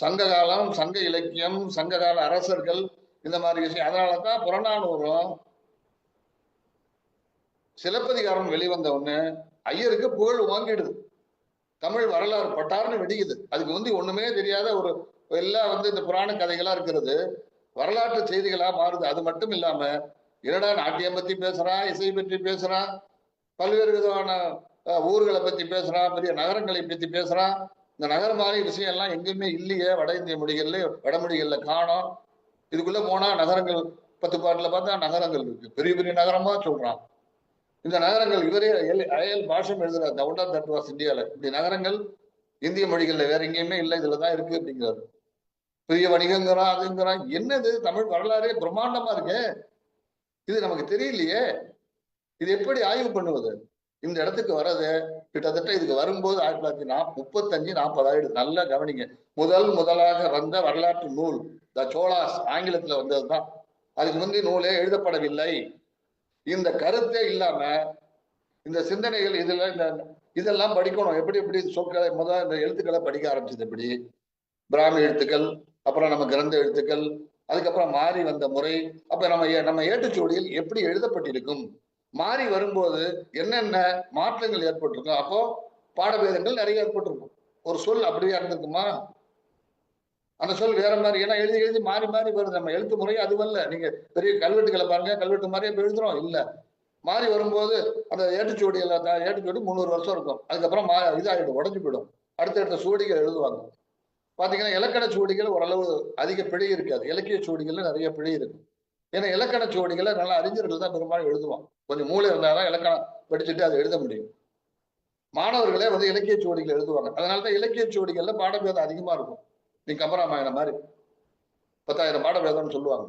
சங்க காலம், சங்க இலக்கியம், சங்க கால அரசர்கள், இந்த மாதிரி விஷயம். அதனாலதான் புறநானூறும் சிலப்பதிகாரம் வெளிவந்த உடனே ஐயருக்கு புகழ் வாங்கிடுது. தமிழ் வரலாறு பட்டார்னு வெடிக்குது. அதுக்கு வந்து ஒண்ணுமே தெரியாத ஒரு எல்லாம் வந்து இந்த புராண கதைகளா இருக்கிறது வரலாற்று செய்திகளா மாறுது. அது மட்டும் இல்லாம என்னடா நாட்டியம் பத்தி பேசுறான், இசை பற்றி பேசுறான், பல்வேறு விதமான ஊர்களை பத்தி பேசுறான், பெரிய நகரங்களை பத்தி பேசுறான். இந்த நகர மாதிரி விஷயம் எல்லாம் எங்கேயுமே இல்லையே. வட இந்திய மொழிகள்ல வடமொழிகள்ல காணோம். இதுக்குள்ள போனா நகரங்கள் 10 பாட்டுல பார்த்தா நகரங்கள் இருக்கு. பெரிய பெரிய நகரமா சொல்றான். இந்த நகரங்கள் இவரே அயல் பாஷம் எழுதுறாரு. த ஒண்டர் தட் வாஸ் இந்தியால. இப்படி நகரங்கள் இந்திய மொழிகள்ல வேற எங்கேயுமே இல்லை, இதுலதான் இருக்கு அப்படிங்கிறாரு. பெரிய வணிகங்கிறான், அதுங்கிறான். என்னது தமிழ் வரலாறே பிரம்மாண்டமா இருக்கு. இது நமக்கு தெரியலையே. இது எப்படி ஆய்வு பண்ணுவது? இந்த இடத்துக்கு வர்றது கிட்டத்தட்ட இதுக்கு வரும்போது 1935-40 ஆயிடுது. நல்லா கவனிங்க. முதலாக வந்த வரலாற்று நூல் த சோலாஸ் ஆங்கிலத்துல வந்ததுதான். அதுக்கு முந்தைய நூலே எழுதப்படவில்லை. இந்த கருத்தே இல்லாம இந்த சிந்தனைகள் இதெல்லாம் படிக்கணும். எப்படி சொற்களை இந்த எழுத்துக்களை படிக்க ஆரம்பிச்சது எப்படி? பிராமி எழுத்துக்கள், அப்புறம் நம்ம கிரந்த எழுத்துக்கள், அதுக்கப்புறம் மாறி வந்த முறை, அப்ப நம்ம ஏட்டுச்சுவடியில் எப்படி எழுதப்பட்டிருக்கும், மாறி வரும்போது என்னென்ன மாற்றங்கள் ஏற்பட்டிருக்கும். அப்போ பாடபேதங்கள் நிறைய ஏற்பட்டிருக்கும். ஒரு சொல் அப்படியே இருந்திருக்குமா, அந்த சொல் வேற மாதிரி. ஏன்னா எழுதி மாறி வருது. நம்ம எழுத்து முறை அதுவல்ல. நீங்க பெரிய கல்வெட்டுகளை பாருங்க, கல்வெட்டு மாதிரியே எழுதுறோம் இல்ல. மாறி வரும்போது அந்த ஏட்டுச்சுவடி 300 வருஷம் இருக்கும். அதுக்கப்புறம் இதாகிடும், உடஞ்சு போயிடும். அடுத்த சுவடிகள் எழுதுவாங்க. பாத்தீங்கன்னா இலக்கண சுவடிகள் ஓரளவு அதிக பிழை இருக்காது. இலக்கிய சுவடிகள்ல நிறைய பிழை இருக்கு. ஏன்னா இலக்கண சுவடிகளை நல்ல அறிஞர்கள் தான் பெரும்பாலும் எழுதுவான். கொஞ்சம் மூளை இருந்தாதான் இலக்கணம் படிச்சுட்டு அதை எழுத முடியும். மாணவர்களே வந்து இலக்கிய சுவடிகள் எழுதுவாங்க. அதனாலதான் இலக்கிய சுவடிகள்ல பாடபேதம் அதிகமா இருக்கும். நீ கம்பராமாயணம் மாதிரி 10,000 பாடபேதம்னு சொல்லுவாங்க.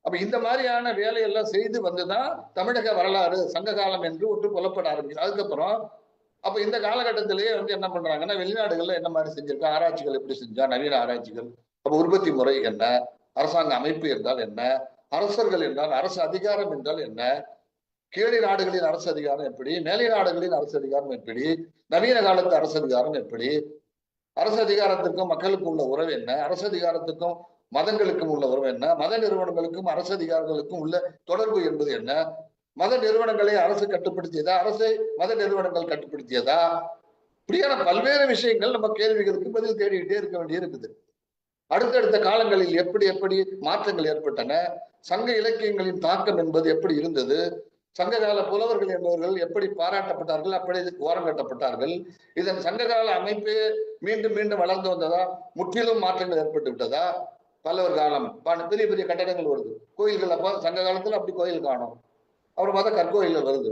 அப்ப இந்த மாதிரியான வேலையெல்லாம் செய்து வந்துதான் தமிழக வரலாறு சங்க காலம் என்று ஒன்று கொல்லப்பட ஆரம்பிச்சு. அதுக்கப்புறம் அப்ப இந்த காலகட்டத்திலேயே வந்து என்ன பண்றாங்கன்னா, வெளிநாடுகள்ல என்ன மாதிரி செஞ்சிருக்கா, ஆராய்ச்சிகள் எப்படி செஞ்சா, நவீன ஆராய்ச்சிகள், அப்ப உற்பத்தி முறை என்ன, அரசாங்க அமைப்பு என்றால் என்ன, அரசர்கள் என்றால் அரசு அதிகாரம் என்றால் என்ன, கீழே நாடுகளின் அரசு அதிகாரம் எப்படி, மேலை நாடுகளின் அரசு அதிகாரம் எப்படி, நவீன காலத்து அரசு அதிகாரம் எப்படி, அரசு அதிகாரத்துக்கும் மக்களுக்கும் உள்ள உறவு என்ன, அரசு அதிகாரத்துக்கும் மதங்களுக்கும் உள்ள உறவு என்ன, மத நிறுவனங்களுக்கும் அரசு அதிகாரங்களுக்கும் உள்ள தொடர்பு என்பது என்ன, மத நிறுவனங்களை அரசு கட்டுப்படுத்தியதா, அரசை மத நிறுவனங்கள் கட்டுப்படுத்தியதா, இப்படியான பல்வேறு விஷயங்கள் நம்ம கேள்விகளுக்கு பதில் தேடிக்கிட்டே இருக்க வேண்டிய இருக்குது. அடுத்தடுத்த காலங்களில் எப்படி எப்படி மாற்றங்கள் ஏற்பட்டன, சங்க இலக்கியங்களின் தாக்கம் என்பது எப்படி இருந்தது, சங்ககால புலவர்கள் என்பவர்கள் எப்படி பாராட்டப்பட்டார்கள், அப்படி ஓரம் கட்டப்பட்டார்கள், இதன் சங்ககால அமைப்பு மீண்டும் மீண்டும் வளர்ந்து வந்ததா, முற்றிலும் மாற்றங்கள் ஏற்பட்டு விட்டதா, பல்லவர் காலம் பெரிய பெரிய கட்டடங்கள் வருது, கோயில்கள் அப்ப சங்க காலத்துல அப்படி கோயில் காணும், அப்புறம் பார்த்தா கற்கோயில்கள் வருது,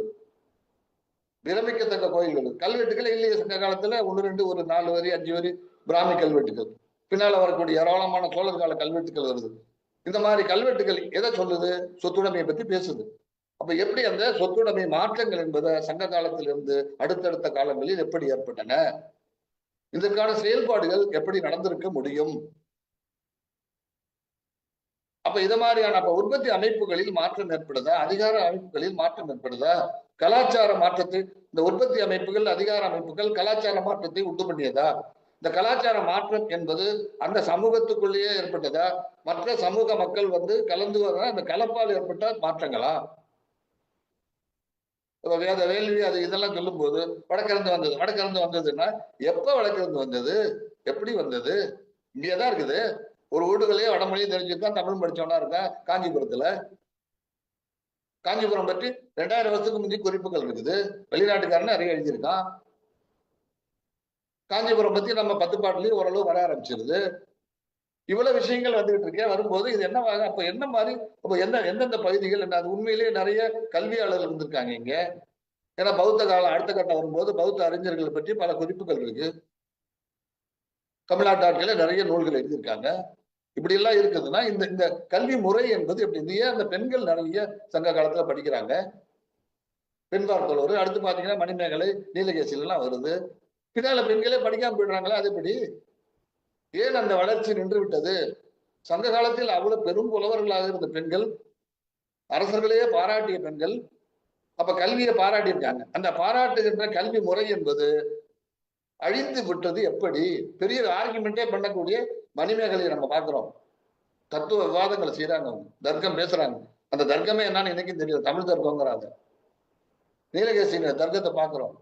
விரமிக்கத்தக்க கோயில்கள், கல்வெட்டுகள் இல்லையே சங்க காலத்துல 1 2 ஒரு 4 வரி 5 வரி பிராமி கல்வெட்டுகள், பின்னால வரக்கூடிய ஏராளமான சோழர் கால கல்வெட்டுகள் வருது. இந்த மாதிரி கல்வெட்டுகள் எதை சொல்லுது, சொத்துடைமையை பத்தி பேசுது. அப்ப எப்படி அந்த சொத்துடைமை மாற்றங்கள் என்பதை சங்க காலத்திலிருந்து அடுத்தடுத்த காலங்களில் எப்படி ஏற்பட்டன, இதற்கான செயல்பாடுகள் எப்படி நடந்திருக்க முடியும். அப்ப இது மாதிரியான அப்ப உற்பத்தி அமைப்புகளில் மாற்றம் ஏற்படுதா, அதிகார அமைப்புகளில் மாற்றம் ஏற்படுதா, கலாச்சார மாற்றத்தை இந்த உற்பத்தி அமைப்புகள் அதிகார அமைப்புகள் கலாச்சார மாற்றத்தை உண்டு பண்ணியதா, இந்த கலாச்சார மாற்றம் என்பது அந்த சமூகத்துக்குள்ளேயே ஏற்பட்டதா, மற்ற சமூக மக்கள் கலந்து அந்த கலப்பால் ஏற்பட்ட மாற்றங்களா. வேத வேள்வி அது இதெல்லாம் சொல்லும் போது வடக்கிருந்து வந்ததுன்னா எப்ப வடக்கிருந்து வந்தது, எப்படி வந்தது, இங்கேதான் இருக்குது. ஒரு வீடுகளையே வடமொழியும் தெரிஞ்சுதான் தமிழ் படிச்சவனா இருக்கா. காஞ்சிபுரம் பற்றி 2000 வருஷத்துக்கு முந்தைய குறிப்புகள் இருக்குது, வெளிநாட்டுக்காரன்னு நிறைய எழுதியிருக்கான். காஞ்சிபுரம் பத்தி நம்ம 10 பாட்டுலயும் ஓரளவு வர ஆரம்பிச்சிருது. இவ்வளவு விஷயங்கள் வந்துகிட்டு இருக்கேன். வரும்போது இது என்ன அப்ப என்ன மாதிரி, அப்ப எந்தெந்த பகுதிகள் என்ன, அது உண்மையிலேயே நிறைய கல்வியாளர்கள் இருந்திருக்காங்க இங்க. ஏன்னா பௌத்த காலம் அடுத்த கட்டம் வரும்போது பௌத்த அறிஞர்களை பற்றி பல குறிப்புகள் இருக்கு. தமிழ்நாட்டு ஆட்கள நிறைய நூல்கள் எழுதியிருக்காங்க. இப்படி எல்லாம் இருக்குதுன்னா இந்த கல்வி முறை என்பது எப்படி, இது ஏன் அந்த பெண்கள் நிறைய சங்க காலத்துல படிக்கிறாங்க, பெண் பார்ப்பவர் அடுத்து பாத்தீங்கன்னா மணிமேகலை நீலகேசில எல்லாம் வருது. பின்னால பெண்களே படிக்காம போயிடுறாங்களா, அது எப்படி, ஏன் அந்த வளர்ச்சி நின்று விட்டது. சங்க காலத்தில் அவ்வளவு பெரும் புலவர்களாக இருந்த பெண்கள், அரசர்களையே பாராட்டிய பெண்கள், அப்ப கல்வியை பாராட்டி இருக்காங்க. அந்த பாராட்டுகின்ற கல்வி முறை என்பது அழிந்து விட்டது எப்படி, பெரிய ஆர்குமெண்டே பண்ணக்கூடிய மணிமேகலையை நம்ம பாக்குறோம். தத்துவ விவாதங்களை செய்யறாங்க, தர்க்கம் பேசுறாங்க. அந்த தர்க்கமே என்னன்னு எனக்கும் தெரியும், தமிழ் தர்க்கங்கிறாங்க. நீலகேசின தர்க்கத்தை பாக்குறோம்.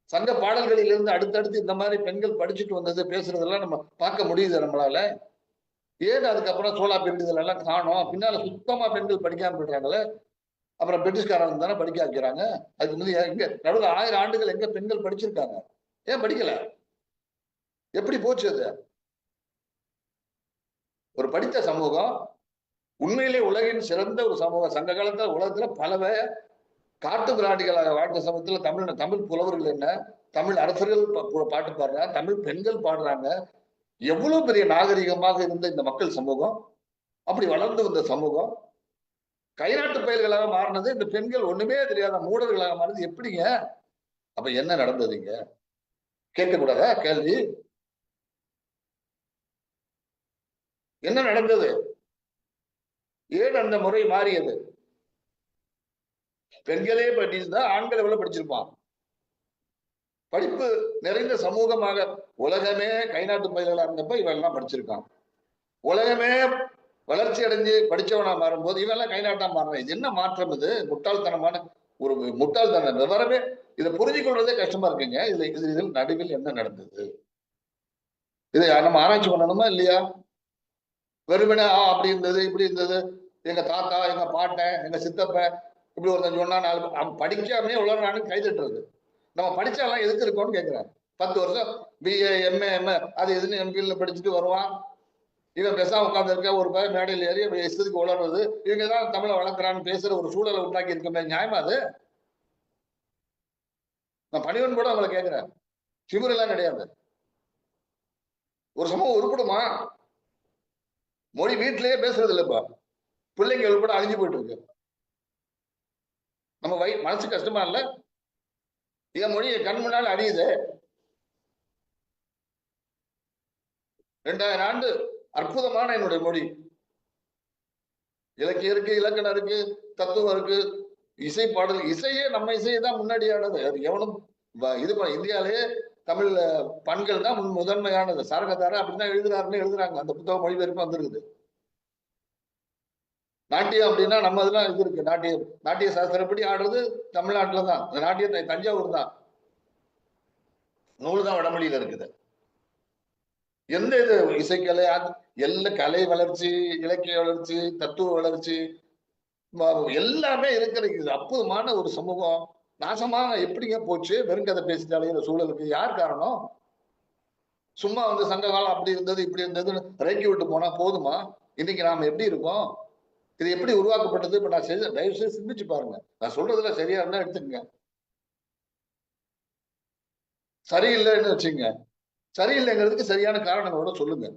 சங்க பாடல்களில் இருந்து அடுத்தடுத்து இந்த மாதிரி பெண்கள் படிச்சுட்டு வந்தது பேசுறதெல்லாம் நம்ம பார்க்க முடியுது நம்மளால. ஏன் அதுக்கப்புறம் சோழா பீரியட்ல எல்லாம் காணோம், பின்னால சுத்தமா பெண்கள் படிக்காம போயிடுறாங்களே. அப்புறம் பிரிட்டிஷ்காரங்க தானே படிக்க வைக்கிறாங்க. அதுக்கு முந்தைய எங்க நடுவில் 1000 ஆண்டுகள் எங்க பெண்கள் படிச்சிருக்காங்க, ஏன் படிக்கல, எப்படி போச்சு அது. ஒரு படித்த சமூகம், உண்மையிலே உலகின் சிறந்த ஒரு சமூகம். சங்க காலத்துல உலகத்துல பல காட்டு பிராணிகளாக வாழ்ந்த சமயத்துல தமிழ் புலவர்கள் என்ன, தமிழ் அரசர்கள் பாட்டு பாடுறாங்க, தமிழ் பெண்கள் பாடுறாங்க. எவ்வளவு பெரிய நாகரிகமாக இருந்த இந்த மக்கள் சமூகம், அப்படி வளர்ந்து வந்த சமூகம் கைநாட்டு பயல்களாக மாறினது, இந்த பெண்கள் ஒண்ணுமே தெரியாத மூடர்களாக மாறினது எப்படிங்க. அப்ப என்ன நடந்ததுங்க, கேட்கக்கூடாதா கேள்வி, என்ன நடந்தது, ஏன் அந்த முறை மாறியது. பெண்களே படிச்சிருந்தா ஆண்கள் எவ்வளவு படிச்சிருப்பான். படிப்பு நிறைந்த சமூகமாக உலகமே கைநாட்டு பயிர்களா இருந்தப்ப இவெல்லாம் படிச்சிருக்கான். உலகமே வளர்ச்சி அடைஞ்சு படிச்சவனா மாறும்போது இவெல்லாம் கைநாட்டா மாறுறான். இது என்ன மாற்றம், இது முட்டாள்தனமான ஒரு முட்டாள்தனம். விவரமே இதை புரிஞ்சு கொள்றதே கஷ்டமா இருக்குங்க. இதில் நடுவில் என்ன நடந்தது, இதை நம்ம ஆராய்ச்சி பண்ணணுமா இல்லையா. வெறுமனே அப்படி இருந்தது இப்படி இருந்தது, எங்க தாத்தா எங்க பாட்டன் எங்க சித்தப்பன் இப்படி ஒருத்தன் சொன்னா 4 படிக்காமே உலக கை தட்டுறது. நம்ம படிச்சாலாம் எதுக்கு இருக்கோம்னு கேட்கிறாங்க. 10 வருஷம் பிஏ எம்ஏ அது எதுன்னு எம்பிஎல்ல படிச்சுட்டு வருவான். இவன் பேசாம உட்கார்ந்து இருக்க, ஒரு பேர் மேடையில் ஏறி இஷ்டத்துக்கு உளர்றது, இவங்க தான் தமிழை வளர்க்குறான்னு பேசுற ஒரு சூழலை உண்டாக்கி இருக்கமே, நியாயமா அது. நான் பணிவன் கூட அவங்களை கேட்கிறேன், சிவர் எல்லாம் கிடையாது. ஒரு சமூகம் உருப்படுமா, மொழி வீட்டிலேயே பேசுறது இல்லப்பா, பிள்ளைங்க உட்பட அழிஞ்சு போயிட்டு இருக்கு. நம்ம மனசு கஷ்டமா இல்ல, என் மொழி கண் முன்னால் அழியுது. 2000 ஆண்டு அற்புதமான என்னுடைய மொழி. இலக்கியம் இருக்கு, இலக்கணம் இருக்கு, தத்துவம் இருக்கு, இசை பாடல், இசையே நம்ம இசையை தான் முன்னாடியானது. அது எவனும் இது இந்தியாவிலேயே தமிழ் பண்கள் தான் முதன்மையானது. சாரகதார அப்படிதான் எழுதுறாங்க. அந்த புத்தக மொழிபெயர்ப்பு வந்திருக்குது. நாட்டியம் அப்படின்னா நம்ம இதெல்லாம் இது இருக்கு. நாட்டிய சாஸ்திரப்படி ஆடுறது தமிழ்நாட்டுல தான். அந்த நாட்டியத்தை தஞ்சாவூர் தான். நூல் தான் வடமொழியில இருக்குது. எந்த இது இசைக்கலை, எல்லா கலை வளர்ச்சி, இலக்கிய வளர்ச்சி, தத்துவ வளர்ச்சி எல்லாமே இருக்கிற அற்புதமான ஒரு சமூகம் நாசமாக எப்படிங்க போச்சு? வெறுங்கதை பேசிட்டாலே சூழலுக்கு யார் காரணம்? சும்மா சங்க காலம் அப்படி இருந்தது இப்படி இருந்ததுன்னு இறக்கி விட்டு போனா போதுமா? இன்னைக்கு நாம எப்படி இருக்கோம்? இது எப்படி உருவாக்கப்பட்டது? இப்ப நான் தயவு செய்து சிந்திச்சு பாருங்க. நான் சொல்றதுல சரியா இருந்தா எடுத்துக்கங்க, சரியில்லைன்னு வச்சுங்க. சரியில்லைங்கிறதுக்கு சரியான காரணங்களோட சொல்லுங்க.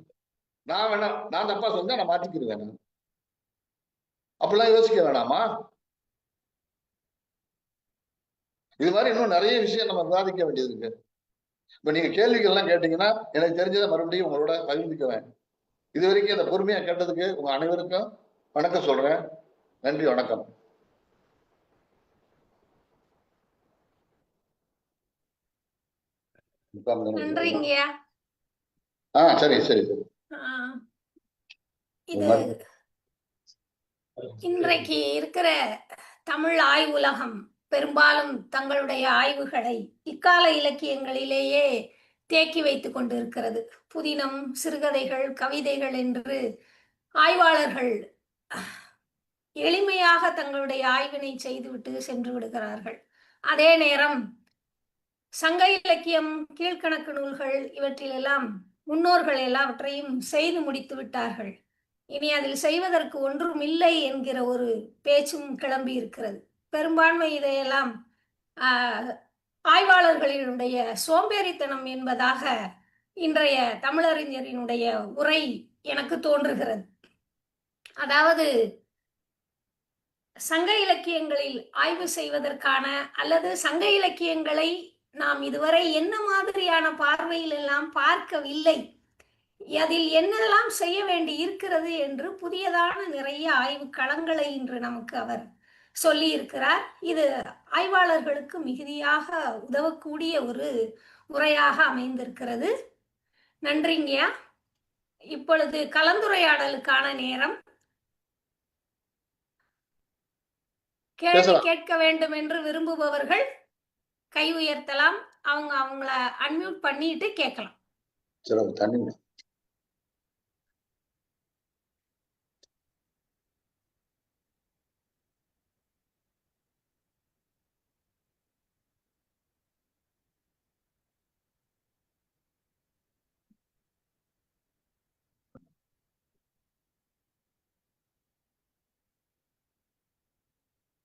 நான் தப்பா சொன்னா நான் மாத்திக்கிடுவேன். அப்படிலாம் யோசிக்க வேணாமா? இது மாதிரி இன்னும் நிறைய விஷயம் நம்ம விவாதிக்க வேண்டியது இருக்கு. இப்ப நீங்க கேள்விகள் எல்லாம் கேட்டீங்கன்னா எனக்கு தெரிஞ்சதை மறுபடியும் உங்களோட பகிர்ந்துக்குவேன். இது வரைக்கும் இந்த பொறுமையா கேட்டதுக்கு உங்க அனைவருக்கும் வணக்கம் சொல்றேன். நன்றி, வணக்கம். நன்றிங்கய்யா. சரி சரி சரி. இது இன்றைக்கு இருக்கிற தமிழ் ஆய்வுலகம் பெரும்பாலும் தங்களுடைய ஆய்வுகளை இக்கால இலக்கியங்களிலேயே தேக்கி வைத்துக் கொண்டிருக்கிறது. புதினம், சிறுகதைகள், கவிதைகள் என்று ஆய்வாளர்கள் எளிமையாக தங்களுடைய ஆய்வினை செய்துவிட்டு சென்று விடுகிறார்கள். அதே நேரம் சங்க இலக்கியம், கீழ்கணக்கு நூல்கள் இவற்றிலெல்லாம் முன்னோர்கள் எல்லாவற்றையும் செய்து முடித்து விட்டார்கள். இனி அதில் செய்வதற்கு ஒன்றும் இல்லை என்கிற ஒரு பேச்சும் கிளம்பி இருக்கிறது. பெரும்பான்மை இதையெல்லாம் ஆய்வாளர்களினுடைய சோம்பேறித்தனம் என்பதாக இன்றைய தமிழறிஞரினுடைய உரை எனக்கு தோன்றுகிறது. அதாவது சங்க இலக்கியங்களில் ஆய்வு செய்வதற்கான அல்லது சங்க இலக்கியங்களை நாம் இதுவரை என்ன மாதிரியான பார்வையில் எல்லாம் பார்க்கவில்லை, அதில் என்னெல்லாம் செய்ய வேண்டி இருக்கிறது என்று புதியதான நிறைய ஆய்வு களங்களை இன்று நமக்கு அவர் சொல்லி இருக்கிறார். இது ஆய்வாளர்களுக்கு மிகுதியாக உதவக்கூடிய ஒரு உரையாக அமைந்திருக்கிறது. நன்றிங்கய்யா. இப்பொழுது கலந்துரையாடலுக்கான நேரம். கேள்வி கேட்க வேண்டும் என்று விரும்புபவர்கள் கை உயர்த்தலாம். அவங்கள அன்மியூட் பண்ணிட்டு கேட்கலாம்.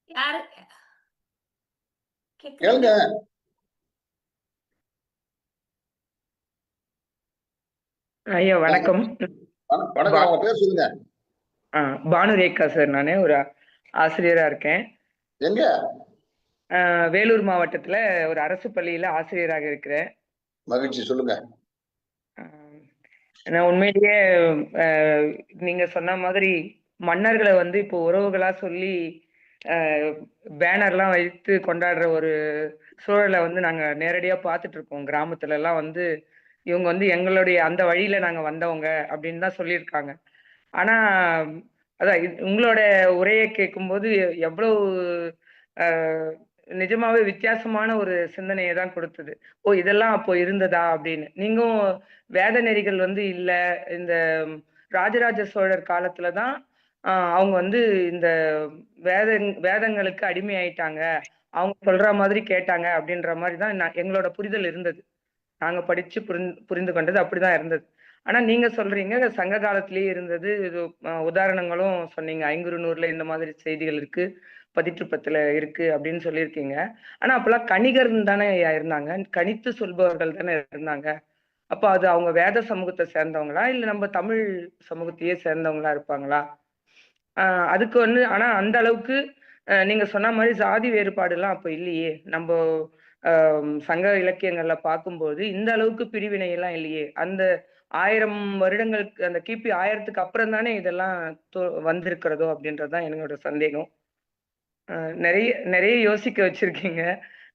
யாரு கேளுங்க? ஐயா வணக்கம். சொல்லுங்க. பானுரேகா சார், நானே ஒரு ஆசிரியரா இருக்கேன். எங்க? வேலூர் மாவட்டத்துல ஒரு அரசு பள்ளியில ஆசிரியராக இருக்கிறேன். மகிழ்ச்சி, சொல்லுங்க. நான் உண்மையிலேயே நீங்க சொன்ன மாதிரி மன்னர்களை இப்போ உறவுகளா சொல்லி பேனர்லாம் வைத்து கொண்டாடுற ஒரு சூழலை நாங்க நேரடியா பார்த்துட்டு இருக்கோம். கிராமத்துல எல்லாம் இவங்க எங்களுடைய அந்த வழியில நாங்க வந்தவங்க அப்படின்னு தான் சொல்லியிருக்காங்க. ஆனா அதான் உங்களோட உரையை கேட்கும்போது எவ்வளவு நிஜமாவே வித்தியாசமான ஒரு சிந்தனையை தான் கொடுத்தது. ஓ, இதெல்லாம் அப்போ இருந்ததா அப்படின்னு. நீங்களும் வேத நெறிகள் இல்ல, இந்த ராஜராஜ சோழர் காலத்துலதான் அவங்க இந்த வேதங்களுக்கு அடிமை ஆயிட்டாங்க, அவங்க சொல்ற மாதிரி கேட்டாங்க அப்படின்ற மாதிரிதான் எங்களோட புரிதல் இருந்தது. நாங்க படிச்சு புரிந்து கொண்டது அப்படிதான் இருந்தது. ஆனா நீங்க சொல்றீங்க சங்க காலத்திலேயே இருந்தது. இது உதாரணங்களும் சொன்னீங்க. ஐங்குறுநூறுல இந்த மாதிரி செய்திகள் இருக்கு, பதிற்றுப்பத்துல இருக்கு அப்படின்னு சொல்லியிருக்கீங்க. ஆனா அப்பெல்லாம் கணிகர்னு தானே இருந்தாங்க, கணித்து சொல்பவர்கள் தானே இருந்தாங்க. அப்ப அது அவங்க வேத சமூகத்தை சேர்ந்தவங்களா இல்ல நம்ம தமிழ் சமூகத்தையே சேர்ந்தவங்களா இருப்பாங்களா? அதுக்கு ஆனா அந்த அளவுக்கு நீங்க சொன்ன மாதிரி சாதி வேறுபாடு எல்லாம் அப்ப இல்லையே. நம்ம சங்க இலக்கியங்கள்ல பார்க்கும்போது இந்த அளவுக்கு பிரிவினை எல்லாம் இல்லையே. அந்த 1000 வருடங்களுக்கு அந்த கிபி 1000க்கு அப்புறம் தானே இதெல்லாம் வந்திருக்கிறதோ அப்படின்றதுதான் என்னோட சந்தேகம். நிறைய நிறைய யோசிக்க வச்சிருக்கீங்க.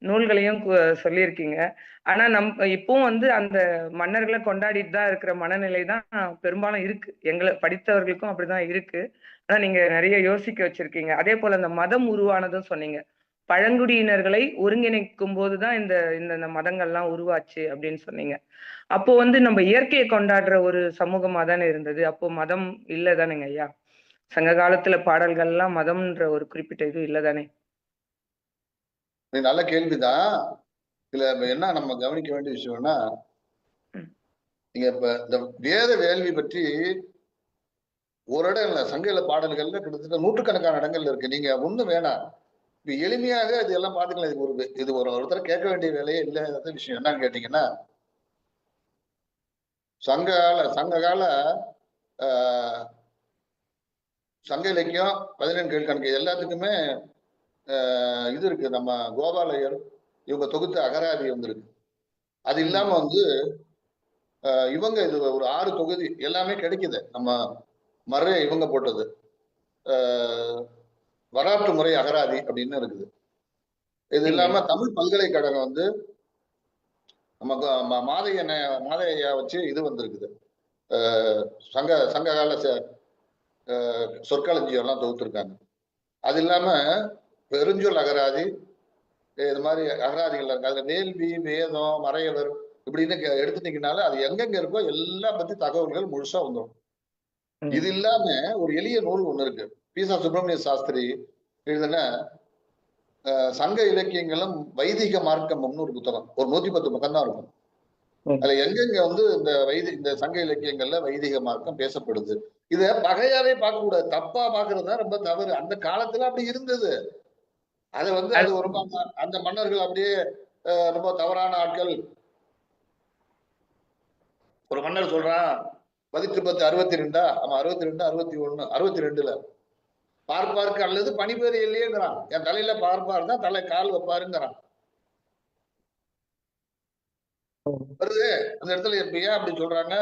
நூல்களையும் சொல்லியிருக்கீங்க. ஆனா இப்பவும் வந்து அந்த மன்னர்களை கொண்டாடிட்டு தான் இருக்கிற மனநிலை தான் பெரும்பாலும் இருக்கு. எங்களை படித்தவர்களுக்கும் அப்படிதான் இருக்கு. ஆனா நீங்க நிறைய யோசிக்க வச்சிருக்கீங்க. அதே போல அந்த மதம் உருவானதும் சொன்னீங்க. பழங்குடியினர்களை ஒருங்கிணைக்கும் போதுதான் இந்த இந்த மதங்கள்லாம் உருவாச்சு அப்படின்னு சொன்னீங்க. அப்போ வந்து நம்ம இயற்கையை கொண்டாடுற ஒரு சமூகமா தானே இருந்தது. அப்போ மதம் இல்லதானுங்க ஐயா? சங்க காலத்துல பாடல்கள்லாம் மதம்ன்ற ஒரு குறிப்பிட்ட இது இல்லதானே? நல்ல கேள்விதான். இதுல என்ன நம்ம கவனிக்க வேண்டிய விஷயம்னா, நீங்க இப்ப இந்த வேத வேள்வி பற்றி ஒரு இடம் இல்ல, சங்க இல பாடல்கள்ல கிட்டத்தட்ட நூற்றுக்கணக்கான இடங்கள்ல இருக்கு. நீங்க ஒண்ணு வேணாம், இப்ப எளிமையாக இது எல்லாம் பாத்துக்கலாம். இது ஒருத்தர் கேட்க வேண்டிய வேலையே இல்லாத விஷயம். என்னன்னு கேட்டீங்கன்னா, சங்ககால சங்க இலக்கியம் 14 கீழ்கணக்கு எல்லாத்துக்குமே இது இருக்கு. நம்ம கோபாலையர் இவங்க தொகுத்த அகராதி இருக்கு. அது இல்லாம வந்து இவங்க இது ஒரு 6 தொகுதி எல்லாமே கிடைக்குது. நம்ம மறை இவங்க போட்டது வரலாற்று முறை அகராதி அப்படின்னு இருக்குது. இது இல்லாம தமிழ் பல்கலைக்கழகம் வந்து நம்ம மாதையா வச்சு இது வந்திருக்குது. சங்ககால சொற்களஞ்சியம் எல்லாம் தொகுத்திருக்காங்க. அது இல்லாம பெருஞ்சொல் அகராதி, இது மாதிரி அகராதிகள் இருக்கு. அதுல வேள்வி, வேதம், மறையவர் இப்படின்னு எடுத்துட்டீங்கனால அது எங்கெங்க இருக்கோ எல்லாம் பத்தி தகவல்கள் முழுசா வந்துடும். இது இல்லாம ஒரு எளிய நூல் ஒண்ணு இருக்கு. பீசா சுப்பிரமணிய சாஸ்திரி எழுதின சங்க இலக்கியங்களும் வைதிக மார்க்கம்னு ஒரு புத்தகம். ஒரு 110 பக்கம் தான் இருக்கும். அதுல எங்கெங்க வந்து இந்த சங்க இலக்கியங்கள்ல வைதிக மார்க்கம் பேசப்படுது. இத பகையாவே பார்க்க கூடாது, தப்பா பாக்குறதுதான் ரொம்ப தவறு. அந்த காலத்துல அப்படி இருந்தது. அது வந்து அது ரொம்ப அந்த மன்னர்கள் அப்படியே ரொம்ப தவறான ஆட்கள். ஒரு மன்னர் சொல்றான் 10 62 ஆமா 62 61 62ல பார்ப்பாருக்கு அல்லது பணிபேறு இல்லையேங்கிறான். என் தலையில பார்ப்பார் தான் தலை கால் வைப்பாருங்கிறான். வருது அந்த இடத்துல ஏன் அப்படி சொல்றாங்க?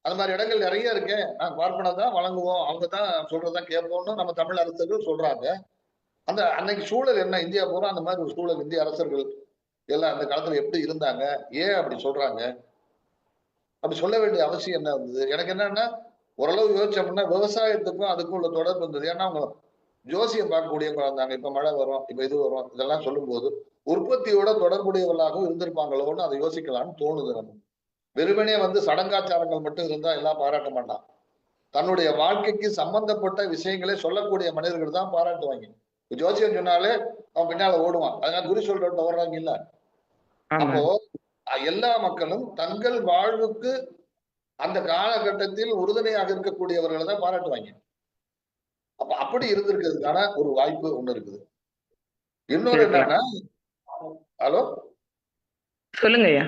அது மாதிரி இடங்கள் நிறைய இருக்கு. நாங்க பார்ப்பனை தான் வழங்குவோம், அவங்க தான் சொல்றதான் கேட்போம்னு நம்ம தமிழ் அரசர்கள் சொல்றாங்க. அந்த அன்னைக்கு சூழல் என்ன? இந்தியா பூரா அந்த மாதிரி ஒரு சூழல். இந்திய அரசர்கள் எல்லாம் அந்த காலத்துல எப்படி இருந்தாங்க, ஏன் அப்படி சொல்றாங்க? அப்படி சொல்ல வேண்டிய அவசியம் என்ன இருந்தது? எனக்கு என்னன்னா, ஓரளவு யோசிச்சோம்னா விவசாயத்துக்கும் அதுக்கும் உள்ள தொடர்பு இருந்தது. ஏன்னா அவங்க ஜோசியம் பார்க்கக்கூடியவங்க இருந்தாங்க. இப்ப மழை வரும், இப்ப இது வரும், இதெல்லாம் சொல்லும் போது உற்பத்தியோட தொடர்புடையவர்களாகவும் இருந்திருப்பாங்களோன்னு அதை யோசிக்கலாம்னு தோணுது. நம்ம வெறுமனே வந்து சடங்காச்சாரங்கள் மட்டும் இருந்தா எல்லாம் பாராட்ட மாட்டான். தன்னுடைய வாழ்க்கைக்கு சம்பந்தப்பட்ட விஷயங்களை சொல்லக்கூடிய மனிதர்கள் தான் பாராட்டுவாங்க. ஜோசியம் சொன்னாலே அவன் பின்னால ஓடுவான். அதனால குறி சொல்றவன் ஓடுறாங்க இல்ல. அப்போ எல்லா மக்களும் தங்கள் வாழ்வுக்கு அந்த காலகட்டத்தில் உறுதுணையாக இருக்கக்கூடியவர்களை தான் பாராட்டுவாங்க. அப்ப அப்படி இருந்திருக்கிறதுக்கான ஒரு வாய்ப்பு ஒண்ணு இருக்குது. இன்னொரு என்னன்னா, ஹலோ சொல்லுங்க ஐயா.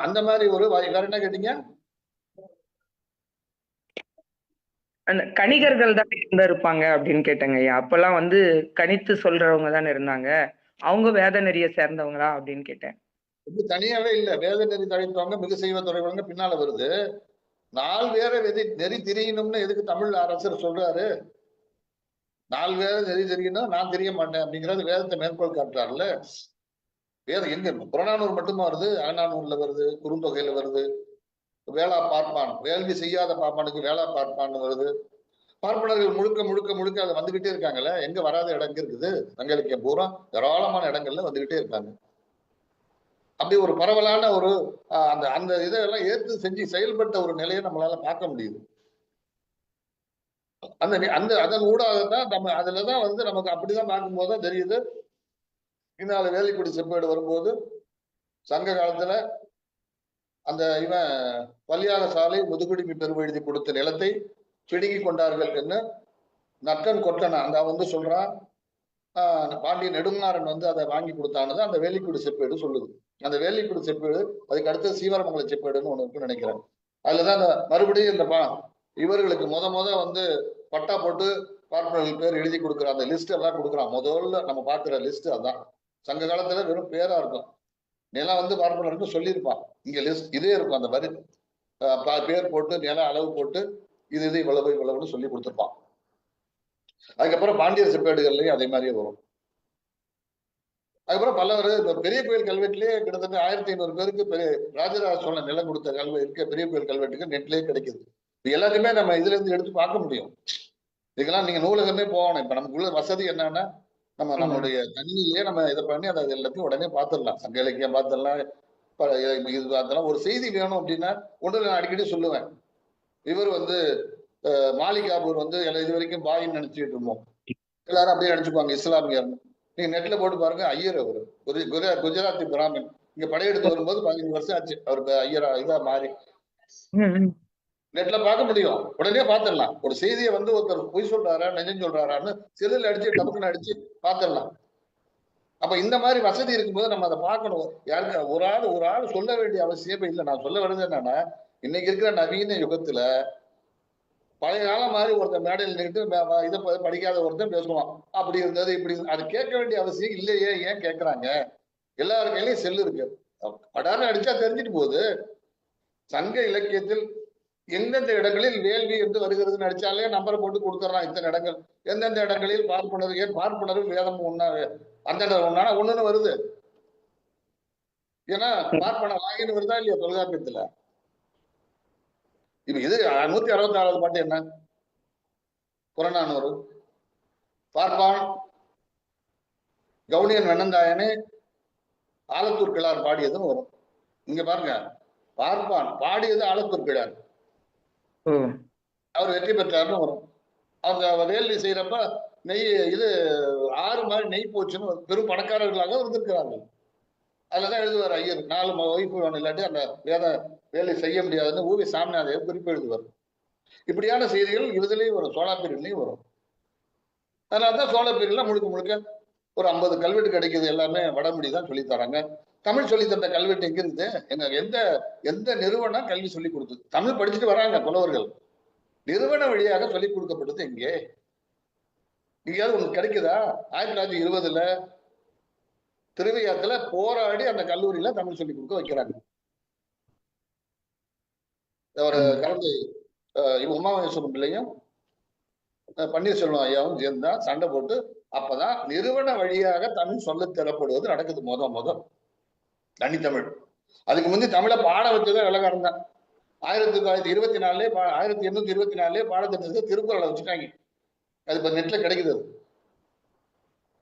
அந்த மாதிரி ஒரு வேற என்ன கேட்டீங்க? அந்த கணிகர்கள் தான் இருப்பாங்க அப்படின்னு கேட்டேங்க ஐயா. அப்பெல்லாம் வந்து கணித்து சொல்றவங்க தானே இருந்தாங்க. அவங்க வேத நெறிய சேர்ந்தவங்களா அப்படின்னு கேட்டேன். தனியாவே இல்ல. வேத நெறி தழைத்தவங்க மிக செய்வ துறைவங்க பின்னால வருது. 4 வேற நெறி தெரியணும்னு எதுக்கு தமிழ் அரசர் சொல்றாரு? 4 வேற நெறி தெரியணும், நான் தெரிய மாட்டேன் அப்படிங்கிறது வேதத்தை மேற்கோள் காட்டுறாருல்ல. வேதம் எங்க புறநானூறு மட்டுமா வருது, அகநானூர்ல வருது, குறுந்தொகையில வருது, வேளா பார்ப்பான், வேள்வி செய்யாத பார்ப்பானுக்கு வேளா பார்ப்பான்னு வருது. பார்ப்பனர்கள் முழுக்க முழுக்க முழுக்க அதை வந்துகிட்டே இருக்காங்கல்ல. எங்க வராத இடம் இருக்குது? சங்க இலக்கியம் பூரா ஏராளமான இடங்கள்ல வந்துகிட்டே இருக்காங்க. அப்படி ஒரு பரவலான ஒரு அந்த அந்த இதெல்லாம் ஏற்று செஞ்சு செயல்பட்ட ஒரு நிலையை நம்மளால பார்க்க முடியுது. அதன் ஊடாகத்தான் நம்ம அதுலதான் வந்து நமக்கு அப்படிதான் பார்க்கும்போதுதான் தெரியுது. பின்னால வேலைக்குடி செப்பேடு வரும்போது சங்க காலத்துல அந்த இவன் பல்யாக சாலை முதுகுடிமை பெருமை எழுதி கொடுத்த நிலத்தை பிடுங்கி கொண்டார்கள் என்று நக்கன் கொட்டன அந்த வந்து சொல்றான். பாண்டிய நெடுங்காரன் வந்து அதை வாங்கி கொடுத்தானது அந்த வேலிக்குடி செப்பேடு சொல்லுது. அந்த வேலிக்குடி செப்பேடு அதுக்கு அடுத்து சீவரமங்கல செப்பேடுன்னு ஒண்ணு இருக்குன்னு நினைக்கிறேன். அதுலதான் அந்த மறுபடியும் இந்த இவர்களுக்கு முத வந்து பட்டா போட்டு பார்ப்பனர்கள் பேர் எழுதி கொடுக்குற அந்த லிஸ்ட் எல்லாம் கொடுக்குறான். முதல்ல நம்ம பாக்குற லிஸ்ட் அதான். சங்க காலத்துல வெறும் பேரா இருக்கும். நிலம் வந்து பார்ப்பனருக்கு சொல்லியிருப்பான். இங்க லிஸ்ட் இதே இருக்கும், அந்த வரி பேர் போட்டு நில அளவு போட்டு இது இவ்வளவு இவ்வளவுன்னு சொல்லி கொடுத்துருப்பான். அதுக்கப்புறம் பாண்டியர் செப்பேடுகள்லயும் அதே மாதிரியே வரும். அதுக்கப்புறம் பலவர் இந்த பெரிய கோயில் கல்வெட்டுலயே கிட்டத்தட்ட 1500 பேருக்கு ராஜராஜ சோழன் நிலம் கொடுத்த கல்வெட்டு பெரிய கோயில் கல்வெட்டுக்கு நெட்லயே கிடைக்குது. இது எல்லாத்தையுமே நம்ம இதுல இருந்து எடுத்து பார்க்க முடியும். இதுக்கெல்லாம் நீங்க நூலகமே போகணும். இப்ப நமக்குள்ள வசதி என்னன்னா, நம்மளுடைய தண்ணியிலேயே நம்ம இதை பண்ணி அதை எல்லாத்தையும் உடனே பார்த்துடலாம். சங்க இலக்கியம் பார்த்துடலாம், இது பார்த்தலாம். ஒரு செய்தி வேணும் அப்படின்னா ஒன்று நான் அடிக்கடி சொல்லுவேன். இவர் வந்து மாலிகாபூர் வந்து இது வரைக்கும் பாயின்னு நினைச்சுட்டு இருந்தோம். எல்லாரும் அப்படியே நினைச்சுப்பாங்க இஸ்லாமியர். நீங்க நெட்ல போட்டு பாருங்க, ஐயர் அவரு குஜராத்தி பிராமின். இங்க படையெடுத்து வரும்போது 15 வருஷம் ஆச்சு அவருக்கு ஐயரா இதா மாறி. நெட்ல பார்க்க முடியும், உடனே பார்த்துடலாம். ஒரு செய்தியை வந்து ஒருத்தர் பொய் சொல்றாரா நிஜம் சொல்றாரான்னு செல்லுல அடிச்சு டப்புன்னு அடிச்சு பார்த்துடலாம். அப்ப இந்த மாதிரி வசதி இருக்கும்போது நம்ம அதை பார்க்கணும். யாருக்கு ஒரு ஆள் சொல்ல வேண்டிய அவசியமே இல்லை. நான் சொல்ல வருது என்னன்னா, இன்னைக்கு இருக்கிற நவீன யுகத்துல பழைய காலம் மாதிரி ஒருத்தர் மேடையில் நின்றுட்டு இதை படிக்காத ஒருத்தன் பேசுவான், அப்படி இருந்தது இப்படி. அது கேட்க வேண்டிய அவசியம் இல்லையே. ஏன் கேட்கறாங்க? எல்லாரு கையிலையும் செல்லு இருக்கு, படாரம் அடிச்சா தெரிஞ்சிட்டு போகுது. சங்க இலக்கியத்தில் எந்தெந்த இடங்களில் வேள்வி என்று வருகிறதுன்னு அடிச்சாலே நம்பரை போட்டு கொடுத்துட்றான். இத்தனை இடங்கள், எந்தெந்த இடங்களில் பார்ப்பனர், ஏன் பார்ப்பனர் வேதம் ஒன்னா அந்த ஒன்னா ஒண்ணுன்னு வருது. ஏன்னா பார்ப்பன வாங்கின்னு வருதா இல்லையா தொல்காப்பியத்துல? இப்ப இது 166வது பாட்டு என்ன? புறநானூறு. பார்ப்பான் கவுனியன் வெண்ணந்தாயனே ஆலத்தூர் கிழார் பாடியதும் வரும். இங்க பாருங்க, பார்ப்பான் பாடியது ஆலத்தூர் கிழார், அவர் வெற்றி பெற்றார்னு வரும். அவங்க வேள்வி செய்யறப்ப நெய் இது ஆறு மாதிரி நெய் போச்சுன்னு பெரும் பணக்காரர்களாக இருந்திருக்கிறார்கள். அதுலதான் எழுதுவார் ஐயர், 4 ஒய்ஃபு வேணும் இல்லாட்டி அந்த வேலை செய்ய முடியாதுன்னு ஊவி சாமிநாதையர் குறிப்பு எழுதுவார். இப்படியான செய்திகள் இதுலயும் வரும், சோழாப்பீரியன்லயும் வரும். அதனாலதான் சோழாப்பீரியன்ல முழுக்க முழுக்க ஒரு 50 கல்வெட்டு கிடைக்குது. எல்லாமே வடமொழி தான் சொல்லி தராங்க. தமிழ் சொல்லி தந்த கல்வெட்டு எங்க இருந்து? எந்த நிறுவனம் கல்வி சொல்லி கொடுத்தது? தமிழ் படிச்சுட்டு வராங்க புலவர்கள், நிறுவன வழியாக சொல்லி கொடுக்கப்பட்டது எங்கே? எங்கேயாவது உங்களுக்கு கிடைக்குதா? 1920 திருவையாத்துல போராடி அந்த கல்லூரியில தமிழ் சொல்லி கொடுக்க வைக்கிறாங்க. ஒரு கலந்து உமாமேஸ்வரம் பிள்ளையும் பன்னீர்செல்வம் ஐயாவும் சேர்ந்தா சண்டை போட்டு அப்பதான் நிறுவன வழியாக தமிழ் சொல்ல தரப்படுவது நடக்குது. முதல் தனித்தமிழ். அதுக்கு முந்தி தமிழை பாட வச்சதே விலகாரம் தான். 1924 1824 பாடத்திட்டத்துக்கு திருக்குறளை வச்சுட்டாங்க. அது இப்ப நெட்ல கிடைக்குது.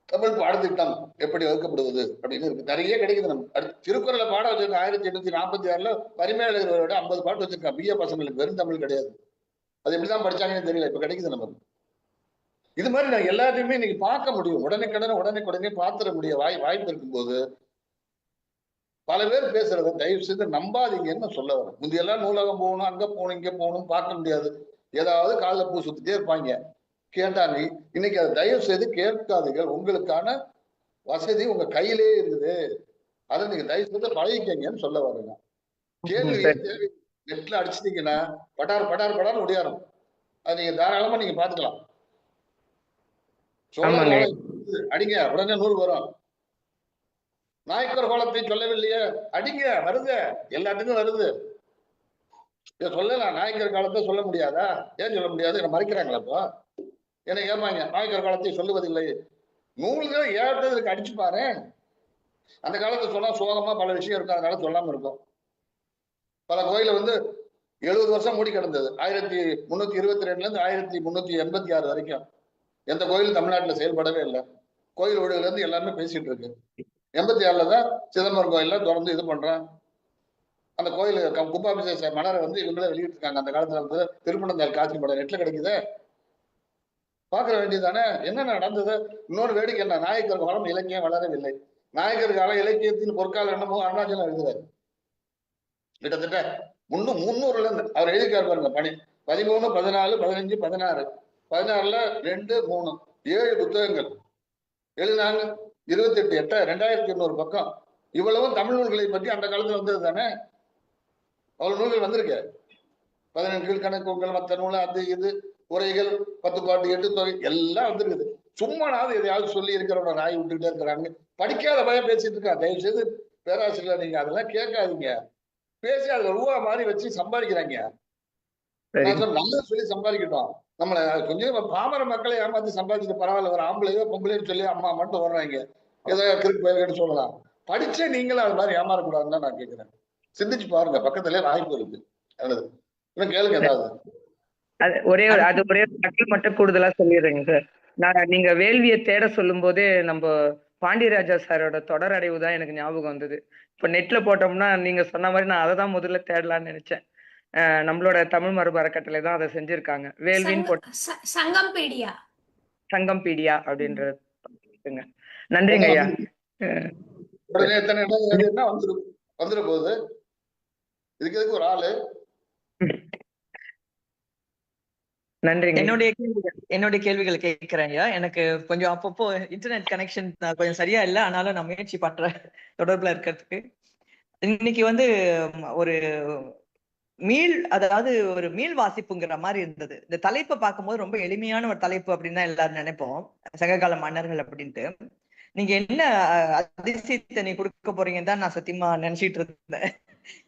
தமிழ் பாடத்திட்டம் எப்படி வகுக்கப்படுவது அப்படின்னு இருக்கு, நிறைய கிடைக்குது. நம்ம திருக்குறளை பாட வச்சிருக்கோம். 1846 பரிமேலழகரோட 50 பாட்டு வச்சிருக்கான். பிஏ பசங்களுக்கு வெறும் தமிழ் கிடையாது. அது எப்படிதான் படிச்சாங்கன்னு தெரியல, இப்ப கிடைக்குது நமக்கு. இது மாதிரி நான் எல்லாத்தையுமே இன்னைக்கு பார்க்க முடியும். உடனே பார்த்துட முடிய வாய்ப்பு இருக்கும்போது பல பேர் பேசுறத தயவு செய்து நம்பாதீங்கன்னு சொல்ல வரும். முந்தையெல்லாம் நூலகம் போகணும், அங்க போகணும், இங்க போகணும், பார்க்க முடியாது. ஏதாவது காலில் பூ சுத்திட்டே இருப்பாங்க, கேட்டாங்க. இன்னைக்கு அதை தயவு செய்து கேட்காதீர்கள். உங்களுக்கான வசதி உங்க கையிலே இருக்குது, அதை நீங்க தயவு செய்து பழகிக்கங்கன்னு சொல்ல வருங்க. கேள்வி நெட்ல அடிச்சிட்டீங்கன்னா படார் முடியாரும். அது நீங்க தாராளமா நீங்க பாத்துக்கலாம். அடிங்க, உடனே நூல் வரும். நாயக்கர் கோலத்தை சொல்லவில்லையே, அடிங்க, வருது, எல்லாத்துக்கும் வருது. சொல்லலாம், நாயக்கர் காலத்தை சொல்ல முடியாதா? ஏன் சொல்ல முடியாது? என்ன மறைக்கிறாங்களா? இப்போ என்ன ஏமாங்க, நாயக்கர் காலத்தை சொல்லுவதில்லை. நூல்களை ஏற்றதுக்கு அடிச்சு பாரு. அந்த காலத்தை சொன்னா சோகமா பல விஷயம் இருக்கும், அதனால சொல்லாம இருக்கும். பல கோயில 70 வருஷம் மூடி கிடந்தது. 1322 1386 வரைக்கும் எந்த கோயிலும் தமிழ்நாட்டுல செயல்படவே இல்லை. கோயில் ஒழுங்குல இருந்து எல்லாமே பேசிட்டு இருக்கு. 86 தான் சிதம்பரம் கோயில்ல தொடர்ந்து இது பண்றான். அந்த கோயில் கும்பாபிஷேக மலரை இவங்களே வெளியிட்டு இருக்காங்க. அந்த காலத்துல திருப்பணந்தாள் காட்சி படம் நெட்ல கிடைக்குது, பாக்குற வேண்டியதானே என்ன நடந்தது. இன்னொரு வேடிக்கை என்ன, நாயக்கர் காலம் இலக்கியம் வளரவில்லை. நாயக்கர் காலம் இலக்கியத்தின் பொற்காலம் என்னமோ அருணாச்சலம் எழுதுறாரு. கிட்டத்தட்ட 300 இருந்து அவர் எழுதிக்காரு பாருங்க. 13, 14, 15, 16, 16ல 2, 3, 7 புத்தகங்கள் எழுதினாங்க. 28 2200 பக்கம். இவ்வளவும் தமிழ் நூல்களை பற்றி அந்த காலத்துல வந்தது தானே. அவ்வளவு நூல்கள் வந்திருக்கு. 14 கீழ்கணக்குகள், மற்ற நூல், அது இது உரைகள், 10 பாட்டு, 8 தொகை எல்லாம் வந்திருக்குது. சும்மானாவது எதையாவது சொல்லி இருக்கிறவங்க ராய் விட்டுக்கிட்டே இருக்கிறாங்க. படிக்காத பயம் பேசிட்டு இருக்கா. தயவு செய்து பேராசிரியர் நீங்க அதெல்லாம் கேட்காதீங்க. பேசி அதுல ரூபா மாதிரி வச்சு சம்பாதிக்கிறாங்க. நான் சொல்ல நல்லது சொல்லி சம்பாதிக்கட்டும். நம்மள கொஞ்சம் பாமர மக்களை ஏமாத்தி சம்பாதிச்சுட்டு பரவாயில்ல, ஒரு ஆம்பளையோ பொம்பளைன்னு சொல்லி அம்மா மட்டும் வர்றாங்க. ஏதோ கிறுக்கு பயிர்கன்னு சொல்லலாம். படிச்ச நீங்களும் அது மாதிரி ஏமாறக்கூடாதுன்னு தான் நான் கேட்கிறேன். சிந்திச்சு பாருங்க, பக்கத்துலயே வாய்ப்பு இருக்கு. நல்லது. இன்னும் கேளுங்க ஏதாவது. அது ஒரே ஒரு தகவல் மட்டும் கூடுதலா சொல்லிடுறேங்க சார். நீங்க வேள்வியை தேட சொல்லும் போதே நம்ம பாண்டியராஜா சாரோட தொடர் அடைவு தான் எனக்கு ஞாபகம் வந்தது. இப்ப நெட்ல போட்டோம்னா நீங்க சொன்ன மாதிரி நான் அதை தான் முதல்ல தேடலாம்னு நினைச்சேன். நம்மளோட தமிழ் மரபு அறக்கட்டளை தான் அதை செஞ்சிருக்காங்க. வேள்வின்னு போட்டு சங்கம்பீடியா சங்கம்பீடியா அப்படின்றது. நன்றிங்க ஐயா. உடனே எத்தனை என்ன வந்துட போகுது. இதுக்கு ஒரு ஆளு. நன்றிங்க. என்னுடைய கேள்விகள் கேட்கிறேன் ஐயா. எனக்கு கொஞ்சம் அப்பப்போ இன்டர்நெட் கனெக்ஷன் கொஞ்சம் சரியா இல்லை, ஆனாலும் நான் முயற்சி பண்றேன் தொடர்புல இருக்கிறதுக்கு. இன்னைக்கு வந்து ஒரு அதாவது ஒரு மீள் வாசிப்புங்கிற மாதிரி இருந்தது. இந்த தலைப்பை பார்க்கும்போது ரொம்ப எளிமையான ஒரு தலைப்பு அப்படின்னு தான் எல்லாரும் நினைப்போம், சங்ககால மன்னர்கள் அப்படின்ட்டு. நீங்க என்ன அதிசயத்தை நீ கொடுக்க போறீங்கன்னு தான் நான் சத்தியமா நினைச்சிட்டு இருந்தேன்.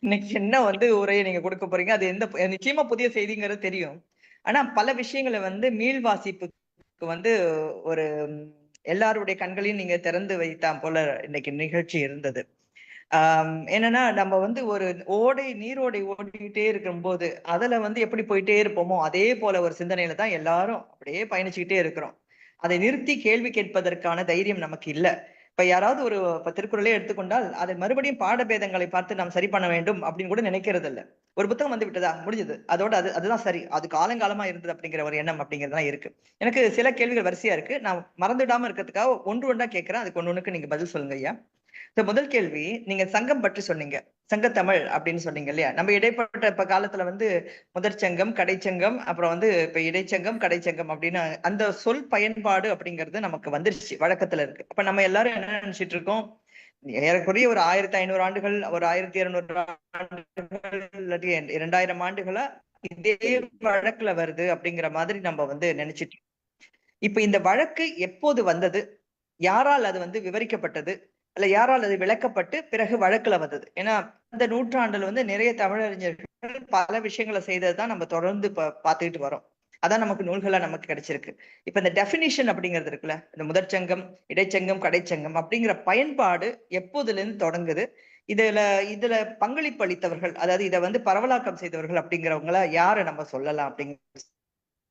இன்னைக்கு என்ன வந்து உரையை நீங்க கொடுக்க போறீங்க, அது நிச்சயமா புதிய செய்திங்கிறது தெரியும். ஆனா பல விஷயங்களை வந்து மீள் வாசிப்புக்கு வந்து ஒரு எல்லாருடைய கண்களையும் நீங்க திறந்து வைத்தா போல இன்னைக்கு நிகழ்ச்சி இருந்தது. என்னன்னா நம்ம வந்து ஒரு நீரோடை ஓடிக்கிட்டே இருக்கும் போது அதுல வந்து எப்படி போயிட்டே இருப்போமோ அதே போல ஒரு சிந்தனையில தான் எல்லாரும் அப்படியே பயணிச்சுக்கிட்டே இருக்கிறோம். அதை நிறுத்தி கேள்வி கேட்பதற்கான தைரியம் நமக்கு இல்ல. இப்ப யாராவது ஒரு திருக்குறளே எடுத்துக்கொண்டால் அதை மறுபடியும் பாடபேதங்களை பார்த்து நாம் சரி பண்ண வேண்டும் அப்படின்னு கூட நினைக்கிறது இல்ல. ஒரு புத்தகம் வந்து விட்டதா, முடிஞ்சது, அதோட அதுதான் சரி, அது காலங்காலமா இருந்தது அப்படிங்கிற ஒரு எண்ணம் அப்படிங்கிறதுலாம் இருக்கு. எனக்கு சில கேள்விகள் வரிசையா இருக்கு, நான் மறந்துடாம இருக்கிறதுக்காக ஒன்றா கேட்கிறேன். அதுக்கு ஒண்ணுக்கு நீங்க பதில் சொல்லுங்க ஐயா. முதல் கேள்வி, நீங்க சங்கம் பற்றி சொன்னீங்க, சங்கத்தமிழ் அப்படின்னு சொன்னீங்க இல்லையா? நம்ம இடைப்பட்ட இப்ப காலத்துல வந்து முதற்சங்கம், கடைச்சங்கம், அப்புறம் வந்து இப்ப இடைச்சங்கம், கடைச்சங்கம் அப்படின்னு அந்த சொல் பயன்பாடு அப்படிங்கிறது நமக்கு வந்துருச்சு, வழக்கத்துல இருக்கு. அப்ப நம்ம எல்லாரும் என்ன நினைச்சிட்டு இருக்கோம், ஏறக்குறைய ஒரு 1500 ஆண்டுகள், ஒரு 1200 ஆண்டுகள், இல்லாட்டி 2000 ஆண்டுகளா இதே வழக்குல வருது அப்படிங்கிற மாதிரி நம்ம வந்து நினைச்சிட்டு. இப்ப இந்த வழக்கு எப்போது வந்தது, யாரால் அது வந்து விவரிக்கப்பட்டது, அல்ல யாரால் அது விளக்கப்பட்டு பிறகு வழக்குல வந்தது? ஏன்னா இந்த நூற்றாண்டுல வந்து நிறைய தமிழறிஞர்கள் பல விஷயங்களை செய்ததுதான் நம்ம தொடர்ந்து பார்த்துக்கிட்டு வரோம். அதான் நமக்கு நூல்களா நமக்கு கிடைச்சிருக்கு. இப்ப இந்த டெபினிஷன் அப்படிங்கிறது இருக்குல்ல, இந்த முதற்சங்கம், இடைச்சங்கம், கடைச்சங்கம் அப்படிங்கிற பயன்பாடு எப்போதுல இருந்து தொடங்குது? இதுல பங்களிப்பு அளித்தவர்கள், அதாவது இதை வந்து பரவலாக்கம் செய்தவர்கள் அப்படிங்கிறவங்கள யாரை நம்ம சொல்லலாம் அப்படிங்கிற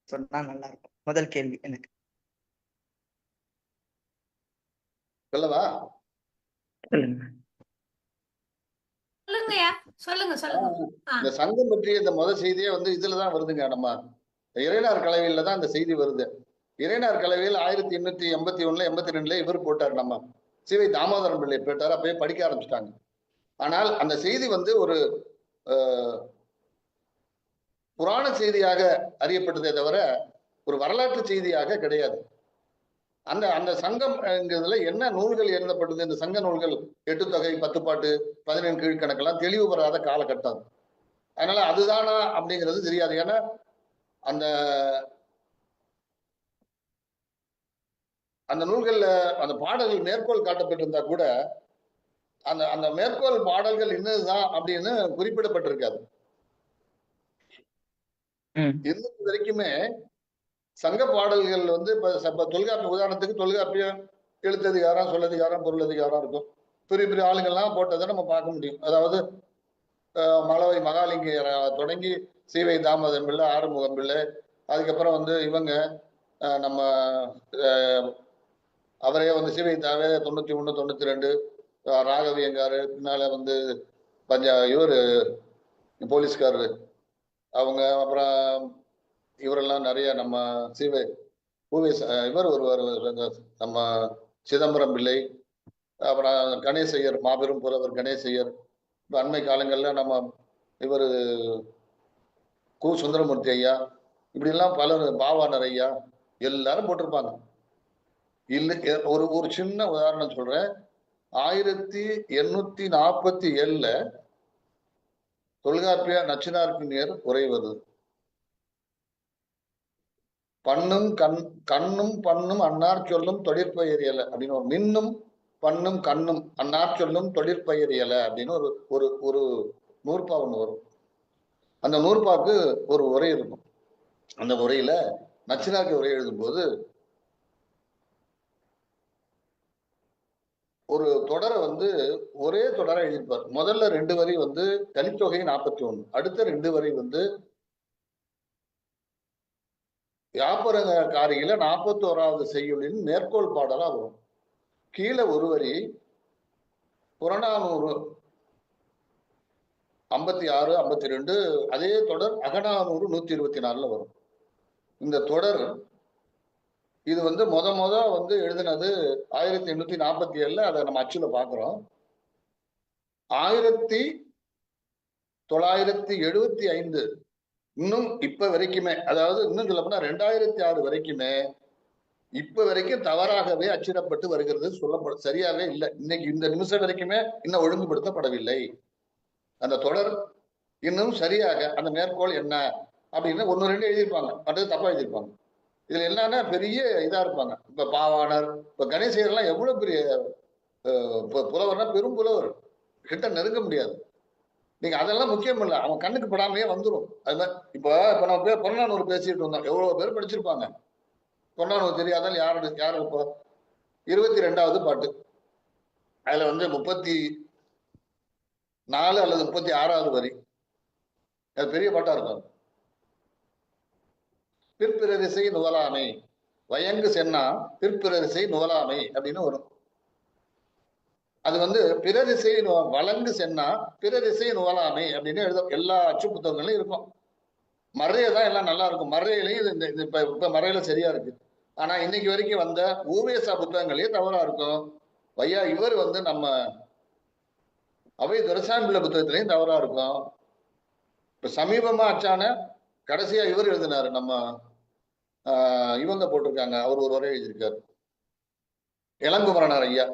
சொன்னா நல்லா இருக்கும். முதல் கேள்வி எனக்கு. சொல்லவா? சொல்லுங்க. இந்த சங்கம் பற்றிய இந்த முதல் செய்தியே வந்து இதுலதான் வருதுங்க. நம்ம இறைனார் கலவையில தான் இந்த செய்தி வருது. இறைனார் கலவையில் 1881 82 இவர் போட்டார், நம்ம சிவை தாமோதரம் பிள்ளை போட்டார். அப்பயே படிக்க ஆரம்பிச்சிட்டாங்க. ஆனால் அந்த செய்தி வந்து ஒரு புராண செய்தியாக அறியப்பட்டதே தவிர ஒரு வரலாற்று செய்தியாக கிடையாது. அந்த அந்த சங்கம்ங்கிறதுல என்ன நூல்கள் எழுதப்பட்டது, இந்த சங்க நூல்கள் 8 தொகை, 10 பாட்டு, 17 கீழ்கணக்கெல்லாம் தெளிவு பெறாத காலகட்டம். அதனால அதுதானா அப்படிங்கிறது தெரியாது. ஏன்னா அந்த அந்த நூல்கள்ல அந்த பாடல்கள் மேற்கோள் காட்டப்பட்டிருந்தா கூட அந்த அந்த மேற்கோள் பாடல்கள் என்னதுதான் அப்படின்னு குறிப்பிடப்பட்டிருக்காது. இன்னைக்கு வரைக்குமே சங்க பாடல்கள் வந்து இப்ப தொல்காப்பிய உதாரணத்துக்கு தொல்காப்பியம் எழுத்ததிகாரம், சொல்லதிகாரம், பொருளதிகாரம் இருக்கும். பெரிய பெரிய ஆளுங்கள்லாம் போட்டதை நம்ம பார்க்க முடியும். அதாவது மலவை மகாலிங்க தொடங்கி சீவை தாமோதரம் பிள்ளை, ஆறுமுகம் பிள்ளை, அதுக்கப்புறம் வந்து இவங்க நம்ம அவரே வந்து சீவை தாவே 91, 92, ராகவியங்காரு, பின்னால வந்து இவர் போலீஸ்காரரு அவங்க, அப்புறம் இவரெல்லாம் நிறைய நம்ம சீவை இவர் ஒருவர், நம்ம சிதம்பரம் பிள்ளை, அப்புறம் கணேசையர், மாபெரும் புலவர் கணேசையர். இப்போ அண்மை காலங்களில் நம்ம இவர் கு சுந்தரமூர்த்தி ஐயா, இப்படிலாம் பலர், பாவாணர் ஐயா, எல்லாரும் போட்டிருப்பாங்க. இல்லை, ஒரு சின்ன உதாரணம் சொல்றேன். 1847 தொல்காப்பிய நச்சினார்க்கினியர் உரை வருது. கண்ணும் பண்ணும் அன்னார் சொல்லும் தொழிற்பெயரியல அப்படின்னு ஒரு மின்னும் பண்ணும் கண்ணும் அந்நாற் சொல்லும் தொழிற்பயிர் இயல அப்படின்னு ஒரு ஒரு ஒரு நூற்பா ஒண்ணு வரும். அந்த நூற்பாக்கு ஒரு உரை இருக்கும். அந்த உரையில நச்சினாருக்கு உரை எழுதும்போது ஒரு தொடரை வந்து ஒரே தொடரை எழுதியிருப்பார். முதல்ல 2 வரி வந்து கலித்தொகை 41, அடுத்த 2 வரி வந்து யாப்பரங்காரியில 41வது செய்யுளின் மேற்கோள் பாடலா வரும். கீழே ஒரு வரி புறநானூறு 56, 52, அதே தொடர் அகநானூறு 124 வரும். இந்த தொடர் இது வந்து முத வந்து எழுதினது 1847, அதை நம்ம அச்சுல பாக்குறோம். 1975 இன்னும் இப்ப வரைக்குமே, அதாவது இன்னும் சொல்ல போனா 2006 வரைக்குமே இப்ப வரைக்கும் தவறாகவே அச்சிடப்பட்டு வருகிறது. சரியாவே இல்லை. இன்னைக்கு இந்த நிமிஷம் வரைக்குமே இன்னும் ஒழுங்குபடுத்தப்படவில்லை. அந்த தொடர் இன்னும் சரியாக அந்த மேற்கோள் என்ன அப்படின்னு 1, 2 எழுதியிருப்பாங்க, மற்றது தப்பா எழுதியிருப்பாங்க. இதுல என்னன்னா பெரிய இதா இருப்பாங்க. இப்ப பாவாணர், இப்ப கணேசர் எல்லாம் எவ்வளவு பெரிய புலவர்னா, பெரும் புலவர், கிட்ட நெருங்க முடியாது. நீங்க அதெல்லாம் முக்கியம் இல்லை, அவன் கண்ணுக்கு படாமையே வந்துடும். அதுதான் இப்ப நம்ம புறநானூறு பேசிட்டு இருந்தோம், எவ்வளவு பேர் படிச்சிருப்பாங்க. புறநானூறு தெரியாதால் யாரு இப்போ 22வது பாட்டு, அதுல வந்து 34 அல்லது 36வது வரி, அது பெரிய பாட்டா இருக்கும். பிற்பிரதிசை நுவலாமை வயங்கு சென்னா பிற்பிரதிசை நுவலாமை அப்படின்னு வரும். அது வந்து பிறதிசை வழங்கு சென்னா பிறதிசை நுவலாமை அப்படின்னு எழுத எல்லா அச்சு புத்தகங்களும் இருக்கும். மறையதான் எல்லாம் நல்லா இருக்கும். மறையிலையும் இப்ப மறையில சரியா இருக்கு. ஆனா இன்னைக்கு வரைக்கும் வந்த ஊவேசா புத்தகங்களே தவறா இருக்கும். ஐயா இவர் வந்து நம்ம அவை துரைசாமி புத்தகத்திலையும் தவறா இருக்கும். இப்ப சமீபமா அச்சான கடைசியா இவர் எழுதினாரு, நம்ம இவங்க போட்டிருக்காங்க, அவர் ஒரு வரை எழுதியிருக்காரு, இளங்குமரனார் ஐயா,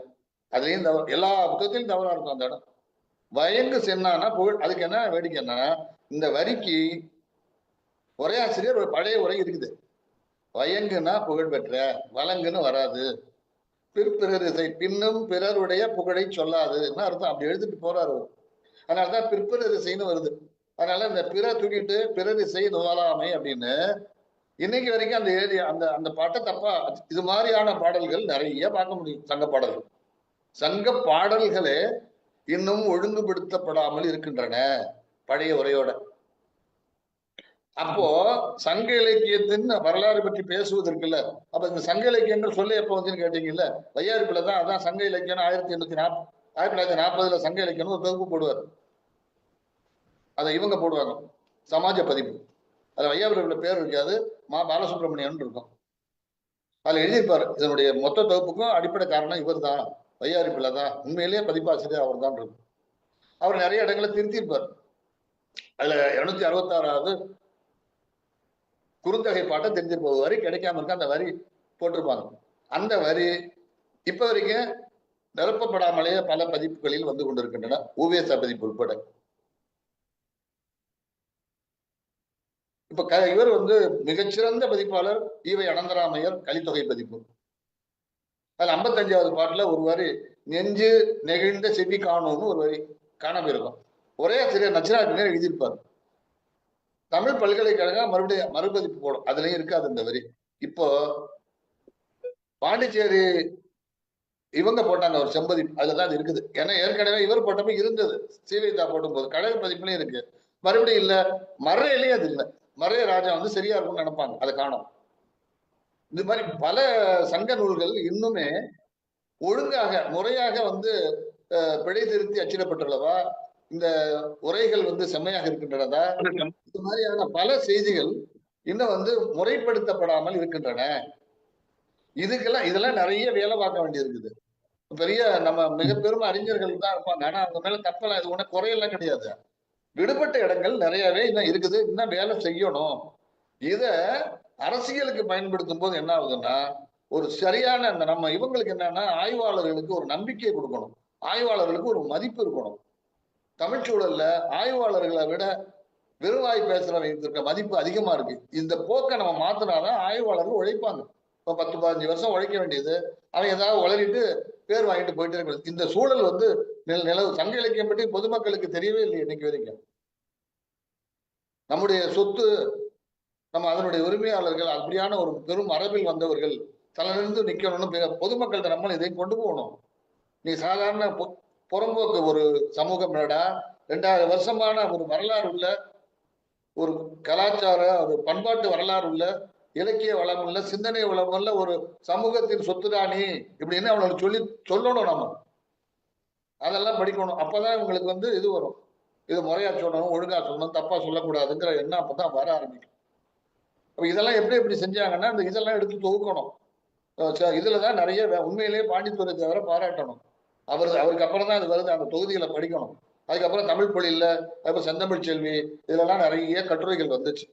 அதுலயும் எல்லா புத்தகத்திலும் தவறா இருக்கும் அந்த இடம். வயங்கு சென்னானா புகழ். அதுக்கு என்ன வேடிக்கை என்னன்னா, இந்த வரிக்கு ஒரே ஆசிரியர் ஒரு பழைய உரை இருக்குது. வயங்குன்னா புகழ் பெற்ற, வழங்குன்னு வராது. பிற்பிறரிசை பின்னும் பிறருடைய புகழை சொல்லாதுன்னு அர்த்தம். அப்படி எழுதிட்டு போறாரு. அதனாலதான் பிற்பிறரிசைன்னு வருது. அதனால இந்த பிற தூக்கிட்டு பிறரிசை நுவலாமை அப்படின்னு இன்னைக்கு வரைக்கும் அந்த எழுதி அந்த பாட்டை தப்பா. இது மாதிரியான பாடல்கள் நிறைய பார்க்க முடியும். சங்க பாடல்கள், சங்க பாடல்களே இன்னும் ஒழுங்குபடுத்தப்படாமல் இருக்கின்றன பழைய உரையோட. அப்போ சங்க இலக்கியத்தின் வரலாறு பற்றி பேசுவதற்குல்ல. அப்ப இந்த சங்க இலக்கியங்கள் சொல்ல எப்ப வந்துன்னு கேட்டீங்கல்ல, வையாரிப்புலதான். அதான் சங்க இலக்கியம் 1940 சங்க இலக்கியம் ஒரு தொகுப்பு போடுவார். அதை இவங்க போடுவாங்க, சமாஜ பதிப்பு. அதுல வையாபுரியோட பேர் இருக்காது, மா பாலசுப்ரமணியன் இருக்கும். அதுல எழுதியிருப்பாரு, இதனுடைய மொத்த தொகுப்புக்கும் அடிப்படை காரணம் இவர் தான், வையாரிப்புல தான், உண்மையிலேயே பதிப்பாசிரியர் அவர் தான் இருக்கும். அவர் நிறைய இடங்களை திருத்தியிருப்பார். அதுல 266வது குறுந்தகை பாட்டை தெரிஞ்சிருப்ப வரி கிடைக்காம இருக்க, அந்த வரி போட்டிருப்பாங்க. அந்த வரி இப்ப வரைக்கும் நிரப்பப்படாமலேயே பல பதிப்புகளில் வந்து கொண்டிருக்கின்றன, ஊவேசா பதிப்பு உட்பட. இப்ப இவர் வந்து மிகச்சிறந்த பதிப்பாளர் ஈவை அனந்தராமையர், கலித்தொகை பதிப்பு. அதுல 55வது பாட்டுல ஒரு வரி நெஞ்சு நெகிழ்ந்த செவி காணும்னு ஒரு வரி காணாம இருக்கும். ஒரே ஆசிரியர் நச்சினார் எழுதியிருப்பார். தமிழ் பல்கலைக்கழகம் மறுபடியும் மறுபதிப்பு போடும், அதுலயும் இருக்காது இந்த வரி. இப்போ பாண்டிச்சேரி இவங்க போட்டாங்க ஒரு செம்பதிப்பு, அதுலதான் அது இருக்குது. ஏன்னா ஏற்கனவே இவர் போட்டப்ப இருந்தது, சீவைதா போடும் போது கழக பதிப்புலயும் இருக்கு. மறுபடியும் இல்ல, மறையிலையும் அது இல்லை. மறைய ராஜா வந்து சரியா இருக்கும்னு நினைப்பாங்க, அதை காணும். இந்த மாதிரி பல சங்க நூல்கள் இன்னுமே ஒழுங்காக முறையாக வந்து பிழை திருத்தி அச்சிடப்பட்டுள்ளதா, இந்த உரைகள் வந்து செம்மையாக இருக்கின்றனதா, இது மாதிரியான பல செய்திகள் இன்னும் வந்து முறைப்படுத்தப்படாமல் இருக்கின்றன. இதெல்லாம் நிறைய வேலை பார்க்க வேண்டியிருக்குது. பெரிய நம்ம மிக பெரும் அறிஞர்கள் தான் இருப்பாங்க, ஆனா அவங்க மேல தப்பெல்லாம் இது ஒண்ணு குறையெல்லாம் கிடையாது. விடுபட்ட இடங்கள் நிறையவே இன்னும் இருக்குது, இன்னும் வேலை செய்யணும். இத அரசியலுக்கு பயன்படுத்தும் போது என்ன ஆகுதுன்னா, ஒரு சரியான நம்ம இவங்களுக்கு என்னன்னா, ஆய்வாளர்களுக்கு ஒரு நம்பிக்கை கொடுக்கணும், ஆய்வாளர்களுக்கு ஒரு மதிப்பு இருக்கணும். தமிழ்ச்சூழல்ல ஆய்வாளர்களை விட வெறுவாய் பேசுறவங்களுக்கு இருக்க மதிப்பு அதிகமா இருக்கு. இந்த போக்கை நம்ம மாத்தினாதான் ஆய்வாளர்கள் உழைப்பாங்க. இப்ப 10-15 வருஷம் உழைக்க வேண்டியது, அவன் ஏதாவது உளறிட்டு பேர் வாங்கிட்டு போயிட்டே இருக்க இந்த சூழல் வந்து நிலவு. சங்க இலக்கியம் பற்றி பொதுமக்களுக்கு தெரியவே இல்லை இன்னைக்கு வரைக்கும். நம்முடைய சொத்து, நம்ம அதனுடைய உரிமையாளர்கள் அப்படியான ஒரு பெரும் மரபில் வந்தவர்கள் தலைநிமிர்ந்து நிக்கணும்னு பொதுமக்கள்கிட்ட நம்ம இதை கொண்டு போகணும். நீ சாதாரண புறம்போக்கு ஒரு சமூகம் 2000 வருஷமான ஒரு வரலாறு உள்ள, ஒரு கலாச்சார ஒரு பண்பாட்டு வரலாறு உள்ள, இலக்கிய வளம் உள்ள, சிந்தனை வளம் உள்ள ஒரு சமூகத்தின் சொத்துதானி இப்படின்னு அவங்களுக்கு சொல்லணும். நம்ம அதெல்லாம் படிக்கணும். அப்பதான் இவங்களுக்கு வந்து இது வரும். இது முறையா சொல்லணும், ஒழுங்கா சொல்லணும், தப்பா சொல்லக்கூடாதுங்கிற எண்ணம் அப்பதான் வர ஆரம்பிக்கும். அப்ப இதெல்லாம் எப்படி செஞ்சாங்கன்னா இந்த இதெல்லாம் எடுத்து தொகுக்கணும். இதுலதான் நிறைய உண்மையிலேயே பாண்டித்துறை தவிர பாராட்டணும். அவருக்கு அப்புறம் தான் அது வருது. அந்த தொகுதிகளை படிக்கணும். அதுக்கப்புறம் தமிழ் பொழில்ல, அதுக்கப்புறம் செந்தமிழ் செல்வி, இதெல்லாம் நிறைய கட்டுரைகள் வந்துச்சு.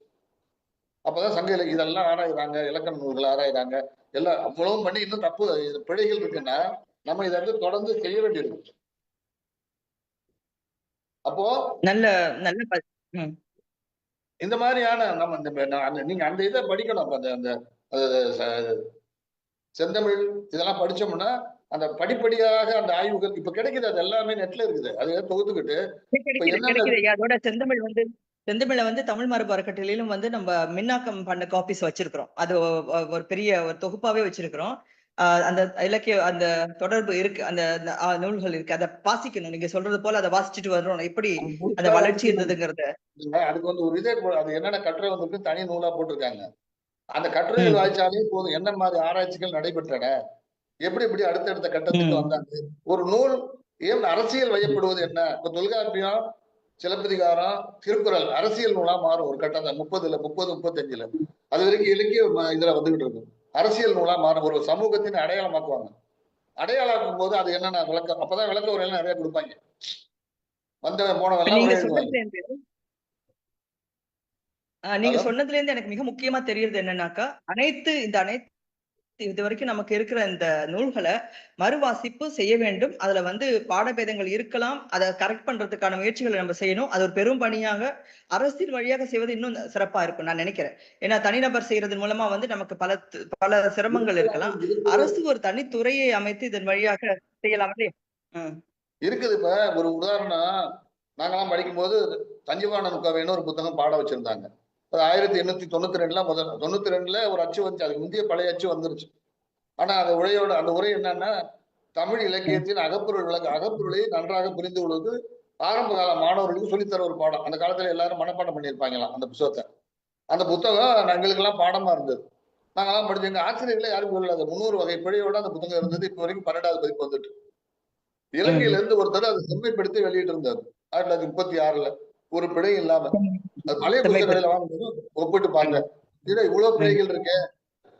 அப்பதான் சங்க இலக்கியம் இதெல்லாம் ஆராய்றாங்க, இலக்கண நூல்கள் ஆராய்றாங்க. எல்லாம் அவ்வளவும் பண்ணி இன்னும் தப்பு பிழைகள் இருக்குன்னா நம்ம இதை வந்து தொடர்ந்து செய்ய வேண்டியிருக்கு. அப்போ நல்ல நல்ல இந்த மாதிரியான நம்ம நீங்க அந்த இதை படிக்கணும். அந்த செந்தமிழ் இதெல்லாம் படிச்சோம்னா அந்த படிப்படியாக அந்த ஆய்வுகள் இப்ப கிடைக்குது. அது எல்லாமே நெட்ல இருக்குது. அதை தொகுத்துக்கிட்டு அதோட செந்தமிழை வந்து தமிழ் மரபு அறக்கட்டளையிலும் வந்து நம்ம மின்னாக்கம் பண்ண காப்பீஸ் வச்சிருக்கிறோம். அது ஒரு பெரிய ஒரு தொகுப்பாவே வச்சிருக்கிறோம். அந்த இலக்கிய அந்த தொடர்பு இருக்கு, அந்த நூல்கள் இருக்கு. அதை வாசிக்கணும். நீங்க சொல்றது போல அதை வாசிச்சுட்டு வர்றோம். எப்படி அந்த வளர்ச்சி இருந்ததுங்கிறத அதுக்கு வந்து ஒரு இதே அது என்னென்ன கட்டுரை வந்து தனி நூலா போட்டிருக்காங்க. அந்த கட்டுரைகள் வாய்ச்சாலே போதும். என்ன மாதிரி ஆராய்ச்சிகள் நடைபெற்றன, எப்படி அடுத்தடுத்த கட்டத்துக்கு வந்தாங்க. ஒரு நூல் ஏன் அரசியல் வயப்படுவது என்ன? இப்ப தொல்காப்பியம், சிலப்பதிகாரம், திருக்குறள் அரசியல் நூலா மாறும் ஒரு கட்டம். 30, 35 அது வரைக்கும் இலக்கிய இதுல வந்துகிட்டு இருக்கும். அரசியல் நூலா மாறும். ஒரு சமூகத்தின் அடையாளமாக்குவாங்க. அடையாளமாக்கும் போது அது என்னன்னா விளக்கம். அப்பதான் விளக்க உரையெல்லாம் நிறைய கொடுப்பாங்க. வந்தவன் போனவெல்லாம் நீங்க சொன்னதுல இருந்து எனக்கு மிக முக்கியமா தெரியுது என்னன்னாக்கா, அனைத்து இது வரைக்கும் நமக்கு இருக்கிற இந்த நூல்களை மறுவாசிப்பு செய்ய வேண்டும். அதுல வந்து பாடபேதங்கள் இருக்கலாம். அதை கரெக்ட் பண்றதுக்கான முயற்சிகளை நம்ம செய்யணும். அது ஒரு பெரும் பணியாக அரசியல் வழியாக செய்வது இன்னும் சிறப்பா இருக்கும் நான் நினைக்கிறேன். ஏன்னா தனிநபர் செய்யறது மூலமா வந்து நமக்கு பல சிரமங்கள் இருக்கலாம். அரசு ஒரு தனித்துறையை அமைத்து இதன் வழியாக செய்யலாம் இருக்குது. இப்ப ஒரு உதாரணம், நாங்கெல்லாம் படிக்கும் போது தஞ்சிவாணன் கோவைன்னு ஒரு புத்தகம் பாட வச்சிருந்தாங்க. 1892 முதல் 92 ஒரு அச்சு வந்துச்சு. அதுக்கு முந்தைய பழைய அச்சு வந்துருச்சு. ஆனா அந்த உரை என்னன்னா, தமிழ் இலக்கியத்தின் அகப்பொருளை நன்றாக புரிந்து கொள்வது ஆரம்ப கால மாணவர்களுக்கு சொல்லித்தர ஒரு பாடம். அந்த காலத்துல எல்லாரும் மனப்பாடம் பண்ணியிருப்பாங்களாம் அந்த புத்தகத்தை. அந்த புத்தகம் எங்களுக்கு எல்லாம் பாடமா இருந்தது. நாங்கெல்லாம் படிச்சு எங்க ஆசிரியர்களே யாரும் சொல்லல. 300 வகை பிழையோட அந்த புத்தகம் இருந்தது. இப்ப வரைக்கும் 12வது பதிப்பு வந்துட்டு. இலங்கையில இருந்து ஒருத்தர் அதை செம்மைப்படுத்தி வெளியிட்டு இருந்தார் 1936 ஒரு பிழை இல்லாம. அது பழைய புத்தக கடையில வாங்கும்போது ஒப்பிட்டு பார்த்தேன். இவ்வளவு பிழைகள் இருக்கு.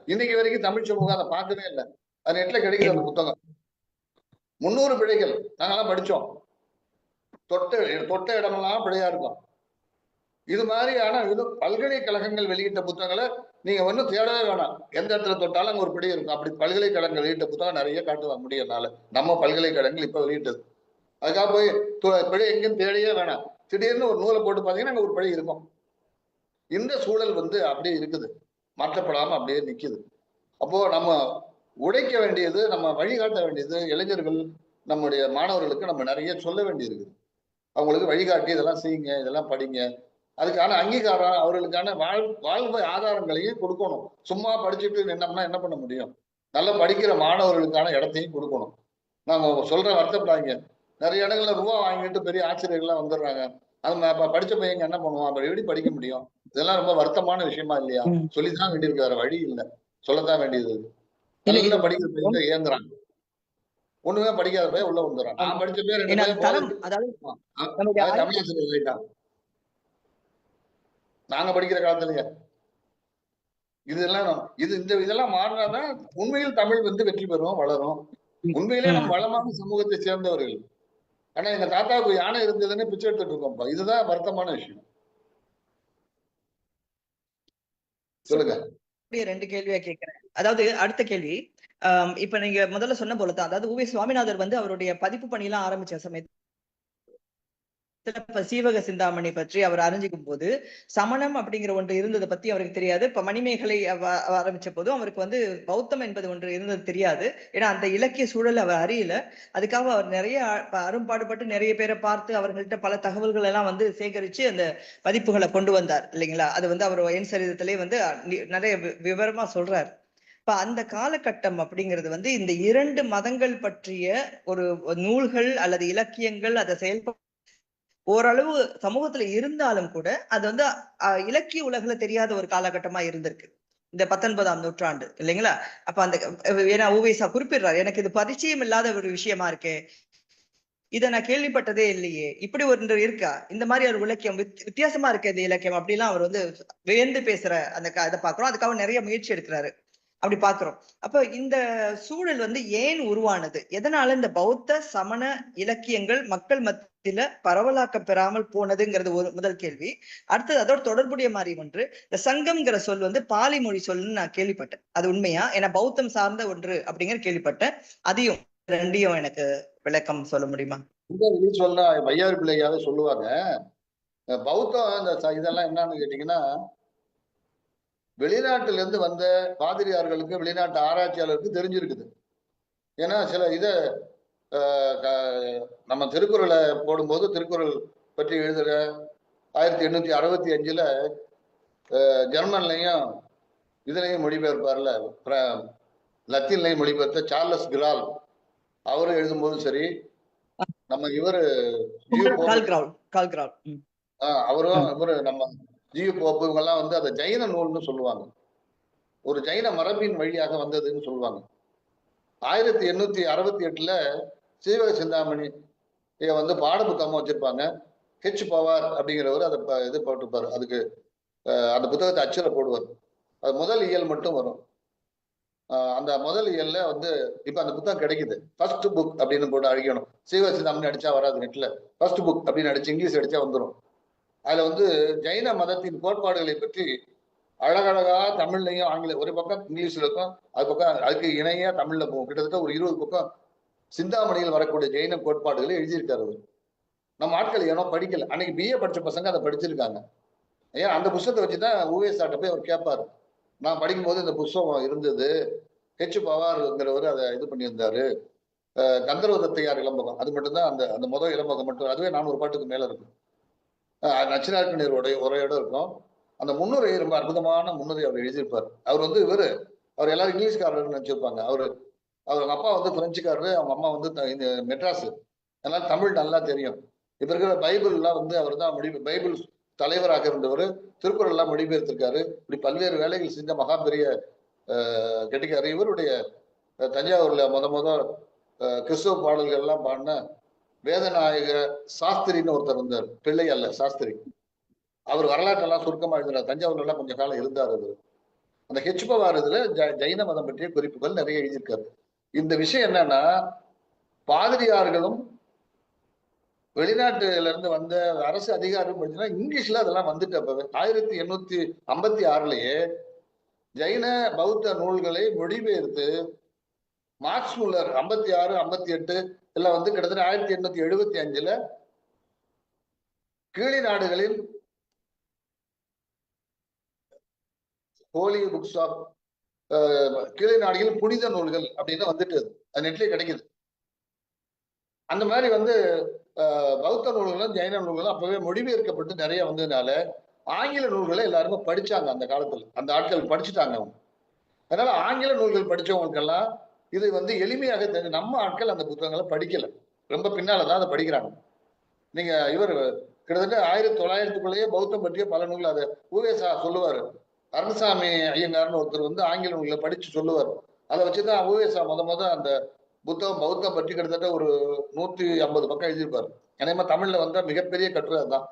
இன்னைக்கு வரைக்கும் தமிழ் சமூகம் அதை பார்க்கவே இல்லை. அது நெட்ல கிடைக்குது அந்த புத்தகம். 300 பிழைகள் நாங்கெல்லாம் படிச்சோம். தொட்ட இடமெல்லாம் பிழையா இருக்கும். இது மாதிரியான பல்கலைக்கழகங்கள் வெளியிட்ட புத்தகங்களை நீங்க ஒன்னும் தேடவே வேணாம். எந்த இடத்துல தொட்டாலும் அங்க ஒரு பிழை இருக்கும். அப்படி பல்கலைக்கழகங்கள் வெளியிட்ட புத்தகம் நிறைய காட்டுவாங்க முடியறதுனால. நம்ம பல்கலைக்கழகங்கள் இப்ப வெளியிட்டது. அதுக்காக போய் பிழை எங்கேயும் தேடையே வேணாம். திடீர்னு ஒரு நூலை போட்டு பாத்தீங்கன்னா அங்க ஒரு பிழை இருக்கும். இந்த சூழல் வந்து அப்படியே இருக்குது, மாற்றப்படாம அப்படியே நிக்குது. அப்போ நம்ம உடைக்க வேண்டியது, நம்ம வழிகாட்ட வேண்டியது இளைஞர்கள், நம்முடைய மாணவர்களுக்கு நம்ம நிறைய சொல்ல வேண்டியிருக்கு. அவங்களுக்கு வழிகாட்டி இதெல்லாம் செய்யுங்க, இதெல்லாம் படிங்க. அதுக்கான அங்கீகாரம், அவர்களுக்கான வாழ்வு ஆதாரங்களையும் கொடுக்கணும். சும்மா படிச்சுட்டு நின்னோம்னா என்ன பண்ண முடியும்? நல்லா படிக்கிற மாணவர்களுக்கான இடத்தையும் கொடுக்கணும். நாம சொல்ற வருத்தப்படாங்க. நிறைய இடங்கள்ல ரூபா வாங்கிட்டு பெரிய ஆசிரியர்கள்லாம் வந்துடுறாங்க. அது படிச்ச பையங்க என்ன பண்ணுவோம்? அப்புறம் எப்படி படிக்க முடியும்? இதெல்லாம் ரொம்ப வருத்தமான விஷயமா இல்லையா? சொல்லிதான் வேண்டியிருக்கு, வேற வழி இல்லை. சொல்லத்தான் வேண்டியது. நல்லா படிக்கிற பையங்க ஏங்குறாங்க. ஒண்ணுமே படிக்காத பையன் உள்ள வந்துடுறான். நான் படிச்ச பேர் தமிழாசிரியர் நாங்க படிக்கிற காலத்துலயே இதெல்லாம் மாறினாதான் உண்மையில் தமிழ் வந்து வெற்றி பெறும், வளரும். உண்மையிலே நம்ம வளமான சமூகத்தை சேர்ந்தவர்கள். ஆனா எங்க தாத்தாவுக்கு யானை இருந்ததுன்னு பிச்சை எடுத்துட்டு இருக்கோம்ப்பா. இதுதான் வருத்தமான விஷயம். சொல்லுங்க. 2 கேள்வியா கேட்கிறேன். அதாவது அடுத்த கேள்வி, இப்ப நீங்க முதல்ல சொன்ன போலதான், அதாவது உவே சுவாமிநாதர் வந்து அவருடைய பதிப்பு பணியெல்லாம் ஆரம்பிச்ச சமயத்துல சீவக சிந்தாமணி பற்றி அவர் அறிஞ்சிக்கும் போது சமணம் அப்படிங்கிற ஒன்று இருந்ததை பத்தி அவருக்கு தெரியாது. இப்ப மணிமேகலை ஆரம்பிச்ச போதும் அவருக்கு வந்து பௌத்தம் என்பது ஒன்று இருந்தது தெரியாது. ஏன்னா அந்த இலக்கிய சூழல் அவர் அறியல. அதுக்காக அவர் நிறைய அரும்பாடுபட்டு நிறைய பேரை பார்த்து அவர்கள்ட்ட பல தகவல்கள் எல்லாம் வந்து சேகரிச்சு அந்த பதிப்புகளை கொண்டு வந்தார் இல்லைங்களா. அது வந்து அவர் என் சரிதத்திலே வந்து நிறைய விவரமா சொல்றாரு. இப்ப அந்த காலகட்டம் அப்படிங்கிறது வந்து இந்த 2 மதங்கள் பற்றிய ஒரு நூல்கள் அல்லது இலக்கியங்கள் அதை செயல்பட ஓரளவு சமூகத்துல இருந்தாலும் கூட அது வந்து இலக்கிய உலகில தெரியாத ஒரு காலகட்டமா இருந்திருக்கு இந்த 19ஆம் நூற்றாண்டு இல்லைங்களா. அப்ப அந்த ஏன்னா உவேசா குறிப்பிடுறாரு, எனக்கு இது பரிச்சயம் இல்லாத ஒரு விஷயமா இருக்கு, இதை நான் கேள்விப்பட்டதே இல்லையே, இப்படி ஒன்று இருக்கா, இந்த மாதிரி ஒரு இலக்கியம் வித்தியாசமா இருக்கு இந்த இலக்கியம் அப்படிலாம் அவர் வந்து வியந்து பேசுற அந்த இதை பாக்குறோம். அதுக்காக நிறைய முயற்சி எடுக்கிறாரு, அப்படி பாக்குறோம். அப்ப இந்த சூழல் வந்து ஏன் உருவானது, எதனால இந்த பௌத்த சமண இலக்கியங்கள் மக்கள் மத்தியில பரவலாக்க பெறாமல் போனதுங்கிறது ஒரு முதல் கேள்வி. அடுத்தது அதோட தொடர்புடைய மாதிரி ஒன்று, இந்த சங்கம்ங்கிற சொல் வந்து பாலி மொழி சொல்லுன்னு நான் கேள்விப்பட்டேன், அது உண்மையா? ஏன்னா பௌத்தம் சார்ந்த ஒன்று அப்படிங்கிற கேள்விப்பட்டேன். அதையும் ரெண்டையும் எனக்கு விளக்கம் சொல்ல முடியுமா? சொல்ல வையாறு பிள்ளையாவே சொல்லுவாங்க. பௌத்தம் இந்த இதெல்லாம் என்னன்னு கேட்டீங்கன்னா, வெளிநாட்டுல இருந்து வந்த பாதிரியார்களுக்கு வெளிநாட்டு ஆராய்ச்சியாளருக்கு தெரிஞ்சிருக்குது. ஏன்னா சில இத நம்ம திருக்குறளை போடும்போது திருக்குறள் பற்றி எழுதுற 1865 ஜெர்மன்லையும் இதுலையும் மொழிபெயர்ப்பார்ல, லத்தீன்லையும் மொழிபெயர்த்த சார்லஸ் கிரால் அவரு எழுதும்போது சரி, நம்ம இவரு அவரும் இவரு நம்ம ஜியு போப்பு இவங்கெல்லாம் வந்து அதை ஜைன நூல்னு சொல்லுவாங்க, ஒரு ஜைன மரபின் வழியாக வந்ததுன்னு சொல்லுவாங்க. 1868 சீவக சிந்தாமணி வந்து பாடப்புத்தகமா வச்சிருப்பாங்க. ஹெச் பவார் அப்படிங்கிறவர் அதை இது போட்டுப்பாரு, அதுக்கு அந்த புத்தகத்தை அச்சுல போடுவார். அது முதல் இயல் மட்டும் வரும். அந்த முதல் இயல்ல வந்து இப்ப அந்த புத்தகம் கிடைக்குது, ஃபர்ஸ்ட் புக் அப்படின்னு போட்டு அடிக்கணும். சீவக சிந்தாமணி அடிச்சா வராது நெட்ல, ஃபர்ஸ்ட் புக் அப்படின்னு அடிச்சு இங்கிலீஷ் அடிச்சா வந்துடும். அதுல வந்து ஜைன மதத்தின் கோட்பாடுகளை பற்றி அழகழகா தமிழ்லையும் ஆங்கிலம், ஒரு பக்கம் இங்கிலீஷ்ல இருக்கும், அது பக்கம் அதுக்கு இணையா தமிழ்ல போகும். கிட்டத்தட்ட ஒரு 20 பக்கம் சிந்தாமணியில் வரக்கூடிய ஜெயின கோட்பாடுகளை எழுதியிருக்காரு அவர். நம்ம ஆட்கள் ஏனோ படிக்கல, அன்னைக்கு பிஏ படிச்ச பசங்க அதை படிச்சிருக்காங்க. ஏன் அந்த புத்தகத்தை வச்சுதான் உவேசாட்ட போய் அவர் கேட்பாரு, நான் படிக்கும்போது இந்த புத்தகம் இருந்தது, ஹெச் பவார்ங்கிறவர் அதை இது பண்ணியிருந்தாரு, கந்தர்வ தத்தையார் இளம்பகம் அது மட்டும்தான் அந்த அந்த முதல் இளம்பகம் மட்டும், அதுவே 400 பாட்டுக்கு மேல இருக்கும். நச்சினார்கனியருடைய ஒரு இடம் இருக்கும். அந்த முன்னுரை ரொம்ப அற்புதமான முன்னுரை அவர் எழுதியிருப்பார். அவர் வந்து அவர் எல்லாரும் இங்கிலீஷ்காரர்னு நினைச்சிருப்பாங்க. அவங்க அப்பா வந்து பிரெஞ்சுக்காரரு, அவங்க அம்மா வந்து இந்த மெட்ராஸ், அதனால தமிழ் நல்லா தெரியும். இப்ப இருக்கிற பைபிள் எல்லாம் வந்து அவர் தான் பைபிள் தலைவராக இருந்தவர், திருக்குறள் எல்லாம் மொழிபெயர்த்திருக்காரு. இப்படி பல்வேறு வேலைகள் செஞ்ச மகா பெரிய கெட்டிக்காரு. இவருடைய தஞ்சாவூர்ல முத கிறிஸ்துவ பாடல்கள் எல்லாம் பாடின வேதநாயக சாஸ்திரின்னு ஒருத்தர் இருந்தார், பிள்ளை அல்ல சாஸ்திரி. அவர் வரலாற்றெல்லாம் சுருக்கமா எழுதினார், தஞ்சாவூர்ல எல்லாம் கொஞ்சம் காலம் இருந்தார். அது அந்த ஹெச் பவார் இதுல ஜைன மதம் பற்றிய குறிப்புகள் நிறைய எழுதியிருக்காரு. இந்த விஷயம் என்னன்னா, பாதிரியார்களும் வெளிநாட்டுல இருந்து வந்த அரசு அதிகாரம் படிச்சுன்னா இங்கிலீஷ்ல அதெல்லாம் வந்துட்டு அப்பவே 1856 ஜைன பௌத்த நூல்களை மொழிபெயர்த்து மார்க்ஸ் முல்லர் 56, 58 எல்லாம் வந்து கிட்டத்தட்ட 1875 கீழி நாடுகளில் ஹோலி புக்ஸ் ஆஃப் கீழே நாடுகளில் புனித நூல்கள் அப்படின்னு வந்துட்டு அது நெட்லயே கிடைக்குது. அந்த மாதிரி வந்து பௌத்த நூல்களும் ஜைன நூல்களும் அப்பவே மொழிபெயர்க்கப்பட்டு நிறைய வந்ததுனால ஆங்கில நூல்களை எல்லாருமே படிச்சாங்க. அந்த காலத்துல அந்த ஆட்கள் படிச்சுட்டாங்க அவங்க. அதனால ஆங்கில நூல்கள் படிச்சவங்களுக்கெல்லாம் இது வந்து எளிமையாக தெரிஞ்சு, நம்ம ஆட்கள் அந்த புத்தகங்களை படிக்கல, ரொம்ப பின்னாலதான் அதை படிக்கிறாங்க. நீங்க இவர் கிட்டத்தட்ட 1900 பௌத்தம் பற்றிய பல நூல்கள் அதை உவேசா சொல்லுவாரு. அருணசாமி ஐயங்கார்னு ஒருத்தர் வந்து ஆங்கில நூல்களை படிச்சு சொல்லுவார். அதை வச்சுதான் உவேசா முத அந்த புத்தகம் பௌத்தம் பற்றி கிட்டத்தட்ட ஒரு 150 பக்கம் எழுதியிருப்பாரு. அதே தமிழ்ல வந்த மிகப்பெரிய கட்டுரை தான்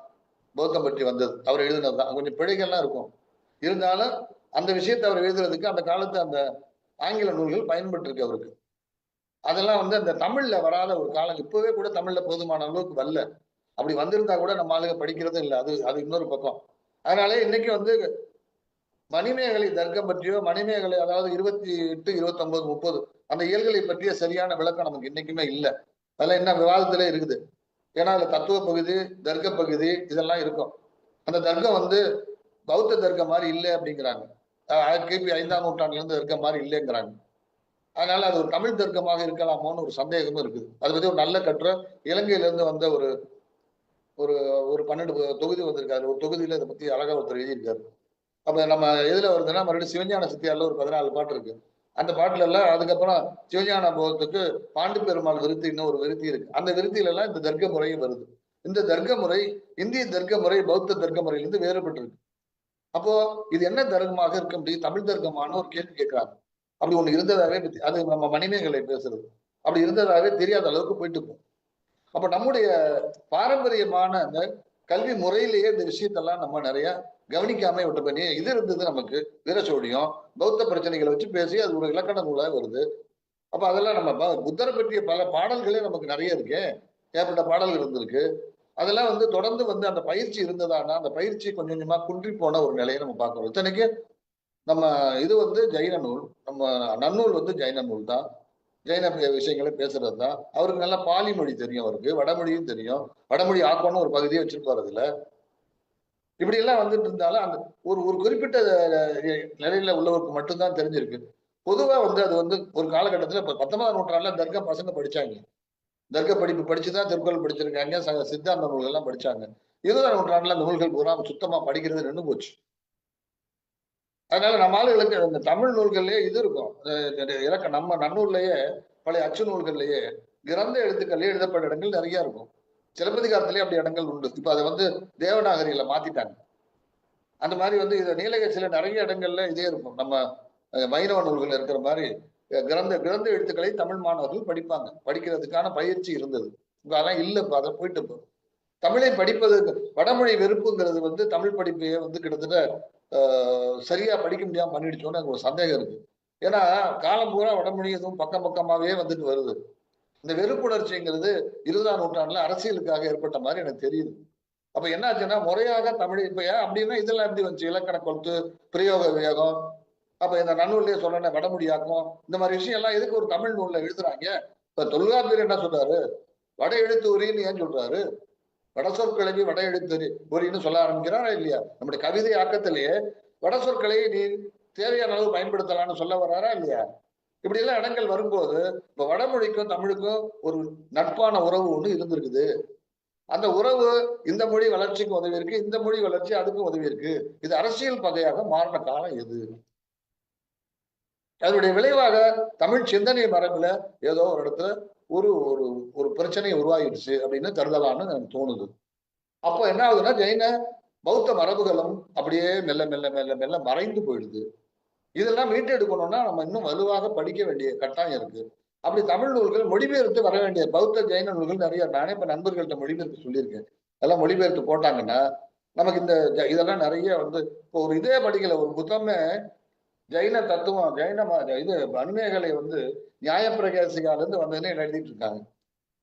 பௌத்தம் பற்றி வந்தது, அவர் எழுதினதுதான். கொஞ்சம் பிழைகள்லாம் இருக்கும், இருந்தாலும் அந்த விஷயத்தை அவர் எழுதுறதுக்கு அந்த காலத்து அந்த ஆங்கில நூல்கள் பயன்பட்டு இருக்கு அவருக்கு. அதெல்லாம் வந்து அந்த தமிழ்ல வராத ஒரு காலம், இப்பவே கூட தமிழ்ல போதுமான அளவுக்கு வரல. அப்படி வந்திருந்தா கூட நம்ம ஆளுங்க படிக்கிறதும் இல்லை, அது இன்னொரு பக்கம். அதனால இன்னைக்கு வந்து மணிமேகலை தர்க்கம் பற்றியோ மணிமேகலை அதாவது 28, 29, 30 அந்த இயல்களை பற்றிய சரியான விளக்கம் நமக்கு இன்னைக்குமே இல்லை. அதெல்லாம் என்ன விவாதத்திலே இருக்குது. ஏன்னா அதுல தத்துவ பகுதி, தர்க்க பகுதி இதெல்லாம் இருக்கும். அந்த தர்க்கம் வந்து பௌத்த தர்க்கம் மாதிரி இல்லை அப்படிங்கிறாங்க. கிபி 5ஆம் நூற்றாண்டுல இருந்து இருக்க மாதிரி இல்லைங்கிறாங்க. அதனால அது ஒரு தமிழ் தர்க்கமாக இருக்கலாமோன்னு ஒரு சந்தேகமும் இருக்குது. அதை பத்தி ஒரு நல்ல கட்டுரை இலங்கையில இருந்து வந்த ஒரு ஒரு ஒரு 12 தொகுதி வந்திருக்காரு. ஒரு தொகுதியில இதை பத்தி அழகா ஒருத்தர் எழுதியிருக்காரு. அப்ப நம்ம எதுல வருதுன்னா மறுபடியும் சிவஞான சித்தியார்ல ஒரு 14 பாட்டு இருக்கு. அந்த பாட்டுல எல்லாம் அதுக்கப்புறம் சிவஞான போகத்துக்கு பாண்டு பெருமாள் விருத்தி இன்னும் ஒரு விருத்தி இருக்கு. அந்த விருத்தியில எல்லாம் இந்த தர்க்க முறையும் வருது. இந்த தர்க்க முறை இந்திய தர்க்க முறை பௌத்த தர்க்க முறையிலிருந்து வேறுபட்டு இருக்கு. அப்போ இது என்ன தர்க்கமாக இருக்க முடியும்? தமிழ் தர்க்கமான ஒரு கேள்வி கேட்கிறாங்க. அப்படி ஒண்ணு இருந்ததாவே அது நம்ம மணிமேகலை பேசுறது. அப்படி இருந்ததாவே தெரியாத அளவுக்கு போயிட்டு இருக்கும். அப்ப நம்முடைய பாரம்பரியமான அந்த கல்வி முறையிலேயே இந்த விஷயத்தெல்லாம் நம்ம நிறைய கவனிக்காம விட்டு பண்ணி இது இருந்தது நமக்கு வீரசோழியம் பௌத்த பிரச்சனைகளை வச்சு பேசி அது ஒரு இலக்கண நூலா வருது. அப்ப அதெல்லாம் நம்ம புத்தரை பற்றிய பல பாடல்களே நமக்கு நிறைய இருக்கு. ஏற்பட்ட பாடல்கள் இருந்திருக்கு. அதெல்லாம் வந்து தொடர்ந்து வந்து அந்த பயிற்சி இருந்ததானா அந்த பயிற்சி கொஞ்சம் கொஞ்சமா குன்றி போன ஒரு நிலையை நம்ம பார்க்கிறோம். இத்தனைக்கு நம்ம இது வந்து ஜைன நூல், நம்ம நன்னூல் வந்து ஜைன நூல் தான். ஜெயின விஷயங்களை பேசுறது தான். அவருக்கு நல்லா பாலி மொழி தெரியும், அவருக்கு வடமொழியும் தெரியும். வடமொழி ஆக்கணும்னு ஒரு பகுதியை வச்சிருப்பாரு அதுல. இப்படி எல்லாம் வந்துட்டு இருந்தாலும் அந்த ஒரு ஒரு குறிப்பிட்ட நிலையில உள்ளவருக்கு மட்டும்தான் தெரிஞ்சிருக்கு. பொதுவா வந்து அது வந்து ஒரு காலகட்டத்துல 19ஆம் நூற்றாண்டுல தர்க்க பசங்க படிச்சாங்க. தர்க்க படிப்பு படிச்சுதான் திருக்குறள் படிச்சிருக்காங்க, சித்தாந்த நூல்கள் எல்லாம் படிச்சாங்க. 20ஆம் நூற்றாண்டுல அந்த நூல்கள் பூரா சுத்தமா படிக்கிறது நின்று போச்சு. அதனால நம்ம ஆளுகளுக்கு இந்த தமிழ் நூல்கள்லயே இது இருக்கும். இலக்க நம்ம நன்னூல்லையே பழைய அச்சு நூல்கள்லயே கிரந்த எழுத்துக்கள்லயே எழுதப்பட்ட இடங்கள் நிறைய இருக்கும். சிலப்பதிகாரத்திலேயே அப்படி இடங்கள் உண்டு. இப்ப அதை வந்து தேவநாகரியில மாத்திட்டாங்க. அந்த மாதிரி வந்து இது நீலகேசியில நிறைய இடங்கள்ல இதே இருக்கும். நம்ம வைணவ நூல்கள் இருக்கிற மாதிரி கிரந்த கிரந்த எழுத்துக்களை தமிழ் மாணவர்கள் படிப்பாங்க. படிக்கிறதுக்கான பயிற்சி இருந்தது. இப்ப அதெல்லாம் இல்லை. இப்ப அதை போயிட்டு இப்போ தமிழை படிப்பதற்கு வடமொழி வெறுப்புங்கிறது வந்து தமிழ் படிப்பையே வந்து கிட்டத்தட்ட சரியா படிக்க முடியாம பண்ணிடுச்சோன்னு எனக்கு ஒரு சந்தேகம் இருக்கு. ஏன்னா காலம் பூரா வடமொழி எதுவும் பக்கம் பக்கமாவே வந்துட்டு வருது. இந்த வெறுப்புணர்ச்சிங்கிறது 20ஆம் நூற்றாண்டுல அரசியலுக்காக ஏற்பட்ட மாதிரி எனக்கு தெரியுது. அப்ப என்ன ஆச்சுன்னா முறையாக தமிழ் இப்ப ஏன் அப்படின்னா இதெல்லாம் எப்படி வந்துச்சு? இலக்கண கொழுத்து, பிரயோக வேகம், அப்ப இந்த நன்னூல்லையே சொன்ன வடமொழியாக்கம், இந்த மாதிரி விஷயம் எல்லாம் எதுக்கு ஒரு தமிழ் நூல்ல எழுதுறாங்க? இப்ப தொல்காப்பியர் என்ன சொல்றாரு? வட எழுத்து உரின்னு ஏன் சொல்றாரு? வட சொற்கிழவி வட எழுத்து உரின்னு சொல்ல ஆரம்பிக்கிறாரா இல்லையா? நம்முடைய கவிதை ஆக்கத்திலேயே வட சொற்களை நீ தேவையான அளவு பயன்படுத்தலாம்னு சொல்ல வர்றாரா இல்லையா? இப்படி எல்லாம் இடங்கள் வரும்போது இப்ப வடமொழிக்கும் தமிழுக்கும் ஒரு நட்பான உறவு ஒண்ணு இருந்திருக்குது. அந்த உறவு இந்த மொழி வளர்ச்சிக்கு உதவி இருக்கு, இந்த மொழி வளர்ச்சி அதுக்கும் உதவி இருக்கு. இது அரசியல் பகையாக மாறின காலம் எது? அதனுடைய விளைவாக தமிழ் சிந்தனை மரபுல ஏதோ ஒரு இடத்துல ஒரு ஒரு ஒரு பிரச்சனை உருவாகிடுச்சு அப்படின்னு கருதலாம்னு எனக்கு தோணுது. அப்போ என்ன ஆகுதுன்னா ஜெயின பௌத்த மரபுகளும் அப்படியே மெல்ல மெல்ல மெல்ல மெல்ல மறைந்து போயிடுது. இதெல்லாம் மீட்டெடுக்கணும்னா நம்ம இன்னும் வலுவாக படிக்க வேண்டிய கட்டாயம் இருக்கு. அப்படி தமிழ் நூல்கள் மொழிபெயர்த்து வர வேண்டிய பௌத்த ஜெயின நூல்கள் நிறைய. நானே இப்ப நண்பர்கள்ட்ட மொழிபெயர்த்து சொல்லியிருக்கேன். அதெல்லாம் மொழிபெயர்த்து போட்டாங்கன்னா நமக்கு இந்த இதெல்லாம் நிறைய வந்து இப்போ ஒரு இதே படிக்கல ஒரு புத்தகமே ஜெயின தத்துவம் இது மணிமேகலை வந்து நியாயப்பிரவேசிகால இருந்து வந்ததுன்னு எழுதிட்டு இருக்காங்க.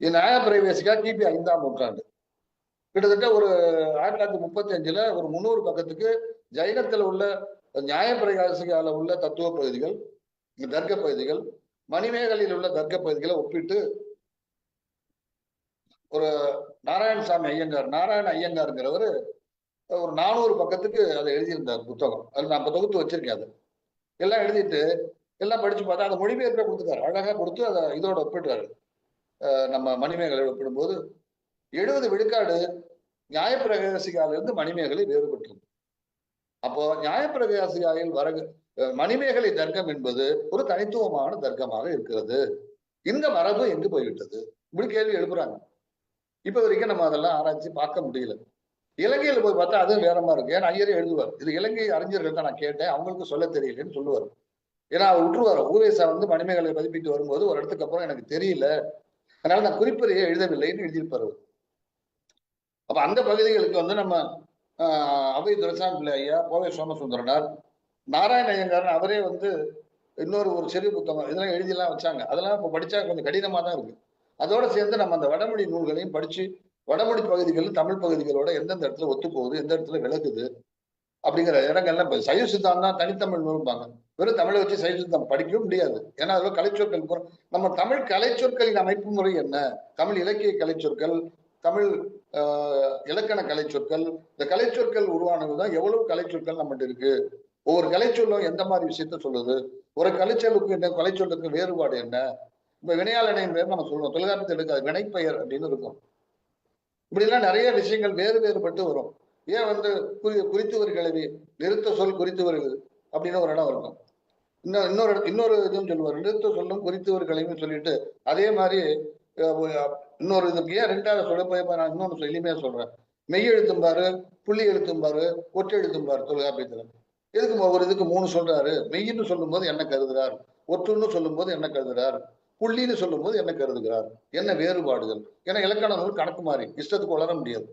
இது நியாயப்பிரவேசிகா கிபி 5ஆம் நூற்றாண்டு. கிட்டத்தட்ட ஒரு 1935 ஒரு 300 பக்கத்துக்கு ஜைனத்துல உள்ள நியாயப்பிரகாசிகால உள்ள தத்துவ பகுதிகள், தர்க்க பகுதிகள், மணிமேகலையில் உள்ள தர்க்க பகுதிகளை ஒப்பிட்டு ஒரு நாராயணசாமி ஐயங்கார், நாராயண ஐயங்காருங்கிறவர் ஒரு 400 பக்கத்துக்கு அதை எழுதியிருந்தார் புத்தகம். அது நான் தொகுத்து வச்சிருக்கேன். அது எல்லாம் எழுதிட்டு எல்லாம் படிச்சு பார்த்தா அந்த மொழிபெயர்ப்பை கொடுத்துட்டாரு. அழகா கொடுத்து அதை இதோட ஒப்பிடுறாரு. நம்ம மணிமேகலை ஒப்பிடும்போது 70 விழுக்காடு நியாயப்பிரகாசிகால இருந்து மணிமேகலை வேறுபட்டிருக்கு. அப்போ நியாயப்பிரகாசிகாயில் வர மணிமேகலை தர்க்கம் என்பது ஒரு தனித்துவமான தர்க்கமாக இருக்கிறது. இந்த மரபு எங்கு போய்விட்டது? இப்படி கேள்வி எழுப்புறாங்க. இப்ப வரைக்கும் நம்ம அதெல்லாம் ஆராய்ச்சி பார்க்க முடியல. இலங்கையில போய் பார்த்தா அதுவும் வேறமா இருக்கு. ஏன்னா ஐயரே எழுதுவார். இது இலங்கை அறிஞர்கள் தான் நான் கேட்டேன், அவங்களுக்கு சொல்ல தெரியலன்னு சொல்லுவார். ஏன்னா அவர் விட்டுருவார். ஊவேசா வந்து மணிமேகலை பதிப்பிட்டு வரும்போது ஒரு இடத்துக்கு அப்புறம் எனக்கு தெரியல, அதனால நான் குறிப்பறையை எழுதவில்லைன்னு எழுதியிருப்பார். அப்ப அந்த பகுதிகளுக்கு வந்து நம்ம அவை துரைசாமி பிள்ளை ஐயா, கோவை சோமசுந்தரனார், நாராயண ஐயங்கார் அவரே வந்து இன்னொரு ஒரு சிறு புத்தகம் இதெல்லாம் எழுதிலாம் வச்சாங்க. அதெல்லாம் இப்ப படிச்சா கொஞ்சம் கடினமா தான் இருக்கு. அதோட சேர்ந்து நம்ம அந்த வடமொழி நூல்களையும் படிச்சு வடமொழி பகுதிகள் தமிழ் பகுதிகளோட எந்தெந்த இடத்துல ஒத்து போகுது, எந்த இடத்துல விலகுது அப்படிங்கிற இடங்கள்லாம் இப்ப சைவ சித்தாந்தம் தனித்தமிழ் நூல்பாங்க. வெறும் தமிழை வச்சு சைவ சித்தாந்தம் படிக்கவும் முடியாது. ஏன்னா அதுல கலைச்சொற்கள் நம்ம தமிழ் கலைச்சொற்களின் அமைப்பு முறை என்ன, தமிழ் இலக்கிய கலைச்சொற்கள், தமிழ் இலக்கண கலைச்சொற்கள், இந்த கலைச்சொற்கள் உருவானதுதான் எவ்வளவு கலைச்சொற்கள் நம்மகிட்ட இருக்கு, ஒவ்வொரு கலைச்சொல்லும் எந்த மாதிரி விஷயத்த சொல்லுது, ஒரு கலைச்சொல்லுக்கு இந்த கலைச்சொல்லுக்கு வேறுபாடு என்ன. இப்ப வினையாளனின் பேர் நம்ம சொல்லுவோம், தொல்காப்பியத்தில் இருக்காது வினைப்பெயர் அப்படின்னு இருக்கும். இப்படி எல்லாம் நிறைய விஷயங்கள் வேறுபட்டு வரும். ஏன் வந்து குறித்து ஒரு கிளவி, நிறுத்த சொல் குறித்து வருகிறது அப்படின்னு ஒரு இடம் இருக்கும். இன்னொரு இதுவும் சொல்லுவார், நிறுத்த சொல்லும் குறித்து ஒரு கிளவின்னு சொல்லிட்டு அதே மாதிரி இன்னொரு இதுக்கு ஏன் ரெண்டாவது சொல்ல நான் இன்னொன்னு எளிமையா சொல்றேன். மெய் எழுத்தும் பாரு, புள்ளி எழுத்தும் பாரு, ஒற்றை எழுத்தும் பாரு தொல்காப்பியத்துல. எதுக்கு ஒரு இதுக்கு 3 சொல்றாரு? மெய்ன்னு சொல்லும் போது என்ன கருதுகிறார், ஒற்றுன்னு சொல்லும் போது என்ன கருதுகிறார், புள்ளின்னு சொல்லும் போது என்ன கருதுகிறார், என்ன வேறுபாடுகள். ஏன்னா இலக்கண நூல் கணக்கு மாறி இஷ்டத்துக்கு வளர முடியாது.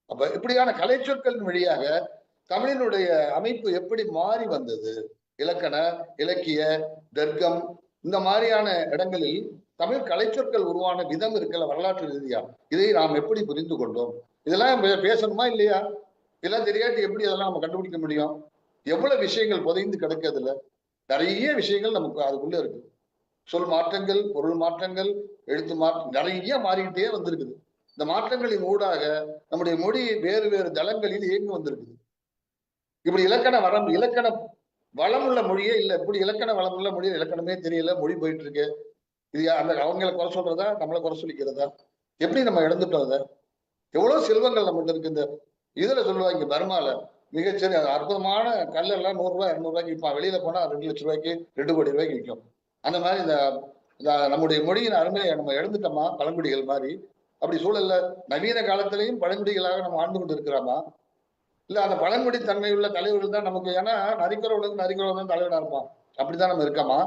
அப்ப இப்படியான கலைச்சொற்களின் வழியாக தமிழினுடைய அமைப்பு எப்படி மாறி வந்தது, இலக்கண இலக்கிய தர்க்கம் இந்த மாதிரியான இடங்களில் தமிழ் கலைச்சொற்கள் உருவான விதம் இருக்கல வரலாற்று ரீதியா, இதை நாம் எப்படி புரிந்து கொண்டோம்? இதெல்லாம் பேசணுமா இல்லையா? இதெல்லாம் தெரியாட்டி எப்படி அதெல்லாம் நம்ம கண்டுபிடிக்க முடியும்? எவ்வளவு விஷயங்கள் புதைந்து கிடக்கிறதுல நிறைய விஷயங்கள் நமக்கு அதுக்குள்ள இருக்கு. சொல் மாற்றங்கள், பொருள் மாற்றங்கள், எழுத்து மாற்றம் நிறைய மாறிக்கிட்டே வந்திருக்குது. இந்த மாற்றங்களின் ஊடாக நம்முடைய மொழி வேறு வேறு தளங்களில் இயங்கி வந்திருக்குது. இப்படி இலக்கண வளம் உள்ள மொழியே இல்லை. இப்படி இலக்கண வளம் உள்ள மொழி இலக்கணமே தெரியல, மொழி போயிட்டு இருக்கு. இது அவங்களை குறை சொல்றதா, நம்மளை குறை சொல்லிக்கிறதா? எப்படி நம்ம இழந்துட்டோம்? அதை எவ்வளவு செல்வங்கள் நம்மகிட்ட இருக்கு. இந்த இதுல சொல்லுவாங்க பர்மால மிகச்சரி அற்புதமான கல்லெல்லாம் 100 ரூபாய் 200 ரூபாய்க்கு விற்பான். வெளியில போனா 2 லட்சம் ரூபாய்க்கு 2 கோடி ரூபாய்க்கு விற்கும். அந்த மாதிரி இந்த நம்முடைய மொழியின் அருமையை நம்ம இழந்துட்டோமா பழங்குடிகள் மாதிரி? அப்படி சூழல்ல நவீன காலத்திலையும் பழங்குடிகளாக நம்ம ஆண்டு கொண்டு இருக்கிறோமா? இல்ல அந்த பழங்குடி தன்மையுள்ள தலைவர்கள் தான் நமக்கு, ஏன்னா நரிக்கிறவனுக்கு நரிக்கிறவன் தான் தலைவனா இருப்பான், அப்படித்தான் நம்ம இருக்கோமா?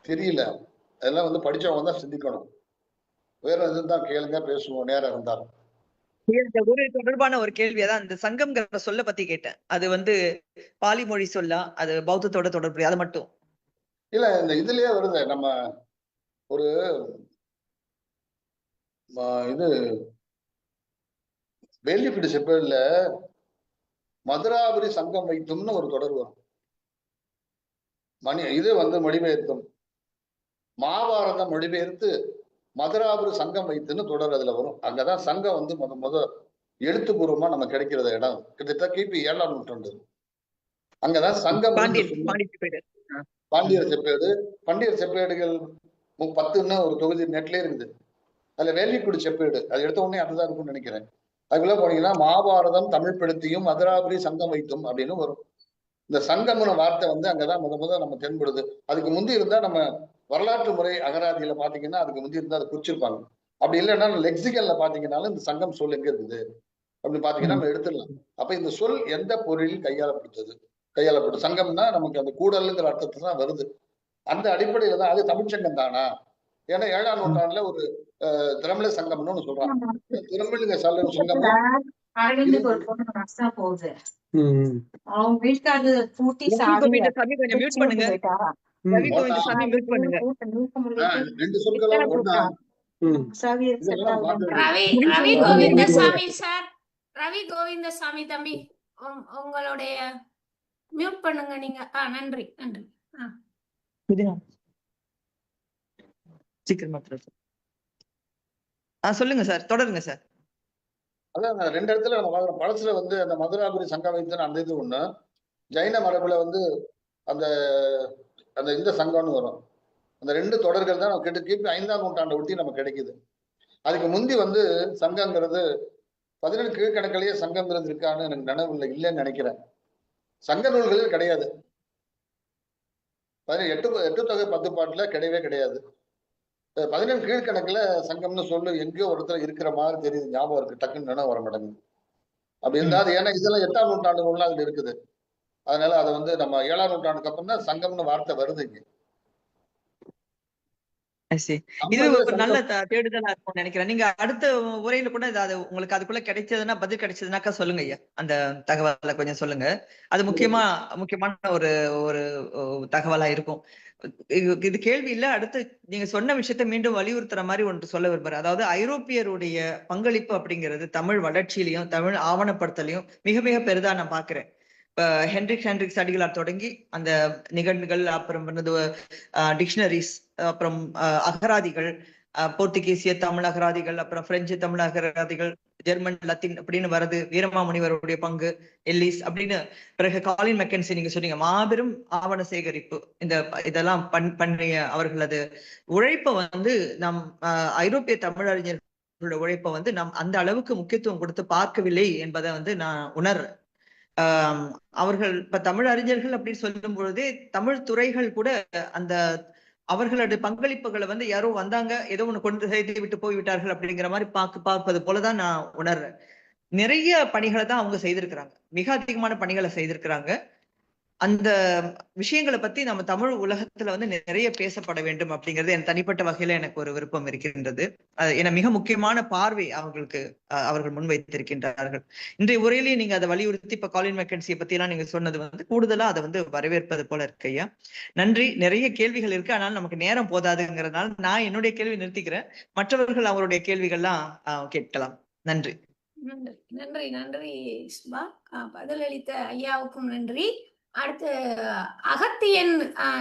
தெரியல. அதெல்லாம் வந்து படிச்சவங்க தான் சிந்திக்கணும். வேற எதுவும் தான் கேளுங்க, பேசுவோம் நேரம் இருந்தாலும். ஒரு தொடர்பான ஒரு கேள்வியதான் இந்த சங்கம்ங்கிற சொல்ல பத்தி கேட்டேன். அது வந்து பாலி மொழி சொல்லா, அது பௌத்தத்தோட தொடர்பு, அது மட்டும் இல்ல. இந்த இதுலயே வருது, நம்ம ஒரு இது வேலிப்பிடி செப்பேடுல மதுராபுரி சங்கம் வைத்தும்னு ஒரு தொடர் வரும். இது வந்து மொழிபெயர்த்தும் மகாபாரதம் மொழிபெயர்த்து மதுராபுரி சங்கம் வைத்துன்னு தொடர் அதுல வரும். அங்கதான் சங்கம் வந்து முத எழுத்துப்பூர்வமா நம்ம கிடைக்கிறது இடம். கிட்டத்தட்ட கிபி 7ஆம் நூற்றாண்டு. அங்கதான் சங்கம். பாண்டியர் செப்பேடு, பண்டியர் செப்பேடுகள் 10ன்னு ஒரு தொகுதி நெட்லயே இருக்குது. அதுல வேலிக்குடி செப்பேடு அது எடுத்த உடனே அதுதான் இருக்கும்னு நினைக்கிறேன். அதுக்குள்ள போனீங்கன்னா மகாபாரதம் தமிழ் படுத்தியும் மதுராபுரி சங்கம் வைத்தும் அப்படின்னு வரும். இந்த சங்கம்னு வார்த்தை வந்து அங்கதான் முத நம்ம தென்படுது. அதுக்கு முந்தி இருந்தா நம்ம வரலாற்று முறை அகராதியில பாத்தீங்கன்னா அதுக்கு முந்தி இருந்தா அதை குறிச்சிருப்பாங்க. அப்படி இல்லைன்னா லெக்சிகல்ல பாத்தீங்கன்னாலும் இந்த சங்கம் சொல் எங்க இருக்குது அப்படின்னு பாத்தீங்கன்னா நம்ம எடுத்துடலாம். அப்ப இந்த சொல் எந்த பொருளில் கையாளப்பட்டது சங்கம்னா நமக்கு அந்த கூடல்ங்கிற அர்த்தத்தை தான் வருது. அந்த அடிப்படையில தான் அது தமிழ்ச்சங்கம் தானா? ஏன்னா 7ஆம் நூற்றாண்டுல ஒரு திரமிழ சங்கம்னு ஒண்ணு சொல்றாங்க. திரமிழுங்க சங்கம் அவங்க வீட்டுக்காரரு பூட்டி ரெண்டு சொற்களும் ஒண்ணா. ரவி கோவிந்தசாமி சார், ரவி கோவிந்தசாமி தம்பி உங்களுடைய மியூட் பண்ணுங்க நீங்க. நன்றி நன்றி. சொல்லுங்க சார், தொடருங்க சார். அதான் 2 இடத்துல நம்ம பார்க்கிறோம். பழசுல வந்து அந்த மதுராபுரி சங்கம் வைத்து அந்த இது ஒண்ணு, ஜைன மரபுல வந்து அந்த அந்த இந்த சங்கம்னு வரும். அந்த 2 தொடர்கள் தான் கிட்ட கிபி 5ஆம் நூற்றாண்டை ஒட்டி நமக்கு கிடைக்குது. அதுக்கு முந்தி வந்து சங்கங்கிறது 17 கீழ்கணக்கிலேயே சங்கங்கிறது இருக்கான்னு எனக்கு நினைவு இல்லைன்னு நினைக்கிறேன். சங்க நூல்களில் கிடையாது. 8 தொகை 10 பாட்டுல கிடையவே கிடையாது. 17 கீழ்கணக்குல சங்கம்னு சொல்லு எங்கேயோ ஒரு இடத்துல இருக்கிற மாதிரி தெரியுது, ஞாபகம் இருக்கு, டக்குன்னு நினைவு வர மாட்டேங்குது. அப்படி இருந்தாது. ஏன்னா இதெல்லாம் 8ஆம் நூற்றாண்டு அதுல இருக்குது. அதனால அதை வந்து நம்ம 7ஆம் நூற்றாண்டுக்கு அப்புறம் தான் சங்கம்னு வார்த்தை வருது இங்க. இது ஒரு நல்ல தேடுதலா இருக்கும்னு நினைக்கிறேன். நீங்க அடுத்த உரையில கூட அது உங்களுக்கு அதுக்குள்ள கிடைச்சதுன்னா, பதில் கிடைச்சதுனாக்கா சொல்லுங்க ஐயா. அந்த தகவலை கொஞ்சம் சொல்லுங்க. அது முக்கியமான ஒரு ஒரு தகவலா இருக்கும். இது கேள்வி இல்ல. அடுத்து நீங்க சொன்ன விஷயத்த மீண்டும் வலியுறுத்துற மாதிரி ஒன்று சொல்ல விரும்புறேன். அதாவது ஐரோப்பியருடைய பங்களிப்பு அப்படிங்கிறது தமிழ் வளர்ச்சியிலையும் தமிழ் ஆவணப்படுத்தலையும் மிக மிக பெரிதா நான் பாக்குறேன். ஹென்ரிக்ஸ் அடிகளார் தொடங்கி அந்த நிகழ்வுகள், அப்புறம் டிக்ஷனரிஸ், அப்புறம் அகராதிகள், போர்த்துகீசிய தமிழகராதிகள், அப்புறம் பிரெஞ்சு தமிழகராதிகள், ஜெர்மன், லத்தீன் அப்படின்னு வருது. வீரமாமுனிவருடைய பங்கு, எல்லிஸ் அப்படின்னு. பிறகு காலின் மெக்கன்சி நீங்க சொன்னீங்க, மாபெரும் ஆவண சேகரிப்பு. இதெல்லாம் பண்ணிய அவர்களது உழைப்பை வந்து நம் ஐரோப்பிய தமிழறிஞர்களோட உழைப்பை வந்து நாம் அந்த அளவுக்கு முக்கியத்துவம் கொடுத்து பார்க்கவில்லை என்பதை வந்து நான் உணர்றேன். அவர்கள் இப்ப தமிழ் அறிஞர்கள் அப்படின்னு சொல்லும் பொழுதே தமிழ் துறைகள் கூட அந்த அவர்களுடைய பங்களிப்புகளை வந்து யாரோ வந்தாங்க, ஏதோ ஒண்ணு கொண்டு செய்து விட்டு போய்விட்டார்கள் அப்படிங்கிற மாதிரி பார்ப்பது போலதான் நான் உணர்றேன். நிறைய பணிகளை தான் அவங்க செய்திருக்கிறாங்க, மிக அதிகமான பணிகளை செய்திருக்கிறாங்க. அந்த விஷயங்களை பத்தி நம்ம தமிழ் உலகத்துல வந்து நிறைய பேசப்பட வேண்டும் அப்படிங்கிறது என் தனிப்பட்ட வகையில எனக்கு ஒரு விருப்பம் இருக்கின்றது. என மிக முக்கியமான பார்வை அவர்கள் முன்வைத்திருக்கின்றார்கள். இன்றைய உரையிலேயே நீங்க அதை வலியுறுத்தி இப்ப காலின் மெக்கன்சியை பத்தி எல்லாம் நீங்க சொன்னது வந்து கூடுதலா அதை வந்து வரவேற்பது போல இருக்கு ஐயா. நன்றி. நிறைய கேள்விகள் இருக்கு, ஆனால் நமக்கு நேரம் போதாதுங்கிறதுனால நான் என்னுடைய கேள்வி நிறுத்திக்கிறேன். மற்றவர்கள் அவருடைய கேள்விகள்லாம் கேட்கலாம். நன்றி. நன்றி நன்றி நன்றி சுபா. பதிலளித்த ஐயாவுக்கும் நன்றி. அடுத்து அகத்தியன்,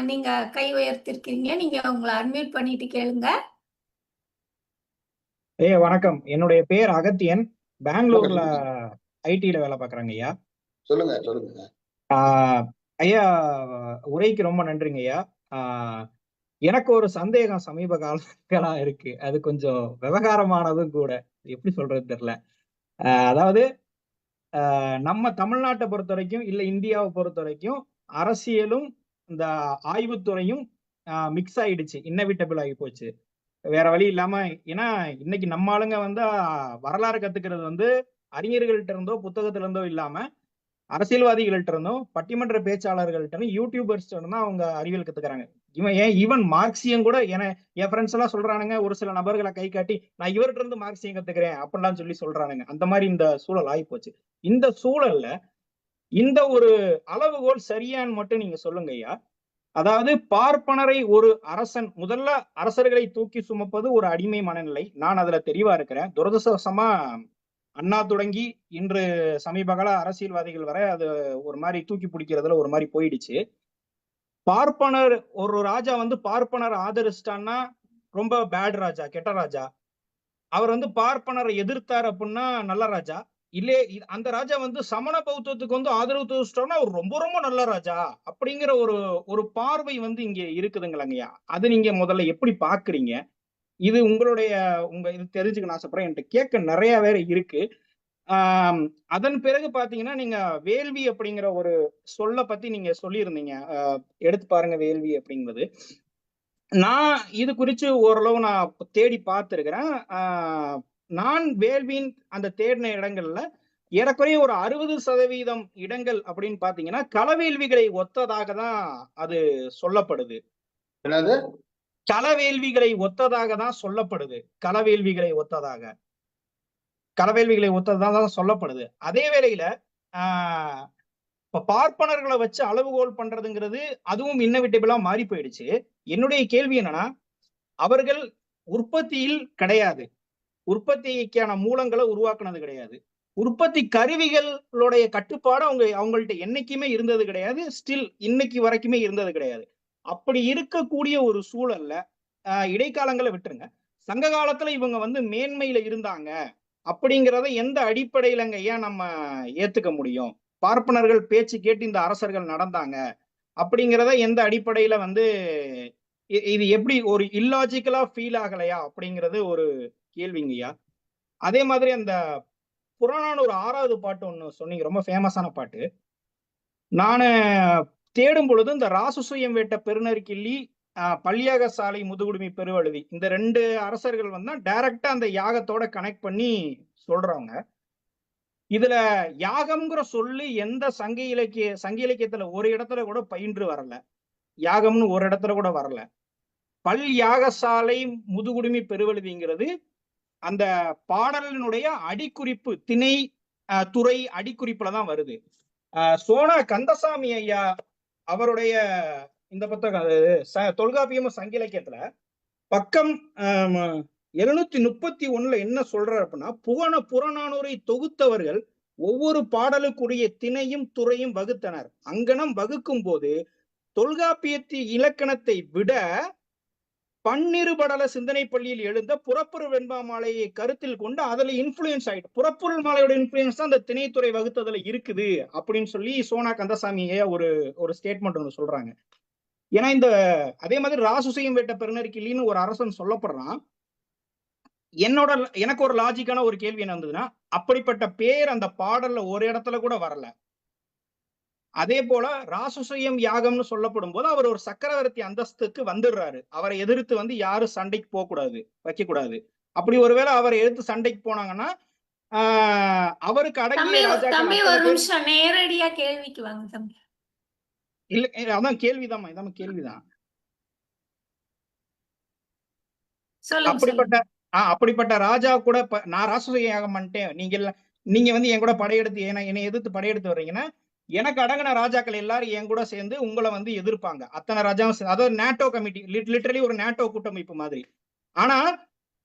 நீங்க கை உயர்த்திருக்கீங்க, நீங்க உங்களை அன்மியூட் பண்ணிட்டு கேளுங்க. வணக்கம். என்னுடைய பேர் அகத்தியன். பெங்களூர்ல ஐடில வேலை பார்க்கறாங்க ஐயா. சொல்லுங்க. ஐயா, உரைக்கு ரொம்ப நன்றிங்க ஐயா. எனக்கு ஒரு சந்தேகம் சமீப காலங்களா இருக்கு, அது கொஞ்சம் விவகாரமானதும் கூட, எப்படி சொல்றது தெரியல. அதாவது நம்ம தமிழ்நாட்டை பொறுத்த வரைக்கும், இல்ல இந்தியாவை பொறுத்த வரைக்கும், அரசியலும் இந்த ஆய்வுத்துறையும் மிக்ஸ் ஆயிடுச்சு, இன்னவிட்டபிள் ஆகி போச்சு, வேற வழி இல்லாம. ஏன்னா இன்னைக்கு நம்ம ஆளுங்க வந்து வரலாறு கத்துக்கிறது வந்து அறிஞர்கள்ட்ட இருந்தோ புத்தகத்துல இருந்தோ இல்லாம அரசியல்வாதிகள்ட்ட இருந்தும் பட்டிமன்ற பேச்சாளர்கள்ட்ட இருந்தும் யூடியூபர்ஸ் தான் அவங்க அறிவியல் கத்துக்கிறாங்க. ஈவன் மார்க்சியம் கூட என் ஃப்ரெண்ட்ஸ் எல்லாம் சொல்றானுங்க, ஒரு சில நபர்களை கை காட்டி நான் இவர்கிட்ட இருந்து மார்க்சியம் கத்துக்கிறேன் அப்படின்லாம் சொல்லி சொல்றானுங்க. அந்த மாதிரி இந்த சூழல் ஆகிப்போச்சு. இந்த சூழல்ல இந்த ஒரு அளவுகோல் சரியான்னு மட்டும் நீங்க சொல்லுங்க ஐயா. அதாவது பார்ப்பனரை ஒரு அரசன், முதல்ல அரசர்களை தூக்கி சுமப்பது ஒரு அடிமை மனநிலை, நான் அதுல தெளிவா இருக்கிறேன். துரதிர்ஷ்டவசமா அண்ணா தொடங்கி இன்று சமீப கால அரசியல்வாதிகள் வரை அது ஒரு மாதிரி தூக்கி பிடிக்கிறதுல ஒரு மாதிரி போயிடுச்சு. பார்ப்பனர், ஒரு ராஜா வந்து பார்ப்பனர் ஆதரிச்சிட்டான்னா ரொம்ப பேட் ராஜா, கெட்ட ராஜா. அவர் வந்து பார்ப்பனரை எதிர்த்தார் அப்படின்னா நல்ல ராஜா. இல்லே அந்த ராஜா வந்து சமண பௌத்தத்துக்கு வந்து ஆதரவு தெரிவிச்சிட்டோம்னா அவர் ரொம்ப ரொம்ப நல்ல ராஜா அப்படிங்கிற ஒரு பார்வை வந்து இங்க இருக்குதுங்களாங்கய்யா. அது நீங்க முதல்ல எப்படி பாக்குறீங்க? இது இது தெரிஞ்சுக்கணும் ஆசைப்படுறேன். என்கிட்ட கேட்க நிறைய வேற இருக்கு. அதன் பிறகு பாத்தீங்கன்னா, நீங்க வேள்வி அப்படிங்கிற ஒரு சொல்ல பத்தி நீங்க சொல்லியிருந்தீங்க, எடுத்து பாருங்க வேள்வி அப்படிங்கிறது. நான் இது குறித்து ஓரளவு நான் தேடி பார்த்திருக்கிறேன். நான் வேள்வியின் அந்த தேடின இடங்கள்ல ஏறக்குறைய ஒரு 60% இடங்கள் அப்படின்னு பாத்தீங்கன்னா களவேள்விகளை ஒத்ததாக தான் அது சொல்லப்படுது. என்னது? களவேள்விகளை ஒத்ததாக தான் சொல்லப்படுது. களவேள்விகளை ஒத்ததாக சொல்லப்படுது. அதே வேளையில இப்ப பார்ப்பனர்களை வச்சு அளவுகோல் பண்றதுங்கிறது அதுவும் இன்னவிட்டபிளா மாறி போயிடுச்சு. என்னுடைய கேள்வி என்னன்னா, அவர்கள் உற்பத்தியில் கிடையாது, உற்பத்திக்கான மூலங்களை உருவாக்குனது கிடையாது, உற்பத்தி கருவிகளுடைய கட்டுப்பாடு அவங்கள்ட்ட என்னைக்குமே இருந்தது கிடையாது, ஸ்டில் இன்னைக்கு வரைக்குமே இருந்தது கிடையாது. அப்படி இருக்கக்கூடிய ஒரு சூழல்ல இடைக்காலங்களை விட்டுருங்க, சங்க காலத்துல இவங்க வந்து மேன்மையில இருந்தாங்க அப்படிங்கிறத எந்த அடிப்படையிலங்க ஏன் நம்ம ஏத்துக்க முடியும்? பார்ப்பனர்கள் பேச்சு கேட்டு இந்த அரசர்கள் நடந்தாங்க அப்படிங்கிறத எந்த அடிப்படையில வந்து இது எப்படி ஒரு இல்லாஜிக்கலா ஃபீல் ஆகலையா அப்படிங்கிறது ஒரு கேள்விங்கய்யா. அதே மாதிரி அந்த புறநானூறு 6வது பாட்டு ஒண்ணு சொன்னீங்க, ரொம்ப ஃபேமஸான பாட்டு. நான் தேடும் பொழுது இந்த ராசுசுயம் வேட்ட பெருநற்கிள்ளி, பல்யாக சாலை முதுகுடுமி பெருவழுதி, இந்த 2 அரசர்கள் வந்து டைரக்டா அந்த யாகத்தோட கனெக்ட் பண்ணி சொல்றவங்க. இதுல யாகம்ங்கிற சொல்லு எந்த சங்க இலக்கியத்துல ஒரு இடத்துல கூட பயின்று வரல, யாகம்னு ஒரு இடத்துல கூட வரல. பல் யாகசாலை முதுகுடுமி பெருவழுதிங்கிறது அந்த பாடலினுடைய அடிக்குறிப்பு, திணை துறை அடிக்குறிப்புலதான் வருது. சோனா கந்தசாமி ஐயா அவருடைய இந்த புத்தகம் தொல்காப்பியமும் சங்க இலக்கியத்துல பக்கம் 731 என்ன சொல்றாரு அப்படின்னா, புறநானூரை தொகுத்தவர்கள் ஒவ்வொரு பாடலுக்குரிய திணையும் துறையும் வகுத்தனர். அங்கனம் வகுக்கும் போது தொல்காப்பியத்தின் இலக்கணத்தை விட பன்னிருபடல சிந்தனை பள்ளியில் எழுந்த புறப்பொருள் வெண்பா மாலையை கருத்தில் கொண்டு அதுல இன்ஃபுளுயன்ஸ் ஆயிட்டு, புறப்பொருள் மாலையோட இன்ஃபுளுயன்ஸ் தான் அந்த திணைத்துறை வகுத்ததுல இருக்குது அப்படின்னு சொல்லி சோனா கந்தசாமியே ஒரு ஸ்டேட்மெண்ட் ஒன்று சொல்றாங்க. ஏன்னா இந்த அதே மாதிரி ராசுசையும் வேட்ட பெருநெருக்கிலின்னு ஒரு அரசன் சொல்லப்படுறான். எனக்கு ஒரு லாஜிக்கான ஒரு கேள்வி என்ன வந்ததுன்னா, அப்படிப்பட்ட பேர் அந்த பாடல்ல ஒரு இடத்துல கூட வரல. அதே போல ராசுசயம் யாகம்னு சொல்லப்படும் போது அவர் ஒரு சக்கரவர்த்தி அந்தஸ்துக்கு வந்துடுறாரு. அவரை எதிர்த்து வந்து யாரும் சண்டைக்கு போக கூடாது, வைக்க கூடாது. அப்படி ஒருவேளை அவரை எதிர்த்து சண்டைக்கு போனாங்கன்னா அவருக்கு அடங்கிய தம்பி ஒரு நிமிஷம் நேரடியா கேள்விக்கு வாங்க தம்பி. இல்ல அதான் கேள்விதான், இதான் கேள்விதான். அப்படிப்பட்ட ராஜா கூட நான் ராசுசய யாகம் பண்ணிட்டேன், நீங்க வந்து என் கூட படையெடுத்து என்னை எதிர்த்து படையெடுத்து வர்றீங்கன்னா எனக்கு அடங்கின ராஜாக்கள் எல்லாரும் என் கூட சேர்ந்து உங்களை வந்து எதிர்ப்பாங்க. அத்தனை ராஜாவும், அதாவது நேட்டோ கமிட்டி, லிட்டரலி ஒரு நேட்டோ கூட்டமைப்பு மாதிரி. ஆனா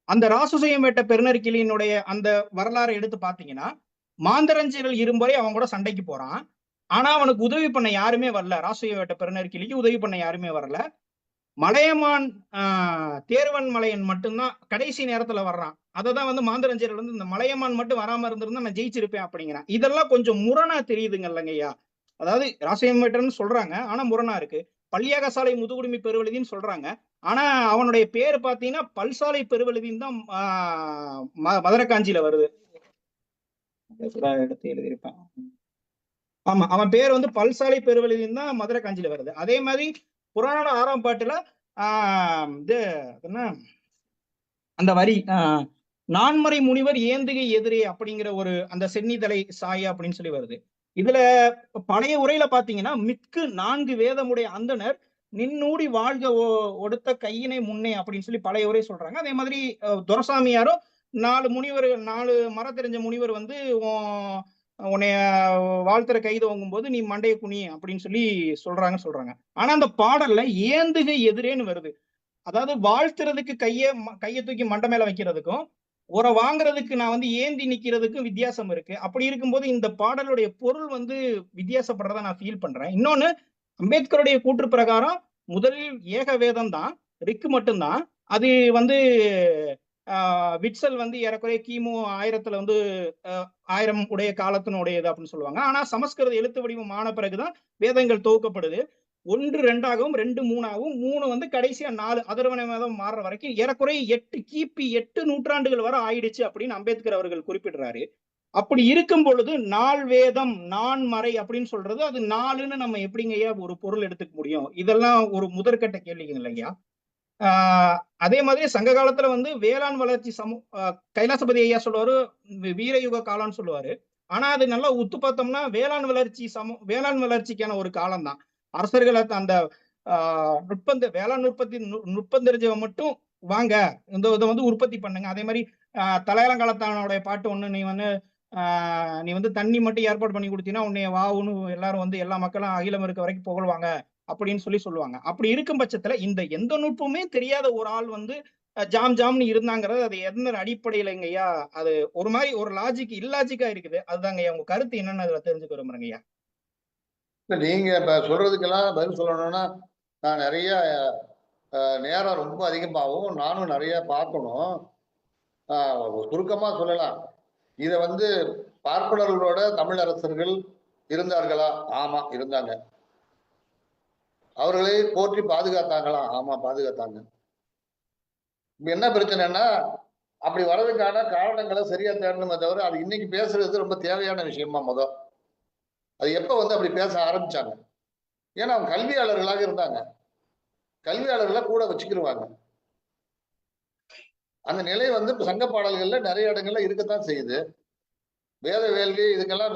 அந்த ராசுசயம் வேட்ட பெருநெருக்கிலினுடைய அந்த வரலாறை எடுத்து பாத்தீங்கன்னா, மாந்தரஞ்சிகள் இரும்பறை அவன் கூட சண்டைக்கு போறான். ஆனா அவனுக்கு உதவி பண்ண யாருமே வரல. ராசுசயம் வேட்ட பெருநெருக்கிலிக்கு உதவி பண்ண யாருமே வரல. மலையமான் தேர்வன் மலையன் மட்டும்தான் கடைசி நேரத்துல வர்றான். அததான் வந்து மாந்தரஞ்சர்கள் வந்து இந்த மலையமான் மட்டும் வராம இருந்திருந்தா நான் ஜெயிச்சிருப்பேன் அப்படிங்கிறான். இதெல்லாம் கொஞ்சம் முரணா தெரியுதுங்க இல்லைங்கய்யா. அதாவது ராசுசயம் வேட்டன்னு சொல்றாங்க, ஆனா முரணா இருக்கு. பள்ளியாக சாலை முதுகுடுமி பெருவெழுதின்னு சொல்றாங்க, ஆனா அவனுடைய பேர் பாத்தீங்கன்னா பல்சாலை பெருவெழுதின்னு தான் மதுரை காஞ்சியில வருது. எடுத்து எழுதியிருப்பேன். ஆமா, அவன் பேர் வந்து பல்சாலை பெருவெழுதின்னு தான் மதுரை காஞ்சியில வருது. அதே மாதிரி புராண 6ஆம் பாட்டுல இது என்ன அந்த வரி நான்மறை முனிவர் ஏந்துகை எதிரே அப்படிங்கிற ஒரு அந்த சென்னிதலை சாய அப்படின்னு சொல்லி வருது. இதுல பழைய உரையில பாத்தீங்கன்னா மிக்கு 4 வேதமுடைய அந்தனர் நின்னூடி வாழ்க ஒடுத்த கையினை முன்னே அப்படின்னு சொல்லி பழைய உரை சொல்றாங்க. அதே மாதிரி துரசாமியாரும் 4 முனிவர்கள் 4 மர தெரிஞ்ச முனிவர் வந்து உன்னைய வாழ்த்துற கைது வாங்கும் போது நீ மண்டைய குனி அப்படின்னு சொல்லி சொல்றாங்க. ஆனா அந்த பாடல்ல ஏந்துகை எதிரேன்னு வருது. அதாவது வாழ்த்துறதுக்கு கையை தூக்கி மண்டை மேல வைக்கிறதுக்கும் ஒரு வாங்குறதுக்கு நான் வந்து ஏந்தி நிக்கிறதுக்கும் வித்தியாசம் இருக்கு. அப்படி இருக்கும்போது இந்த பாடலுடைய பொருள் வந்து வித்தியாசப்படுறத நான் ஃபீல் பண்றேன். இன்னொன்னு, அம்பேத்கருடைய கூற்று பிரகாரம் முதலில் ஏக வேதம் தான், ரிக்கு மட்டும்தான். அது வந்து விட்சல் வந்து ஏறக்குறைய கிமு 1000 வந்து 1000 உடைய காலத்தினுடையது அப்படின்னு சொல்லுவாங்க. ஆனா சமஸ்கிருத எழுத்து வடிவம் ஆன பிறகுதான் வேதங்கள் தொகுக்கப்படுது. 1 2ஆகவும் 2 3ஆகவும் 3 வந்து கடைசியா 4 அதர்வன வேதம் மாறுற வரைக்கும் ஏறக்குறைய கிபி 8 நூற்றாண்டுகள் வரை ஆயிடுச்சு அப்படின்னு அம்பேத்கர் அவர்கள் குறிப்பிடுறாரு. அப்படி இருக்கும் பொழுது 4 வேதம் 4 மறை அப்படின்னு சொல்றது அது 4ன்னு நம்ம எப்படிங்கய்யா ஒரு பொருள் எடுத்துக்க முடியும்? இதெல்லாம் ஒரு முதற்கட்ட கேள்விங்க இல்லையா. அதே மாதிரி சங்க காலத்துல வந்து வேளாண் வளர்ச்சி கைலாசபதி ஐயா சொல்லுவாரு வீரயுக காலம்னு சொல்லுவாரு. ஆனா அது நல்லா உத்து பார்த்தோம்னா வேளாண் வளர்ச்சிக்கான ஒரு காலம் தான். அரசர்கள் அந்த வேளாண் நுட்பம் தெரிஞ்சவ மட்டும் வாங்க இந்த இதை வந்து உற்பத்தி பண்ணுங்க. அதே மாதிரி தலையாளங்காலத்தானுடைய பாட்டு ஒண்ணு, நீ வந்து தண்ணி மட்டும் ஏற்பாடு பண்ணி கொடுத்தீங்கன்னா உன்னைய வாவுன்னு எல்லாரும் வந்து எல்லா மக்களும் அகிலம் இருக்க வரைக்கும் புகழ்வாங்க அப்படின்னு சொல்லுவாங்க. அப்படி இருக்கும் பட்சத்துல இந்த எந்த நுட்பமே தெரியாத ஒரு ஆள் வந்து ஜாம்னு இருந்தாங்கிறது அது எந்த அடிப்படையிலங்கய்யா? அது ஒரு மாதிரி ஒரு லாஜிக் இல்லாஜிக்கா இருக்குது. அதுதாங்க உங்க கருத்து என்னன்னு அதுல தெரிஞ்சுக்க விரும்புறேங்கய்யா. நீங்க இப்ப சொல்றதுக்கெல்லாம் பதில் சொல்லணும்னா நான் நிறைய நேரம் ரொம்ப அதிகமாகவும் நானும் நிறைய பார்க்கணும். சுருக்கமா சொல்லலாம். இத வந்து பார்ப்பனர்களோட தமிழரசர்கள் இருந்தார்களா? ஆமா இருந்தாங்க. அவர்களை போற்றி பாதுகாத்தாங்களா? ஆமா பாதுகாத்தாங்க. என்ன பிரச்சனைன்னா அப்படி வர்றதுக்கான காரணங்களை சரியா தேடணுமே தவிர அது இன்னைக்கு பேசுறது ரொம்ப தேவையான விஷயமா அது எப்ப வந்து அப்படி பேச ஆரம்பிச்சாங்க? ஏன்னா அவங்க கல்வியாளர்களாக இருந்தாங்க. கல்வியாளர்களை கூட வச்சுக்கிடுவாங்க. அந்த நிலை வந்து சங்க பாடல்கள்ல நிறைய இடங்கள்ல இருக்கத்தான் செய்யுது. வேத வேள்வி இதுக்கெல்லாம்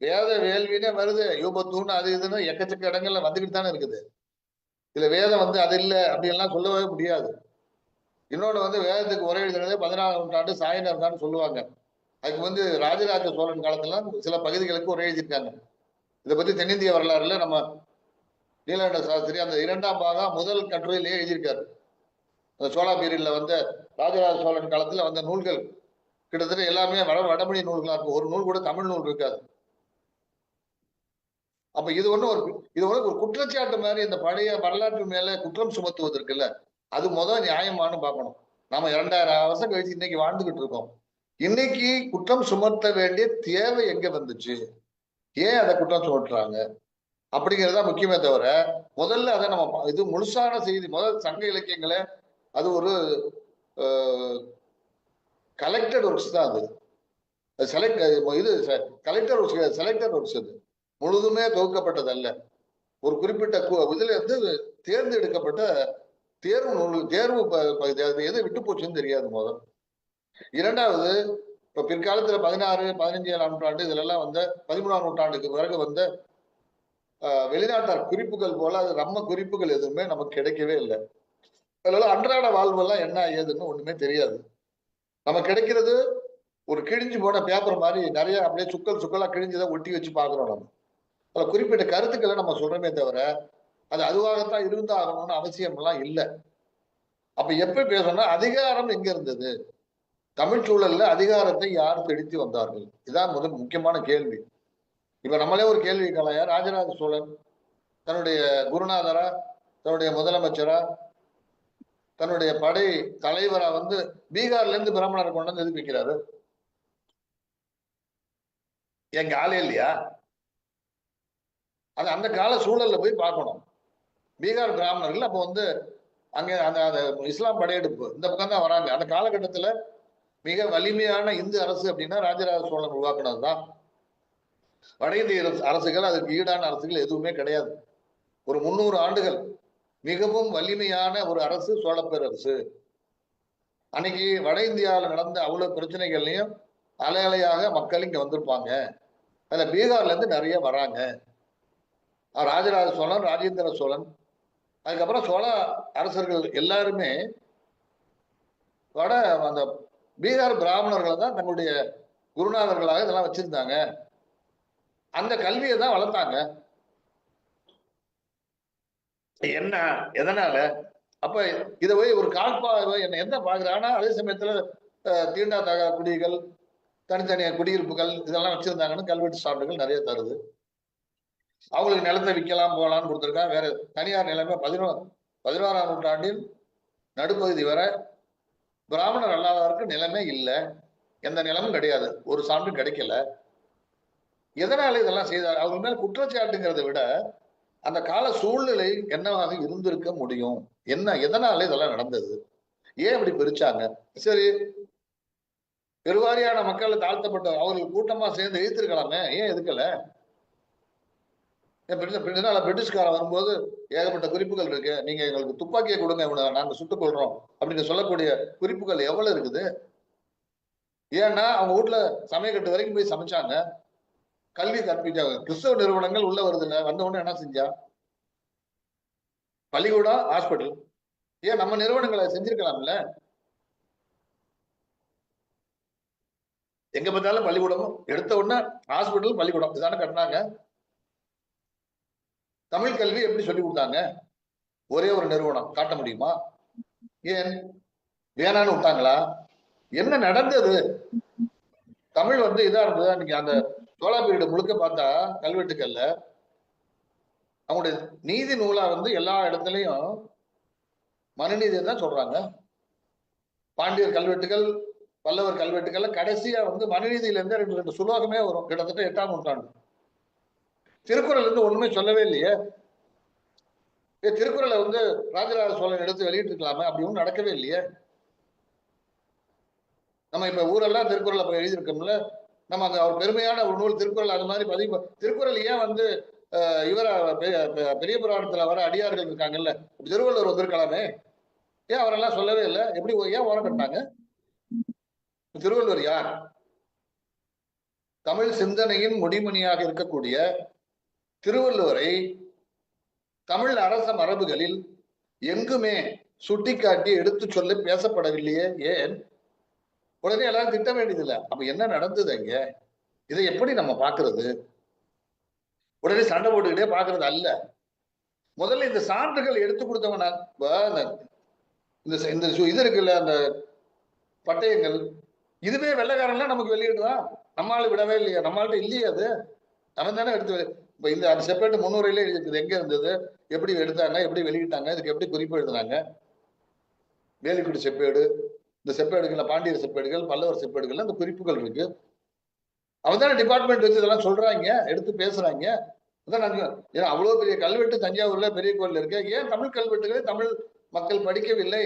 வேத வேள்வினே வருது, யூபத்தூன்னு அது இதுன்னு எக்கச்சக்க இடங்கள்ல வந்துகிட்டு தானே இருக்குது. இதுல வேதம் வந்து அது இல்லை அப்படின்லாம் சொல்லவே முடியாது. இன்னொன்று வந்து வேதத்துக்கு உரை எழுதுனதே 14ஆம் நூற்றாண்டு சாயனர் தான் சொல்லுவாங்க. அதுக்கு வந்து ராஜராஜ சோழன் காலத்துல சில பகுதிகளுக்கு உரை எழுதியிருக்காங்க. இதை பத்தி தென்னிந்திய வரலாறுல நம்ம நீலகண்ட சாஸ்திரி அந்த 2ஆம் பாகம் முதல் கட்டுரையிலேயே எழுதியிருக்காரு. அந்த சோழா பீரியட்ல வந்து ராஜராஜ சோழன் காலத்துல வந்த நூல்கள் கிட்டத்தட்ட எல்லாமே வடமொழி நூல்களா இருக்கும். ஒரு நூல் கூட தமிழ் நூல் இருக்காது. அப்ப இது ஒண்ணு ஒரு குற்றச்சாட்டு மாதிரி இந்த பழைய வரலாற்று மேல குற்றம் சுமத்துவது இருக்குல்ல, அது நியாயமானு பார்க்கணும். நாம 2000 வருஷம் கழிச்சு இன்னைக்கு வாழ்ந்துகிட்டு இருக்கோம். இன்னைக்கு குற்றம் சுமத்த வேண்டிய தேவை எங்க வந்துச்சு, ஏன் அதை குற்றம் சுமத்துறாங்க அப்படிங்கிறதா முக்கியமே தவிர, முதல்ல அதை நம்ம இது முழுசான செய்தி. முதல் சங்க இலக்கியங்களை அது ஒரு கலெக்டட் ஒர்க்ஸ் தான். அது கலெக்டர் ஒர்க்ஸ் அது முழுதுமே தொகுக்கப்பட்டது அல்ல. ஒரு குறிப்பிட்ட இதுல இருந்து தேர்ந்தெடுக்கப்பட்ட தேர்வு எது விட்டு போச்சுன்னு தெரியாது முதல். இரண்டாவது, இப்ப பிற்காலத்துல 16, 15ஆம் நூற்றாண்டு இதெல்லாம் வந்த 13ஆம் நூற்றாண்டுக்கு பிறகு வந்த வெளிநாட்டார் குறிப்புகள் போல அது நம்ம குறிப்புகள் எதுவுமே நமக்கு கிடைக்கவே இல்லை. அதனால அன்றாட வாழ்வெல்லாம் என்ன ஏதுன்னு ஒண்ணுமே தெரியாது. நம்ம கிடைக்கிறது ஒரு கிழிஞ்சு போன பேப்பர் மாதிரி நிறைய அப்படியே சுக்கலா கிழிஞ்சதை ஒட்டி வச்சு பாக்குறோம். நம்ம அதுல குறிப்பிட்ட கருத்துக்களை நம்ம சொல்றோமே தவிர அது அதுவாகத்தான் இருந்தாகணும்னு அவசியம் எல்லாம் இல்லை. அப்ப எப்ப பேசணும்னா அதிகாரம் எங்க இருந்தது, தமிழ் சூழல்ல அதிகாரத்தை யார் பிடித்து வந்தார்கள், இதான் முதல் முக்கியமான கேள்வி. இப்ப நம்மளே ஒரு கேள்வி கேட்கலாம், ராஜராஜ சோழன் தன்னுடைய குருநாதரா, தன்னுடைய முதலமைச்சரா, தன்னுடைய படை தலைவரா வந்து பீகார்ல இருந்து பிராமணரை கொண்டு வந்து எதுக்கு வைக்கிறாரு? எங்க ஆளே இல்லையா? அது அந்த கால சூழல்ல போய் பார்க்கணும். பீகார் பிராமணர்கள் அப்ப வந்து அங்க அந்த இஸ்லாம் படையெடுப்பு இந்த பக்கம் தான் வராங்க. அந்த காலகட்டத்துல மிக வலிமையான இந்து அரசு அப்படின்னா ராஜராஜ சோழன் உருவாக்குனதுதான். வட இந்திய அரசுகள் அதுக்கு ஈடான அரசுகள் எதுவுமே கிடையாது. ஒரு 300 ஆண்டுகள் மிகவும் வலிமையான ஒரு அரசு சோழ பேரரசு. அன்னைக்கு வட இந்தியாவில் நடந்த அவ்வளவு பிரச்சனைகள்லையும் அலையாக மக்கள் இங்க வந்திருப்பாங்க. அதுல பீகார்ல இருந்து நிறைய வராங்க. ராஜராஜ சோழன், ராஜேந்திர சோழன், அதுக்கப்புறம் சோழ அரசர்கள் எல்லாருமே அந்த பீகார் பிராமணர்களை தான் தங்களுடைய குருநாதர்களாக இதெல்லாம் வச்சிருந்தாங்க. அந்த கல்வியை தான் வளர்த்தாங்க. என்ன எதனால அப்ப இதை போய் ஒரு என்ன பாக்குறாங்கன்னா, அதே சமயத்துல தீண்டாத குடிகள், தனித்தனிய குடியிருப்புகள் இதெல்லாம் வச்சிருந்தாங்கன்னு கல்வெட்டு சான்றுகள் நிறைய தருது. அவங்களுக்கு நிலத்தை விற்கலாம் போகலான்னு கொடுத்துருக்காங்க. வேற தனியார் நிலைமை 11ஆம் நூற்றாண்டில் நடுப்பகுதி வரை பிராமணர் அல்லாதவருக்கு நிலைமை இல்லை, எந்த நிலமும் கிடையாது, ஒரு சான்றும் கிடைக்கல. எதனால இதெல்லாம் செய்தார்? அவங்க மேல குற்றச்சாட்டுங்கிறத விட அந்த கால சூழ்நிலை என்னவாக இருந்திருக்க முடியும், எதனால இதெல்லாம் நடந்தது, ஏன் இப்படி பிரிச்சாங்க? சரி, பெருவாரியான மக்கள் தாழ்த்தப்பட்ட அவர்கள் கூட்டமா சேர்ந்து எதிர்த்திருக்கலாமே, ஏன் எதுக்கல? பிரிட்டிஷ்காரன் வரும்போது ஏகப்பட்ட குறிப்புகள் இருக்கு, நீங்க எங்களுக்கு துப்பாக்கியை கொடுங்க, நாங்க சுட்டுக் கொள்றோம் அப்படின்னு சொல்லக்கூடிய குறிப்புகள் எவ்வளவு இருக்குது. ஏன்னா அவங்க வீட்டுல சமயக்கட்டு வரைக்கும் போய் சமைச்சாங்க, கல்வி கற்பிச்சாங்க. கிறிஸ்தவ நிறுவனங்கள் உள்ள வருதுங்க, வந்த உடனே என்ன செஞ்சா? பள்ளிக்கூடம், ஹாஸ்பிட்டல். ஏன் நம்ம நிறுவனங்களை செஞ்சிருக்கலாம்ல? எங்க பார்த்தாலும் பள்ளிக்கூடமும், எடுத்த உடனே ஹாஸ்பிட்டல், பள்ளிக்கூடம் இதான கட்டினாங்க. தமிழ் கல்வி எப்படி சொல்லி கொடுத்தாங்க? ஒரே ஒரு நிறுவனம் காட்ட முடியுமா? ஏன் வேணான்னு விட்டாங்களா? என்ன நடந்தது? தமிழ் வந்து இதா இருந்ததா? நீங்க அந்த சோழா பீரியட் முழுக்க பார்த்தா கல்வெட்டுக்கள்ல அவங்களுடைய நீதி நூலா வந்து எல்லா இடத்துலையும் மனுநீதியை தான் சொல்றாங்க. பாண்டியர் கல்வெட்டுகள், பல்லவர் கல்வெட்டுகள்ல கடைசியா வந்து மனுநீதியில இருந்து 2 சுலோகமே வரும், கிட்டத்தட்ட 8ஆம் நூற்றாண்டு. திருக்குறள் இருந்து ஒண்ணுமே சொல்லவே இல்லையே. திருக்குறளை வந்து ராஜராஜ சோழன் எடுத்து வெளியிட்டு இருக்கலாமே, அப்படி ஒன்றும் நடக்கவே இல்லையே. நம்ம இப்ப ஊரெல்லாம் திருக்குறளை போய் எழுதியிருக்கோம்ல, நம்ம அந்த ஒரு பெருமையான ஒரு நூல் திருக்குறள், அது மாதிரி பதிவு. திருக்குறள் ஏன் வந்து பெரிய புராணத்துல வர அடியார்கள் இருக்காங்கல்ல, திருவள்ளுவர் வந்திருக்கலாமே, ஏன் அவரெல்லாம் சொல்லவே இல்லை? எப்படி ஏன் ஓரம் கட்டினாங்க? திருவள்ளுவர் யார்? தமிழ் சிந்தனையின் முடிமணியாக இருக்கக்கூடிய திருவள்ளுவரை தமிழ் அரச மரபுகளில் எங்குமே சுட்டிக்காட்டி எடுத்து சொல்ல பேசப்படவில்லையே, ஏன்? உடனே எல்லாரும் திட்ட வேண்டியதில்லை. அப்ப என்ன நடந்தது அங்க? இதை எப்படி நம்ம பாக்குறது? உடனே சண்டை போட்டுக்கிட்டே பாக்குறது அல்ல. முதல்ல இந்த சான்றுகள் எடுத்து கொடுத்தவனா, இந்த இது இருக்குல்ல, அந்த பட்டயங்கள், இதுவே வெள்ளைக்காரன்லாம் நமக்கு வெளியிடுதான், நம்மளால விடவே இல்லையா? நம்மள்ட்ட இல்லையா? அது நம்ம தானே எடுத்து. இப்ப இந்த அது செப்பரேட் முன்னுரையிலே இருக்குது, எங்க இருந்தது, எப்படி எடுத்தாங்க, எப்படி வெளியிட்டாங்க, இதுக்கு எப்படி குறிப்பு எழுதுனாங்க. வேலிக்குடி செப்பேடு, இந்த செப்பேடுகள், பாண்டியர் செப்பேடுகள், பல்லவர் செப்பேடுகள், அந்த குறிப்புகள் இருக்கு. அவதான டிபார்ட்மெண்ட் வச்சு இதெல்லாம் சொல்றாங்க, எடுத்து பேசுறாங்க. அதான் நாங்க ஏன்னா அவ்வளவு பெரிய கல்வெட்டு தஞ்சாவூர்ல பெரிய கோயில் இருக்கு, ஏன் தமிழ் கல்வெட்டுகளை தமிழ் மக்கள் படிக்கவில்லை?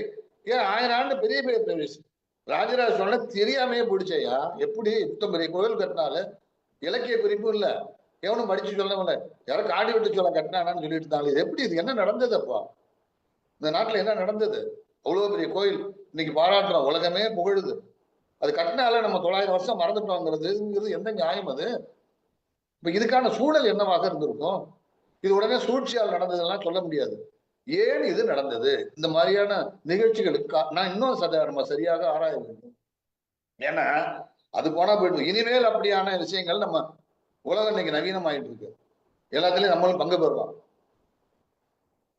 ஏன் 1000 ஆண்டு பெரிய பெரிய ராஜராஜ சோழன் தெரியாமையே பிடிச்சையா? எப்படி இத்தனை பெரிய கோயில் கட்டினாலும் இலக்கிய குறிப்பும் இல்ல, எவனும் படிச்சு சொல்லவில்லை, யாரும் காடி விட்டு சொல்ல கட்டினான்னு சொல்லிட்டு இருந்தாங்க. இது எப்படி, இது என்ன நடந்தது? அப்பா இந்த நாட்டுல என்ன நடந்தது? அவ்வளவு பெரிய கோயில் இன்னைக்கு பாராட்டுறோம், உலகமே புகழுது. அது கட்டினால நம்ம 900 வருஷம் மறந்துட்டோங்கிறது எந்த நியாயம் அது? இப்ப இதுக்கான சூழல் என்னவாக இருந்திருக்கும்? இது உடனே சூழ்ச்சியால் நடந்ததுலாம் சொல்ல முடியாது. ஏன் இது நடந்தது? இந்த மாதிரியான நிகழ்ச்சிகளுக்கு நான் இன்னும் நம்ம சரியாக ஆராய வேண்டும். ஏன்னா அது போனா போயிடும். இனிமேல் அப்படியான விஷயங்கள் நம்ம உலகம் இன்னைக்கு நவீனமாயிட்டு இருக்கு, எல்லாத்துலயும் நம்மளும் பங்கு பெறலாம்.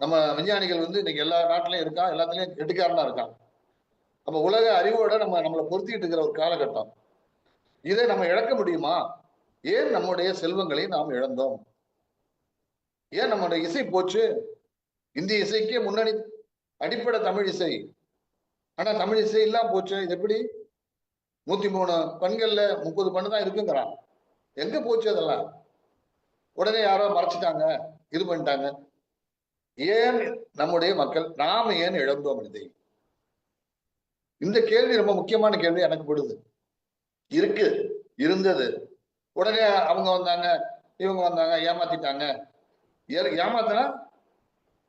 நம்ம விஞ்ஞானிகள் இன்னைக்கு எல்லா நாட்டிலையும் இருக்கான், எல்லாத்துலயும் கெட்டிக்காரனா இருக்கான். அப்ப உலக அறிவோட நம்மளை பொருத்திட்டு இருக்கிற ஒரு காலகட்டம். இதை நம்ம இழக்க முடியுமா? ஏன் நம்முடைய செல்வங்களை நாம் இழந்தோம்? ஏன் நம்முடைய இசை போச்சு? இந்திய இசைக்கே முன்னணி அடிப்படை தமிழ் இசை, ஆனா தமிழ் இசை எல்லாம் போச்சு. இது எப்படி? 103 பண்கள்ல 30 பண்ணு தான் இருக்குங்கிறான். எங்க போச்சு அதெல்லாம்? உடனே யாரோ மறைச்சிட்டாங்க, இது பண்ணிட்டாங்க. ஏன் நம்முடைய மக்கள் நாம ஏன் இழந்தோம் இதை? இந்த கேள்வி ரொம்ப முக்கியமான கேள்வி எனக்கு படுது. இருந்தது, உடனே அவங்க வந்தாங்க, இவங்க வந்தாங்க, ஏமாத்திட்டாங்க. ஏமாத்தினா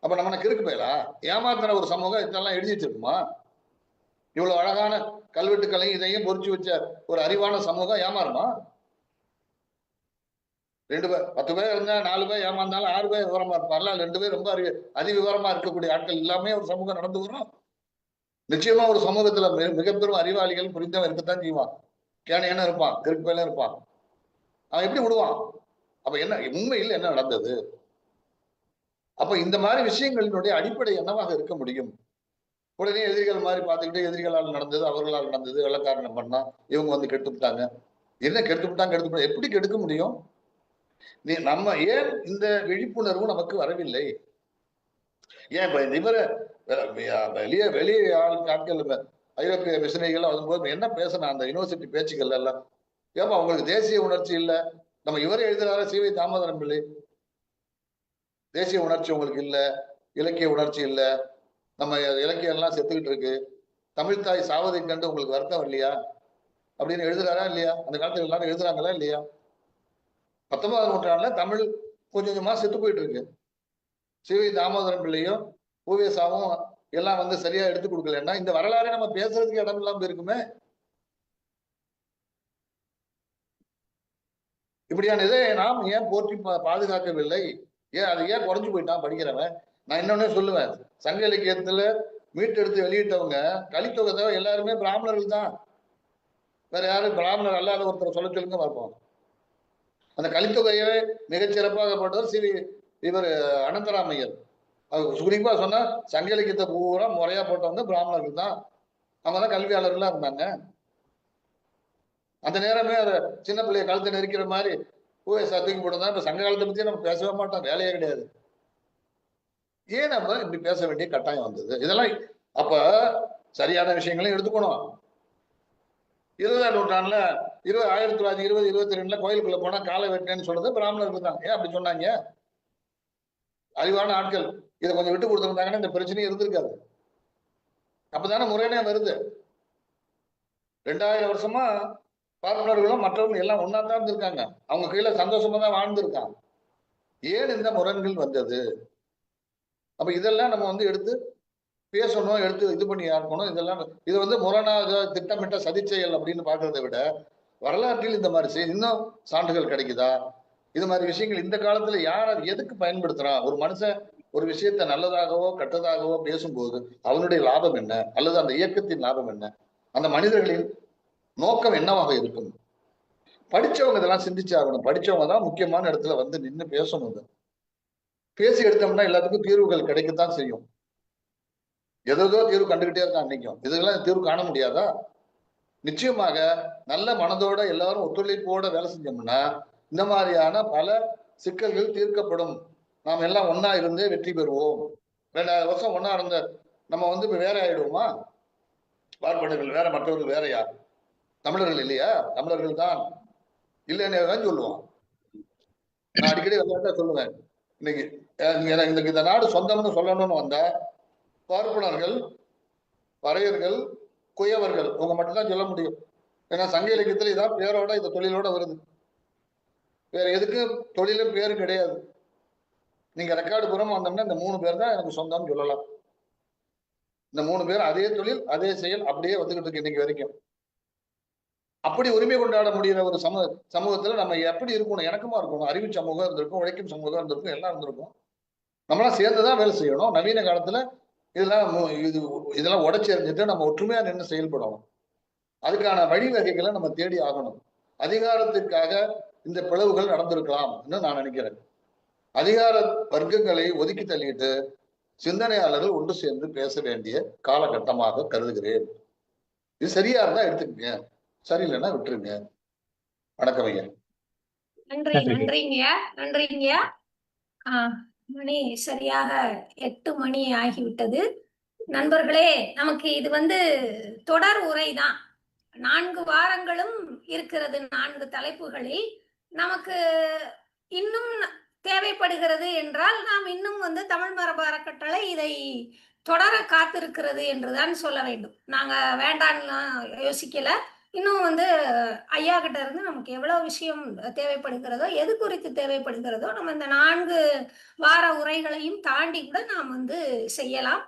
அப்ப நம்ம கிறுக்கு போயலா? ஏமாத்தின ஒரு சமூகம் இதெல்லாம் எழுதி வச்சிருக்குமா? இவ்வளவு அழகான கல்வெட்டுக்களையும் இதையும் பொறிச்சு வச்ச ஒரு அறிவான சமூகம் ஏமாறுமா? 2 பேர் 10 பேர் இருந்தா 4 பேர் ஏமாந்தாலும் 6 பேர் விவரமா இருப்பார்ல, 2 பேர் ரொம்ப அதிவிவரமா இருக்கக்கூடிய ஆட்கள் எல்லாமே ஒரு சமூகம் நடந்து வரும். நிச்சயமா ஒரு சமூகத்துல மிகப்பெரும் அறிவாளிகள் புரிந்தவன் இருக்கத்தான் செய்வான். கேனையான இருப்பான், கிறுக்கு பையனும் இருப்பான். அவன் எப்படி விடுவான்? அப்ப என்ன உண்மையில் என்ன நடந்தது? அப்ப இந்த மாதிரி விஷயங்களினுடைய அடிப்படை என்னவாக இருக்க முடியும்? உடனே எதிரிகள் மாதிரி பார்த்துக்கிட்டு எதிரிகளால் நடந்தது, அவர்களால் நடந்தது, வெள்ளக்காரனை பண்ணா, இவங்க கெடுத்துட்டாங்க. என்ன கெடுத்துட்டாங்க? எப்படி கெடுக்க முடியும்? நம்ம ஏன் இந்த விழிப்புணர்வு நமக்கு வரவில்லை? ஏன் இப்ப இவரை வெளியே ஆட்கள் ஐரோப்பிய மிஷனரிகள் வரும்போது என்ன பேசினா அந்த யூனிவர்சிட்டி பேச்சுக்கள் எல்லாம்? ஏப்பா அவங்களுக்கு தேசிய உணர்ச்சி இல்ல? நம்ம இவரே எழுதுறாரு, சி.வி. தாமோதரம் பிள்ளை, தேசிய உணர்ச்சி உங்களுக்கு இல்ல, இலக்கிய உணர்ச்சி இல்ல, நம்ம இலக்கியம் எல்லாம் செத்துக்கிட்டு இருக்கு, தமிழ் தாய் சாவதை கண்டு உங்களுக்கு வருத்தம் இல்லையா அப்படின்னு எழுதுறாரா இல்லையா? அந்த காலத்துல எல்லாரும் எழுதுறாங்களா இல்லையா? 19ஆம் நூற்றாண்டுல தமிழ் கொஞ்சம் கொஞ்சமா செத்து போயிட்டு இருக்கு. சி.வி. தாமோதரம் பிள்ளையும் பூவேசாவும் எல்லாம் சரியா எடுத்து கொடுக்கலன்னா இந்த வரலாறு நம்ம பேசுறதுக்கு இடம் இல்லாம இருக்குமே. இப்படியான இதை நாம் ஏன் போற்றி பாதுகாக்கவில்லை? ஏன் அது ஏன் குறைஞ்சு போயிட்டான் படிக்கிறவன்? நான் இன்னொன்னே சொல்லுவேன், சங்க இலக்கியத்துல மீட்டெடுத்து வெளியிட்டவங்க கலித்தொகை தவிர எல்லாருமே பிராமணர்கள் தான். வேற யாரும் பிராமணர் அல்லாத ஒருத்தர் சொல்ல சொல்லுங்க பார்ப்போம். அந்த கலித்தொகையை மிகச்சிறப்பாக போட்டவர் இவர் அனந்தராமையர். அது குறிப்பா சொன்னா சங்க இலக்கியத்தை பூரா முறையா போட்டவங்க பிராமணர்கள் தான். அவங்க தான் கல்வியாளர்களா இருந்தாங்க. அந்த நேரமே அதை சின்ன பிள்ளைய கழுத்தை நெரிக்கிற மாதிரி பூவேசா தூக்கி போட்டுதான். இப்ப சங்க காலத்தை பத்தி நம்ம பேசவே மாட்டோம், வேலையே கிடையாது. ஏன் நம்ம இப்படி பேச வேண்டிய கட்டாயம் வந்தது? இதெல்லாம் அப்ப சரியான விஷயங்களையும் எடுத்துக்கணும். 20ஆம் நூற்றாண்டுல 1920, 22ல கோயிலுக்குள்ள போனா காலை வெட்டினேன்னு சொல்றது பிராமணர்கள் தான். ஏன் அப்படி சொன்னாங்க? அறிவான ஆட்கள் இதை கொஞ்சம் விட்டு கொடுத்துருந்தாங்கன்னா இந்த பிரச்சனையும் இருந்திருக்காது. அப்பதானே முறையே வருது. 2000 வருஷமா பார்ப்பனர்களும் மற்றவங்க எல்லாம் ஒன்னா தான் இருந்திருக்காங்க. அவங்க கீழே சந்தோஷமா தான் வாழ்ந்திருக்காங்க. ஏன் இந்த முரண்கள் வந்தது? அப்ப இதெல்லாம் நம்ம எடுத்து பேசணும், எடுத்து இது பண்ணி ஆக்கணும். இதெல்லாம் இது முரணாக திட்டமிட்ட சதிச்செயல் அப்படின்னு பாக்குறதை விட வரலாற்றில் இந்த மாதிரி இன்னும் சான்றுகள் கிடைக்குதா? இது மாதிரி விஷயங்கள் இந்த காலத்துல யார் எதுக்கு பயன்படுத்துறான்? ஒரு மனுஷன் ஒரு விஷயத்த நல்லதாகவோ கெட்டதாகவோ பேசும்போது அவனுடைய லாபம் என்ன, அல்லது அந்த இயக்கத்தின் லாபம் என்ன, அந்த மனிதர்களின் நோக்கம் என்னவாக இருக்கும்? படிச்சவங்க இதெல்லாம் சிந்திச்சாகணும். படிச்சவங்க தான் முக்கியமான இடத்துல நின்று பேசணும். பேசி எடுத்தோம்னா எல்லாத்துக்கும் தீர்வுகள் கிடைக்கத்தான் செய்யும். ஏதோ தீர்வு கண்டுகிட்டே இருக்கான் அன்னைக்கும். இதுக்கெல்லாம் தீர்வு காண முடியாதா? நிச்சயமாக நல்ல மனதோட எல்லாரும் ஒத்துழைப்போட வேலை செஞ்சோம்னா இந்த மாதிரியான பல சிக்கல்கள் தீர்க்கப்படும். நாம் எல்லாம் ஒன்னா இருந்து வெற்றி பெறுவோம். 2000 வருஷம் ஒன்னா இருந்த நம்ம இப்ப வேற ஆயிடுவோமா? பார்ப்பனர்கள் வேற, மற்றவர்கள் வேற. யார்? தமிழர்கள் இல்லையா? தமிழர்கள் தான் இல்லைன்னு தான் சொல்லுவோம். நான் அடிக்கடி சொல்லுவேன், இன்னைக்கு எனக்கு இந்த நாடு சொந்தம்னு சொல்லணும்னு வந்தா பார்ப்பனர்கள், பறையர்கள், குயவர்கள் உங்க மட்டும்தான் சொல்ல முடியும். ஏன்னா சங்க இலக்கியத்துல இதான் பேரோட இந்த தொழிலோட வருது. வேற எதுக்கும் தொழிலும் பேரு கிடையாது. நீங்க ரெக்கார்டு புறமா வந்தோம்னா இந்த 3 பேர் தான் எனக்கு சொந்தம்னு சொல்லலாம். இந்த 3 பேர் அதே தொழில், அதே செயல் அப்படியே வந்துகிட்டு இருக்கு இன்னைக்கு வரைக்கும். அப்படி உரிமை கொண்டாட முடிகிற ஒரு சமூகத்துல நம்ம எப்படி இருக்கணும்? இணக்கமா இருக்கணும். அறிவு சமூகம் இருந்திருக்கும், உழைக்கும் சமூகம் இருந்திருக்கும், எல்லாம் இருந்திருக்கும். நம்மளாம் சேர்ந்துதான் வேலை செய்யணும். நவீன காலத்துல இதெல்லாம் உடைச்சு எறிஞ்சிட்டு நம்ம ஒற்றுமையா நின்று செயல்படணும். அதுக்கான வழிவகைகளை நம்ம தேடி ஆகணும். அதிகாரத்திற்காக இந்த பிளவுகள் நடந்திருக்கலாம் நான் நினைக்கிறேன். அதிகார வர்க்கங்களை ஒதுக்கி தள்ளிட்டு சிந்தனையாளர்கள் ஒன்று சேர்ந்து பேச வேண்டிய காலகட்டமாக கருதுகிறேன். இது சரியா இருந்தா எடுத்துக்கங்க, சரியில்லைன்னா விட்டுருங்க. வணக்கம் ஐயா. நன்றிங்க. மணி சரியாக 8 மணி ஆகிவிட்டது. நண்பர்களே, நமக்கு இது தொடர் உரைதான். 4 வாரங்களும் இருக்கிறது. 4 தலைப்புகளில் நமக்கு இன்னும் தேவைப்படுகிறது என்றால் நாம் இன்னும் தமிழ் மரபு அறக்கட்டளை இதை தொடர காத்திருக்கிறது என்றுதான் சொல்ல வேண்டும். நாங்க வேண்டான்னு யோசிக்கல. இன்னும் ஐயா கிட்ட இருந்து நமக்கு எவ்வளவு விஷயம் தேவைப்படுகிறதோ, எது குறித்து தேவைப்படுகிறதோ நம்ம இந்த 4 வார உரைகளையும் தாண்டி கூட நாம் செய்யலாம்.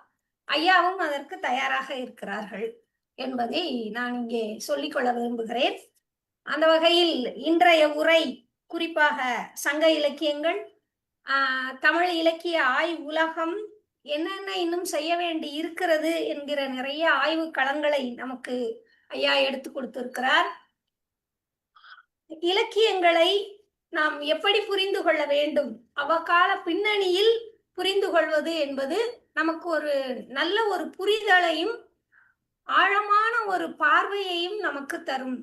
ஐயாவும் அதற்கு தயாராக இருக்கிறார்கள் என்பதை நான் இங்கே சொல்லிக்கொள்ள விரும்புகிறேன். அந்த வகையில் இன்றைய உரை குறிப்பாக சங்க இலக்கியங்கள், தமிழ் இலக்கிய ஆய்வு உலகம் என்னென்ன இன்னும் செய்ய வேண்டி இருக்கிறது என்கிற நிறைய ஆய்வு களங்களை நமக்கு ஐயா எடுத்து கொடுத்திருக்கிறார். இலக்கியங்களை நாம் எப்படி புரிந்து கொள்ள வேண்டும், அவகால பின்னணியில் புரிந்து கொள்வது என்பது நமக்கு ஒரு நல்ல ஒரு புரிதலையும் ஆழமான ஒரு பார்வையையும் நமக்கு தரும்.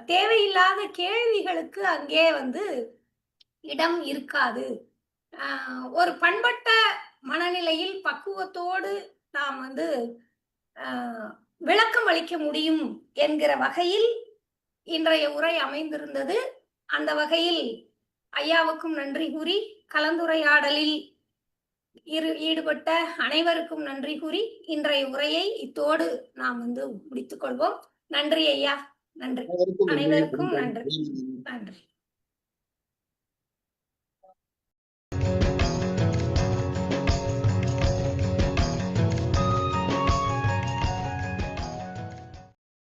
தேவையில்லாத கேள்விகளுக்கு அங்கே இடம் இருக்காது. ஒரு பண்பட்ட மனநிலையில் பக்குவத்தோடு நாம் விளக்கம் அளிக்க முடியும் என்கிற வகையில் இன்றைய உரை அமைந்திருந்தது. அந்த வகையில் ஐயாவுக்கும் நன்றி கூறி, கலந்துரையாடலில் ஈடுபட்ட அனைவருக்கும் நன்றி கூறி இன்றைய உரையை இத்தோடு நாம் முடித்துக் கொள்வோம். நன்றி ஐயா. நன்றி. அனைவருக்கும் நன்றி.